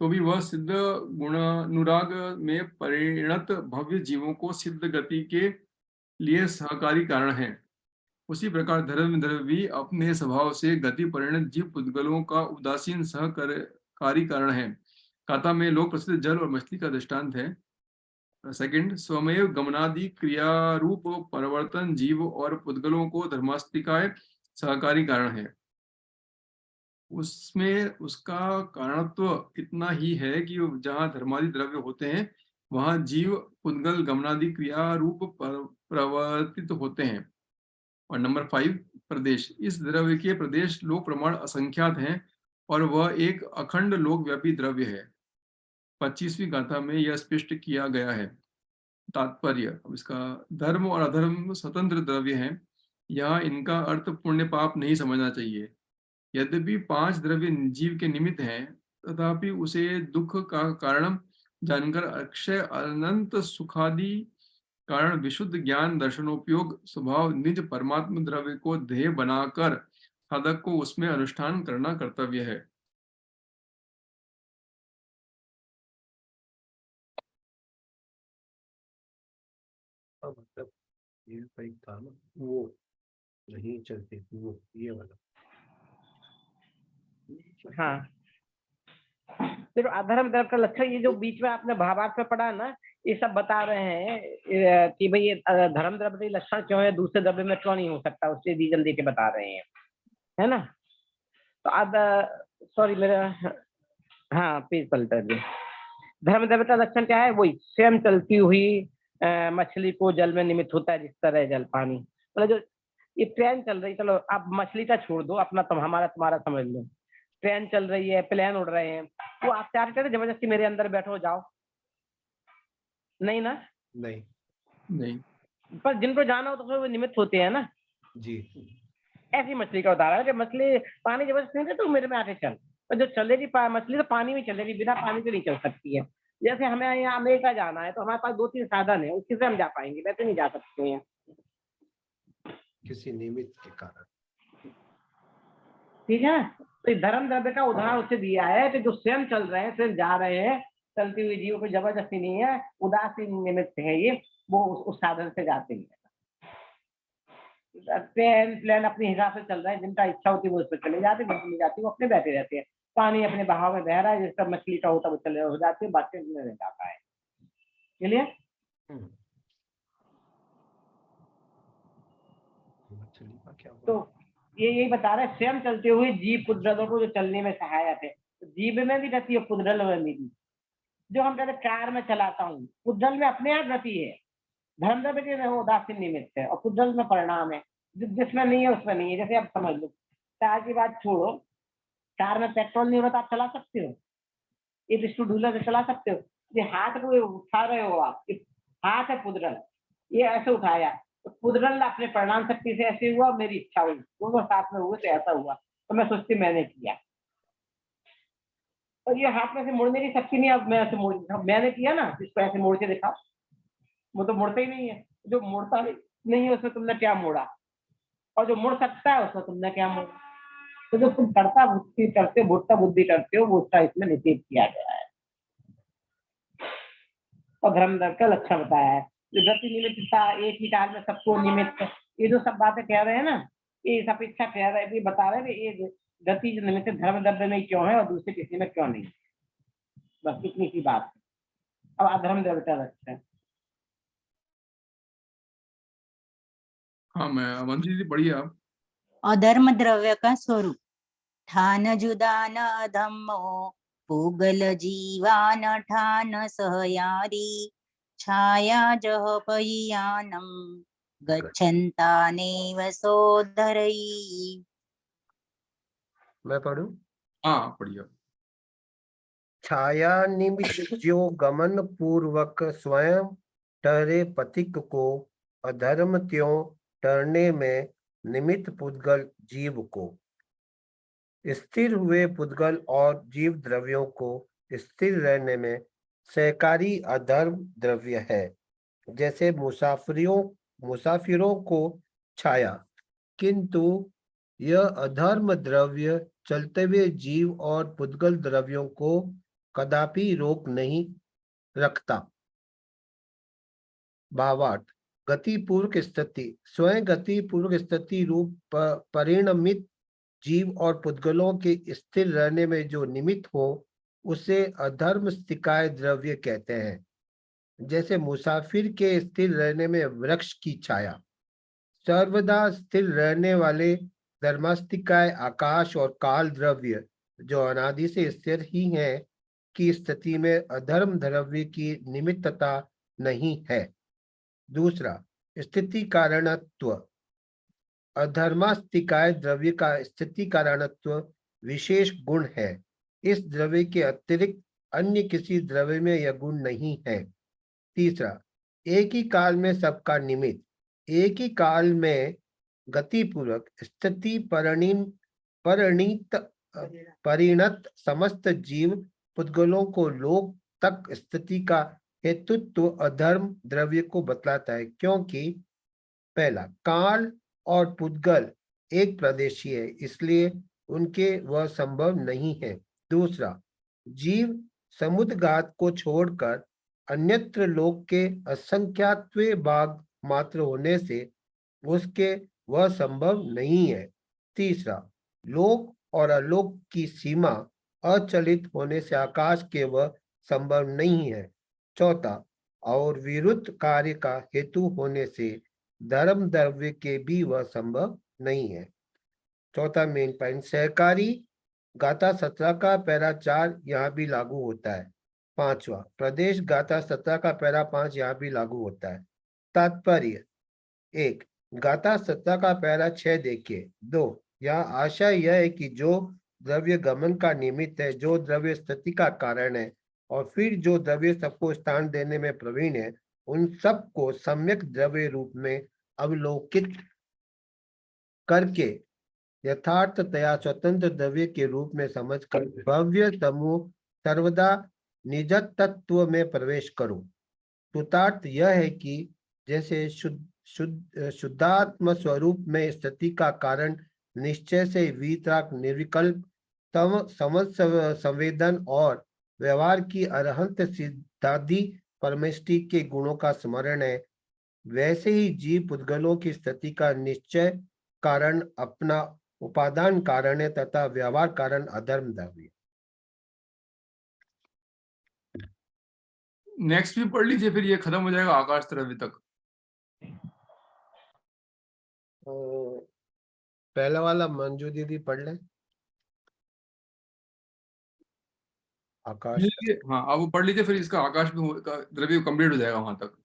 तो भी वह सिद्ध गुणानुराग में परिणत भव्य जीवों को सिद्ध गति के लिए सहकारी कारण है। उसी प्रकार धर्म द्रव्य भी अपने स्वभाव से गति परिणत जीव पुद्गलों का उदासीन सहकारी कारण है। काता में लोक प्रसिद्ध जल और मछली का दृष्टांत है। सेकंड, स्वमेव गमनादि क्रियारूप परिवर्तन जीव और पुद्गलों को धर्मास्तिकाय सहकारी कारण है। उसमें उसका कारणत्व इतना ही है कि जहाँ धर्मादि द्रव्य होते हैं वहाँ जीव पुद्गल गमनादि क्रिया रूप प्रवर्तित होते हैं। और नंबर 5, प्रदेश, इस द्रव्य के प्रदेश लोक प्रमाण असंख्यात हैं और वह एक अखंड लोक व्यापी द्रव्य है। 25वीं गाथा में यह स्पष्ट किया गया है। तात्पर्य, अब इसका, धर्म और अधर्म स्वतंत्र द्रव्य हैं, यहाँ इनका अर्थ पुण्य पाप नहीं समझना चाहिए। यद्यपि 5 द्रव्य जीव के निमित्त हैं, तथापि उसे दुख का कारण जानकर अक्षय अनंत सुखादि कारण विशुद्ध ज्ञान दर्शनोपयोग स्वभाव निज परमात्म द्रव्य को ध्येय बनाकर साधक को उसमें अनुष्ठान करना कर्तव्य है। मतलब ये भाई था ना, वो नहीं चलती थी, वो ये वाला। हाँ, फिर अधर्म द्रव्य का लक्षण, ये जो बीच में आपने भावार्थ में पढ़ा ना, ये सब बता रहे हैं कि भाई ये धर्म द्रव्य का लक्षण क्यों है, दूसरे द्रव्य में क्यों नहीं हो सकता, उससे रीजन देके बता रहे हैं, है ना। तो अब सॉरी मेरा, हाँ पेज पलटा दे। धर्म द्रव्य का लक्षण क्या है, वही स्वयं चलती हुई मछली को जल में निमित्त होता है जिस तरह जल पानी। मतलब जो ये ट्रेन चल रही, चलो आप मछली का छोड़ दो, अपना तुम हमारा तुम्हारा समझ लो। ट्रेन चल रही है, प्लेन उड़ रहे हैं, वो आप चाह रहे जबरदस्ती मेरे अंदर बैठो जाओ, नहीं ना, नहीं, पर जिनको जाना हो तो फिर वो निमित्त होते हैं ना जी। ऐसी मछली का उदाहरण है कि मछली पानी जबरदस्ती नहीं, तो मेरे में आके चल, और जो चलेगी मछली तो पानी में चलेगी, बिना पानी के नहीं चल सकती है। जैसे हमें यहाँ अमेरिका जाना है तो हमारे पास 2-3 साधन है, उससे हम जा पाएंगे, वैसे नहीं जा सकते हैं किसी निमित्त के कारण। ठीक है, तो धर्म द्रव्य का उदाहरण उससे दिया है कि जो स्वयं चल रहे हैं, स्वयं जा रहे हैं, चलती हुई जीवों को जबरदस्ती नहीं है, उदासीन निमित्त है ये, वो उस साधन से जाते हैं। प्लेन अपने हिसाब से चल रहा है, जिनका इच्छा होती है वो उस पर चले जाते हैं, जिनको नहीं जाती वो अपने बैठे रहते हैं। पानी अपने बहाव में बह रहा है, जिसका मछली का होता है वो चले हो जाते हैं, बाकी में रह जाता है। चलिए, मछली का क्या हुआ? तो ये यही बता रहे हैं, स्वयं चलते हुए जीव पुद्गलों को जो चलने में सहायक है, तो जीव में भी गति है, पुद्गल में भी। जो हम कहते कार में चलाता हूँ, पुद्गल में अपने आप गति है, धर्म द्रव्य के वो उदासीन निमित्त है, और पुद्गल में परिणाम है। जिसमें नहीं है उसमें नहीं है। जैसे आप समझ लो, कार की बात छोड़ो, कार में पेट्रोल नहीं होता, आप चला सकते हो? ये पिस्टू ढूला से चला सकते हो? ये हाथ को उठा रहे हो आप, हाथ है पुदरल, ये ऐसे उठाया तो पुदरल अपने परिणाम शक्ति से ऐसे हुआ, मेरी इच्छा हुई, दोनों साथ में हुए तो ऐसा हुआ, तो मैं सोचती मैंने किया। और ये हाथ में से मुड़ने की शक्ति नहीं, अब मैं ऐसे मोड़, मैंने किया ना, इसको ऐसे मोड़ के दिखाओ, वो तो मुड़ता ही नहीं है। जो मुड़ता नहीं है उसमें तुमने क्या मोड़ा, और जो मुड़ सकता है उसमें तुमने क्या मोड़ा। तो जो तुम कर्ता बुद्धि करते हो, भुट्टा बुद्धि करते हो, वो उसका इसमें निषेध किया गया है। और धर्म का लक्षण बताया है, जो गति निमित्तता, एक ही काल में सबको निमित्त, ये जो सब बातें कह रहे हैं ना, ये इस अपेक्षा कह रहे हैं, बता रहे हैं कि ये गति जो निमित्त धर्म द्रव्य में क्यों है और दूसरे किसी में क्यों नहीं। बस इतनी सी बात है। अब अधर्म द्रव्य का लक्षण। हाँ, मैं मंजू जी पढ़िए आप। अधर्म द्रव्य का स्वरूप। ठान जुदा न अधम्मो, पूगल जीवान ठान सहयारी, छाया जह पय्यानम, गच्छन्तानेव सोदरई। मैं पढ़ूं? हाँ पढ़िए। छाया निमित्त जो गमन पूर्वक स्वयं ठहरे पथिक को, अधर्म त्यों टरने में निमित्त पुद्गल जीव को। स्थिर हुए पुद्गल और जीव द्रव्यों को स्थिर रहने में सहकारी अधर्म द्रव्य है। जैसे मुसाफिरों को छाया, किंतु यह अधर्म द्रव्य चलते हुए जीव और पुद्गल द्रव्यों को कदापि रोक नहीं रखता। भावार्थ, गतिपूर्वक स्थिति, स्वयं गतिपूर्वक स्थिति रूप परिणमित जीव और पुद्गलों के स्थिर रहने में जो निमित्त हो, उसे अधर्म स्थिकाय द्रव्य कहते हैं। जैसे मुसाफिर के स्थिर रहने में वृक्ष की छाया, सर्वदा स्थिर रहने वाले धर्मास्तिकाय आकाश और काल द्रव्य जो अनादि से स्थिर ही है, की स्थिति में अधर्म द्रव्य की निमित्तता नहीं है। दूसरा, स्थिति कारणत्व। अधर्मास्तिकाय द्रव्य का स्थिति कारणत्व विशेष गुण है। इस द्रव्य के अतिरिक्त अन्य किसी द्रव्य में यह गुण नहीं है। तीसरा, एक ही काल में सबका निमित्त। एक ही काल में गतिपूर्वक स्थिति परिणत समस्त जीव पुद्गलों को लोक तक स्थिति का हेतुत्व अधर्म द्रव्य को बतलाता है, क्योंकि पहला, काल और पुद्गल एक प्रदेशी है, इसलिए उनके वह संभव नहीं है। दूसरा, जीव समुद्रघात को छोड़कर अन्यत्र लोक के असंख्यात्वे भाग मात्र होने से उसके वह संभव नहीं है। तीसरा, लोक और अलोक की सीमा अचलित होने से आकाश के वह संभव नहीं है। चौथा, और विरुद्ध कार्य का हेतु होने से धर्म द्रव्य के भी वह संभव नहीं है। चौथा मेन पॉइंट, सहकारी गाथा 17 का पैरा 4 यहाँ भी लागू होता है। पांचवा, प्रदेश गाथा 17 का पैरा 5 यहाँ भी लागू होता है। तात्पर्य, एक, गाथा 17 का पैरा 6 देखिए। दो, यहाँ आशय यह है कि जो द्रव्य गमन का निमित्त है, जो द्रव्य स्थिति का कारण है, और फिर जो द्रव्य सबको स्थान देने में प्रवीण है, उन सबको सम्यक द्रव्य रूप में अवलोकित करके यथार्थतया स्वतंत्र द्रव्य के रूप में समझकर भव्य समूह सर्वदा निज तत्व में प्रवेश करो। श्रुतार्थ यह है कि जैसे शुद्धात्म स्वरूप में स्थिति का कारण निश्चय से वीतराग निर्विकल्प समझ संवेदन और व्यवहार की अरहंत सिद्धादि परमेष्टि के गुणों का स्मरण है, वैसे ही जीव पुद्गलों की स्थिति का निश्चय कारण अपना उपादान कारण है तथा व्यवहार कारण अधर्म द्रव्य। नेक्स्ट भी पढ़ लीजिए, फिर ये खत्म हो जाएगा आकाश द्रव्य तक। पहला वाला मंजू दीदी पढ़ ले, आकाश। हाँ, आप वो पढ़ लीजिए, फिर इसका आकाश में द्रव्य कंप्लीट हो जाएगा वहां तक।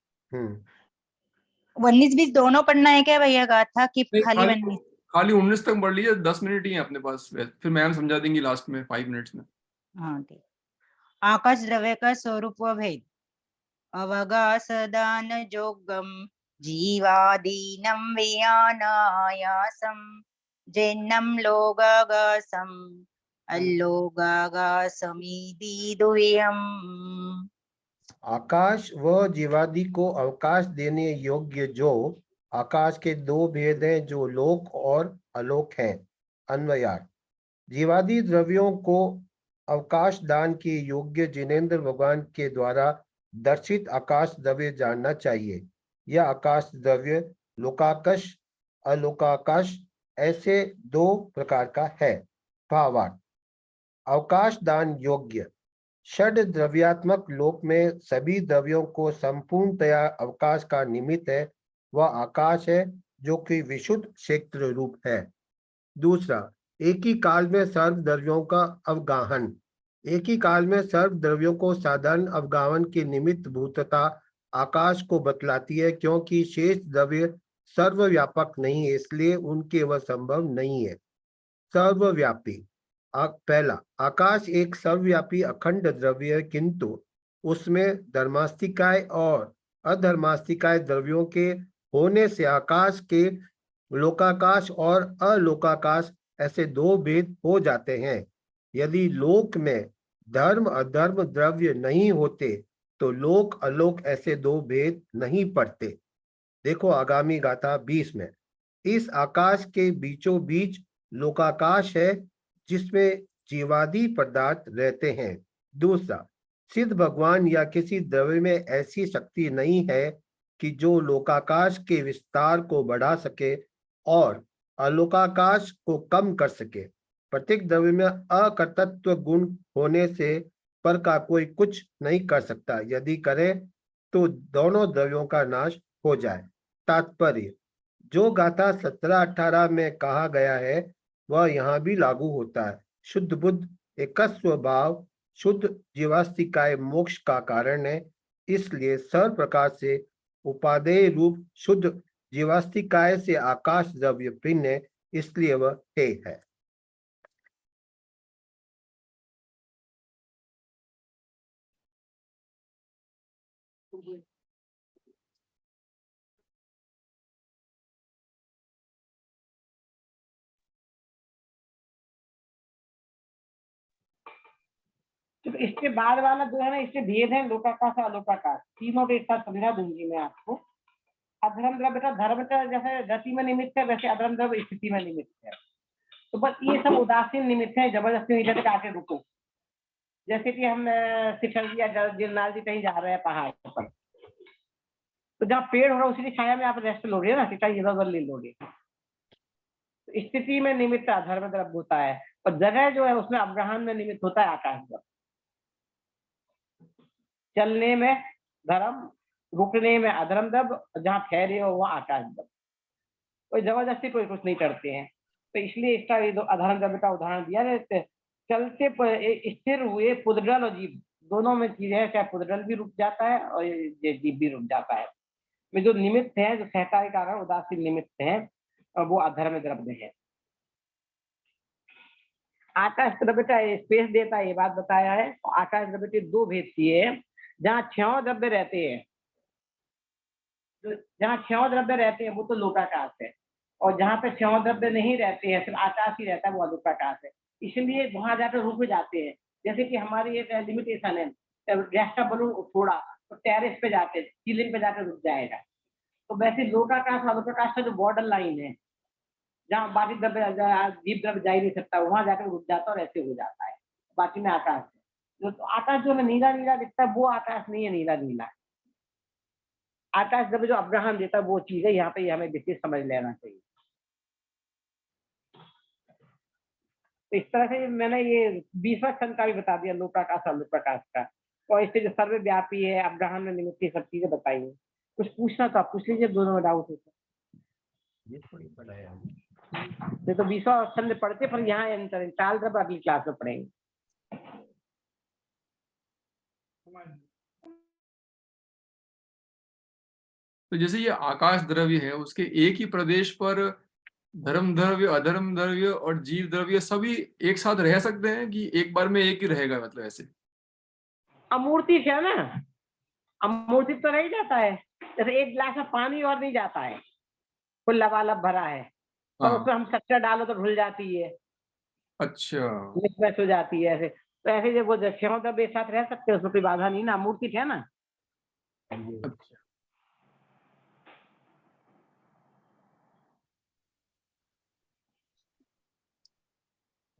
19 20 दोनों पढ़ना है क्या भैया गाथा की नहीं, खाली 19? खाली 19 तक पढ़ लीजिए, 10 मिनट ही है अपने पास, फिर मैम समझा देंगी लास्ट में 5 मिनट्स में। हाँ ठीक। आकाश द्रव्य का स्वरूप व भेद। अवगासदान जोगम जीवादीनं वियानायासं जैनं लोगागासं अल्लोगागासमिति दुह्यम्। आकाश व जीवादि को अवकाश देने योग्य जो आकाश के दो भेद हैं जो लोक और अलोक हैं। अन्वयार्थ। जीवादि द्रव्यों को अवकाश दान के योग्य जिनेन्द्र भगवान के द्वारा दर्शित आकाश द्रव्य जानना चाहिए। यह आकाश द्रव्य लोकाकाश अलोकाकाश ऐसे दो प्रकार का है। भावार्थ। अवकाश दान योग्य षड द्रव्यात्मक लोक में सभी द्रव्यों को संपूर्णतया अवकाश का निमित्त है, वह आकाश है जो कि विशुद्ध क्षेत्र रूप है। दूसरा, एक ही काल में सर्व द्रव्यों का अवगाहन। एक ही काल में सर्व द्रव्यों को साधारण अवगाहन की निमित्त भूतता आकाश को बतलाती है, क्योंकि शेष द्रव्य सर्वव्यापक नहीं है, इसलिए उनके वह संभव नहीं है। सर्वव्यापी। पहला, आकाश एक सर्वव्यापी अखंड द्रव्य है, किंतु उसमें धर्मास्तिकाय और अधर्मास्तिकाय द्रव्यों के होने से आकाश के लोकाकाश और अलोकाकाश ऐसे दो भेद हो जाते हैं। यदि लोक में धर्म अधर्म द्रव्य नहीं होते तो लोक अलोक ऐसे दो भेद नहीं पड़ते। देखो आगामी गाथा 20 में। इस आकाश के बीचों बीच लोकाकाश है जिसमें जीवादि पदार्थ रहते हैं। दूसरा, सिद्ध भगवान या किसी द्रव्य में ऐसी शक्ति नहीं है कि जो लोकाकाश के विस्तार को बढ़ा सके और अलोकाकाश को कम कर सके। प्रत्येक द्रव्य में अकर्तृत्व गुण होने से पर का कोई कुछ नहीं कर सकता, यदि करे तो दोनों द्रव्यों का नाश हो जाए। तात्पर्य, जो गाथा 17-18 में कहा गया है वह यहाँ भी लागू होता है। शुद्ध बुद्ध एकस्व भाव शुद्ध जीवास्तिकाय मोक्ष का कारण है, इसलिए सर्व प्रकार से उपादेय रूप शुद्ध जीवास्तिकाय से आकाश द्रव्य भिन्न है, इसलिए वह हे है। तो इसके बाद वाला जो है ना, इसके भेद है लोकाकाश और अलोकाकाश, तीनों के एक साथ समझा दूंगी मैं आपको। अधर्म द्रव्य का धर्म का जैसे गति में निमित्त है, वैसे अधर्म द्रव्य स्थिति में निमित्त है। तो बस ये सब उदासीन निमित्त है, जबरदस्ती नहीं कहते आके रुको। जैसे कि हम शिखर जी या गिरनार जी कहीं जा रहे हैं पहाड़ पर, तो जहाँ पेड़ हो रहा है उसी की छाया में आप रेस्ट लोगे ना, सिखाई इधर उधर ले लोगे। तो स्थिति में निमित्त अधर्म द्रव्य होता है, और जगह जो है उसमें अवगाहन में निमित्त होता है आकाश द्रव्य। चलने में धर्म, रुकने में अधर्म द्रव्य, जहाँ ठहरे हो वहाँ आकाश द्रव्य। कोई जबरदस्ती कोई कुछ नहीं करते हैं, तो इसलिए इसका ये अधर्म द्रव्य का उदाहरण दिया है। चलते स्थिर हुए पुद्गल और जीव दोनों में चीज है, चाहे पुद्गल भी रुक जाता है और ये जीव भी रुक जाता है। में जो निमित्त है, जो सहता के कारण उदासीन निमित्त है, वो अधर्म द्रव्य है। आकाश द्रव्य का स्पेस देता है, ये बात बताया है। आकाश द्रव्य के दो भेद किए हैं। जहाँ छह द्रव्य रहते हैं, जहाँ छह द्रव्य रहते हैं वो तो लोकाकाश है, और जहाँ पे छह द्रव्य नहीं रहते हैं, सिर्फ आकाश ही रहता है, वो अलोकाकाश है। इसलिए वहां जाकर रुक जाते हैं। जैसे कि हमारी एक लिमिटेशन है, गैस का बलून छोड़ा तो टेरेस पे जाके सीलिंग पे जाकर रुक जाएगा। तो वैसे लोकाकाश और अलोकाकाश का जो बॉर्डर लाइन है, जहाँ बाकी द्रव्य जीव द्रव्य जा ही नहीं सकता, वहां जाकर रुक जाता है और ऐसे हो जाता है। बाकी में आकाश है। जो आकाश जो हमें नीला नीला दिखता है वो आकाश नहीं है, नीला नीला। आकाश द्रव्य जो अवगाहन देता है वो चीज है, यहाँ पे हमें विशेष समझ लेना चाहिए। तो इस तरह से मैंने ये 20वां खंड का भी बता दिया, लोकाकाश और अलोकाकाश का, और इससे जो सर्वव्यापी है, अवगाहन में निमित्त, सब चीजें बताई है। कुछ पूछना तो आप पूछ लीजिए, दोनों में डाउट होता है। ये तो 20वां खंड पढ़ते, पर यहाँ चाल द्रव्य अगली क्लास में पढ़ेंगे। तो जैसे ये आकाश द्रव्य है, उसके एक ही प्रदेश पर धर्म द्रव्य, अधर्म द्रव्य और जीव द्रव्य सभी एक साथ रह सकते हैं कि एक बार में एक ही रहेगा, मतलब ऐसे? अमूर्ति है ना, अमूर्ति तो नहीं जाता है। जैसे एक गिलास में पानी और नहीं जाता है, वो लबालब भरा है, और हाँ। उसमें हम शक्कर डालो तो घुल जाती है, अच्छा। मिक्स हो जाती है ऐसे। तो ऐसे जब वो दक्षिणों तब एक साथ रह सकते हैं, उसमें कोई बाधा नहीं ना, अमूर्ति है ना। अच्छा।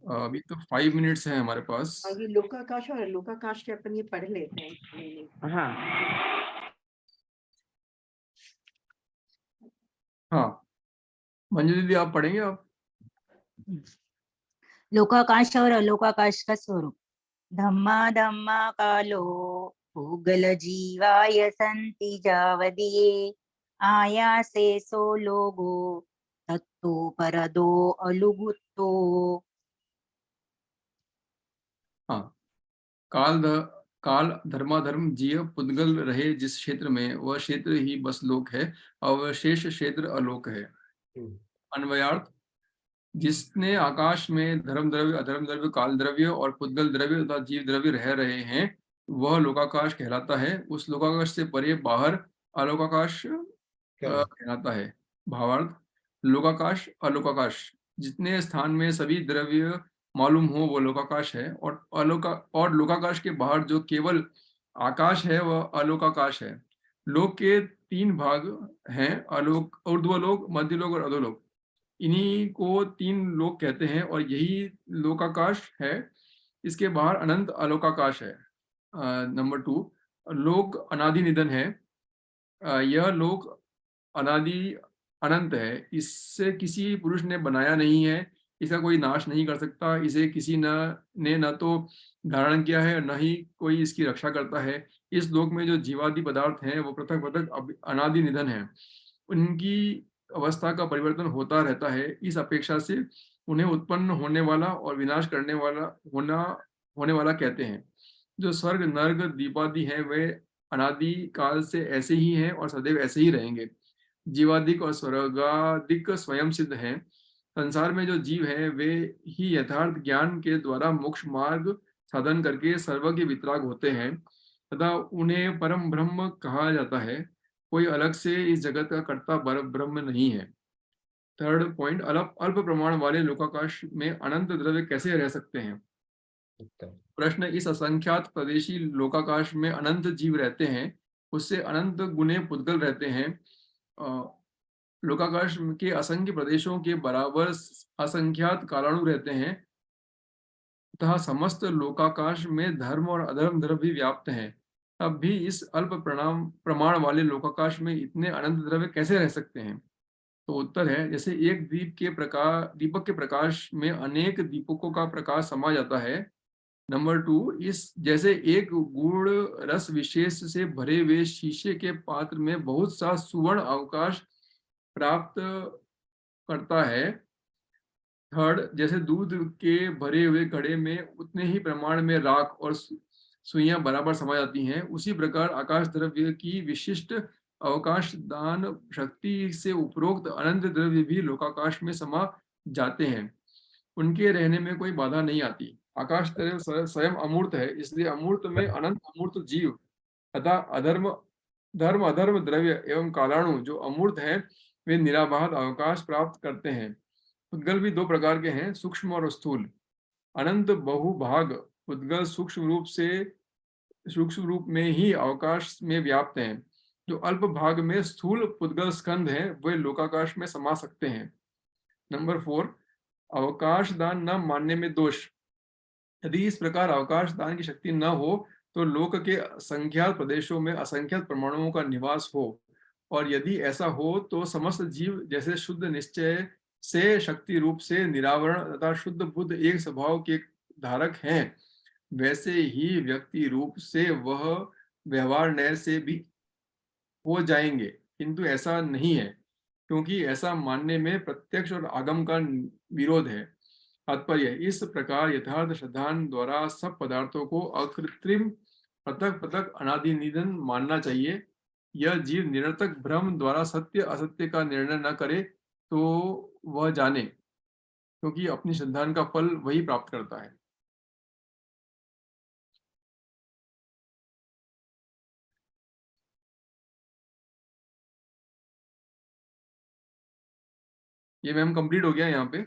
अभी तो 5 मिनट्स है हमारे पास। ये लोकाकाश और अलोकाकाश के अपन ये पढ़ लेते हैं। हाँ, हाँ, मंजू दीदी आप पढ़ेंगे आप? लोकाकाश और अलोकाकाश का स्वरूप। धम्मा धम्मा कालो भूगल जीवाय संति जावदिये आयासे सो लोगो तत्तो परदो अलुगुत्तो। हाँ। काल धर्माधर्म जीव पुद्गल रहे जिस क्षेत्र में, वह क्षेत्र ही बस लोक है, अवशेष क्षेत्र अलोक है। अन्वयार्थ: जिसने आकाश में धर्म द्रव्य, अधर्म द्रव्य, काल द्रव्य और पुद्गल द्रव्य तथा जीव द्रव्य रह रहे हैं, वह लोकाकाश कहलाता है। उस लोकाकाश से परे बाहर अलोकाकाश कहलाता है। भावार्थ: लोकाकाश, अलोकाकाश, जितने स्थान में सभी द्रव्य मालूम हो वो लोकाकाश है, और लोकाकाश के बाहर जो केवल आकाश है वह अलोकाकाश है। लोक के 3 भाग हैं: अलोक, ऊर्ध्वलोक, मध्यलोक और अधोलोक। इन्हीं को 3 लोक कहते हैं और यही लोकाकाश है। इसके बाहर अनंत अलोकाकाश है। नंबर 2, लोक अनादि निधन है। यह लोक अनादि अनंत है, इससे किसी पुरुष ने बनाया नहीं है, इसका कोई नाश नहीं कर सकता, इसे किसी ने न तो धारण किया है, न ही कोई इसकी रक्षा करता है। इस लोक में जो जीवादि पदार्थ हैं वो पृथक पृथक अनादि निधन है, उनकी अवस्था का परिवर्तन होता रहता है। इस अपेक्षा से उन्हें उत्पन्न होने वाला और विनाश करने वाला होने वाला कहते हैं। जो स्वर्ग, नर्क, दीपादि हैं वे अनादि काल से ऐसे ही हैं और सदैव ऐसे ही रहेंगे। जीवादिक और स्वर्गादिक स्वयं सिद्ध हैं। संसार में जो जीव हैं वे ही यथार्थ ज्ञान के द्वारा मोक्ष मार्ग साधन करके सर्वज्ञ वितराग होते हैं तथा उन्हें परम ब्रह्म कहा जाता है। कोई अलग से इस जगत का कर्ता ब्रह्म नहीं है। थर्ड पॉइंट: अल्प प्रमाण वाले लोकाकाश में अनंत द्रव्य कैसे रह सकते हैं? प्रश्न: इस असंख्यात प्रदेशी लोकाकाश में अनंत जीव रहते हैं, उससे अनंत गुने पुद्गल रहते हैं। लोकाकाश के असंख्य प्रदेशों के बराबर असंख्यात कालाणु रहते हैं तथा समस्त लोकाकाश में धर्म और अधर्म द्रव्य व्याप्त हैं। तब भी इस अल्प प्रमाण वाले लोकाकाश में इतने अनंत द्रव्य कैसे रह सकते हैं? तो उत्तर है, जैसे एक दीपक के प्रकाश में अनेक दीपकों का प्रकाश समा जाता है। नंबर 2, इस जैसे एक गुण रस विशेष से भरे हुए शीशे के पात्र में बहुत सा सुवर्ण अवकाश प्राप्त करता है। थर्ड, जैसे दूध के भरे हुए घड़े में उतने ही प्रमाण में राख और सुइयां बराबर समा जाती हैं, उसी प्रकार आकाश द्रव्य की विशिष्ट अवकाश दान शक्ति से उपरोक्त अनंत द्रव्य भी लोकाकाश में समा जाते हैं। उनके रहने में कोई बाधा नहीं आती। आकाश द्रव्य स्वयं अमूर्त है, इसलिए अमूर्त में अनंत अमूर्त जीव तथा धर्म अधर्म द्रव्य एवं कालाणु जो अमूर्त हैं वे निराबाध अवकाश प्राप्त करते हैं। पुद्गल भी 2 प्रकार के हैं, सूक्ष्म और स्थूल। अनंत बहुभाग पुद्गल सूक्ष्म रूप में ही अवकाश में व्याप्त हैं। जो अल्प भाग में स्थूल पुद्गल स्कंध हैं वे लोकाकाश में समा सकते हैं। नंबर 4, अवकाश दान न मानने में दोष। यदि इस प्रकार अवकाश दान की शक्ति न हो तो लोक के असंख्यात प्रदेशों में असंख्यात परमाणुओं का निवास हो, और यदि ऐसा हो तो समस्त जीव जैसे शुद्ध निश्चय से शक्ति रूप से निरावरण तथा शुद्ध बुद्ध एक स्वभाव के धारक हैं, वैसे ही व्यक्ति रूप से वह व्यवहार नय से भी हो जाएंगे। किंतु ऐसा नहीं है, क्योंकि ऐसा मानने में प्रत्यक्ष और आगम का विरोध है। तात्पर्य: इस प्रकार यथार्थ श्रद्धान द्वारा सब पदार्थों को अकृत्रिम पृथक पृथक अनादि निधन मानना चाहिए। यह जीव निरर्थक भ्रम द्वारा सत्य असत्य का निर्णय न करे तो वह जाने, क्योंकि अपनी श्रद्धान का फल वही प्राप्त करता है। ये मैम कंप्लीट हो गया यहाँ पे।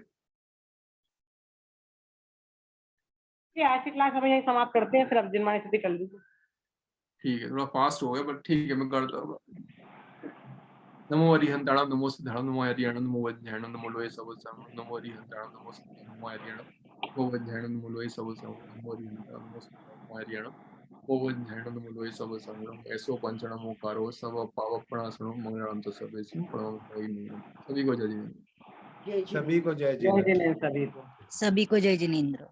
ये आज की क्लास हम यही समाप्त करते हैं, फिर अब जिनमानी स्थिति कर लीजिए। ठीक है, थोड़ा फास्ट हो गया बट ठीक है, मैं करता हूँ। नमो हरिहंताणम नमो सिद्धाणम नमो हरियाणम नमो वज्ञाणम नमो लोहे सबसम नमो हरिहंताणम नमो सिद्धाणम नमो हरियाणम नमो वज्ञाणम नमो लोहे सबसम नमो हरिहंताणम नमो सिद्धाणम नमो हरियाणम नमो वज्ञाणम नमो लोहे सबसम ऐसो पंचणम ओकारो सब पावपणासनो मंगलम तो सर्वेसिम प्रणव। सभी को जय जिनेंद्र। सभी को जय जय जिनेंद्र। जिनेंद्र सभी को। सभी को जय जिनेंद्र।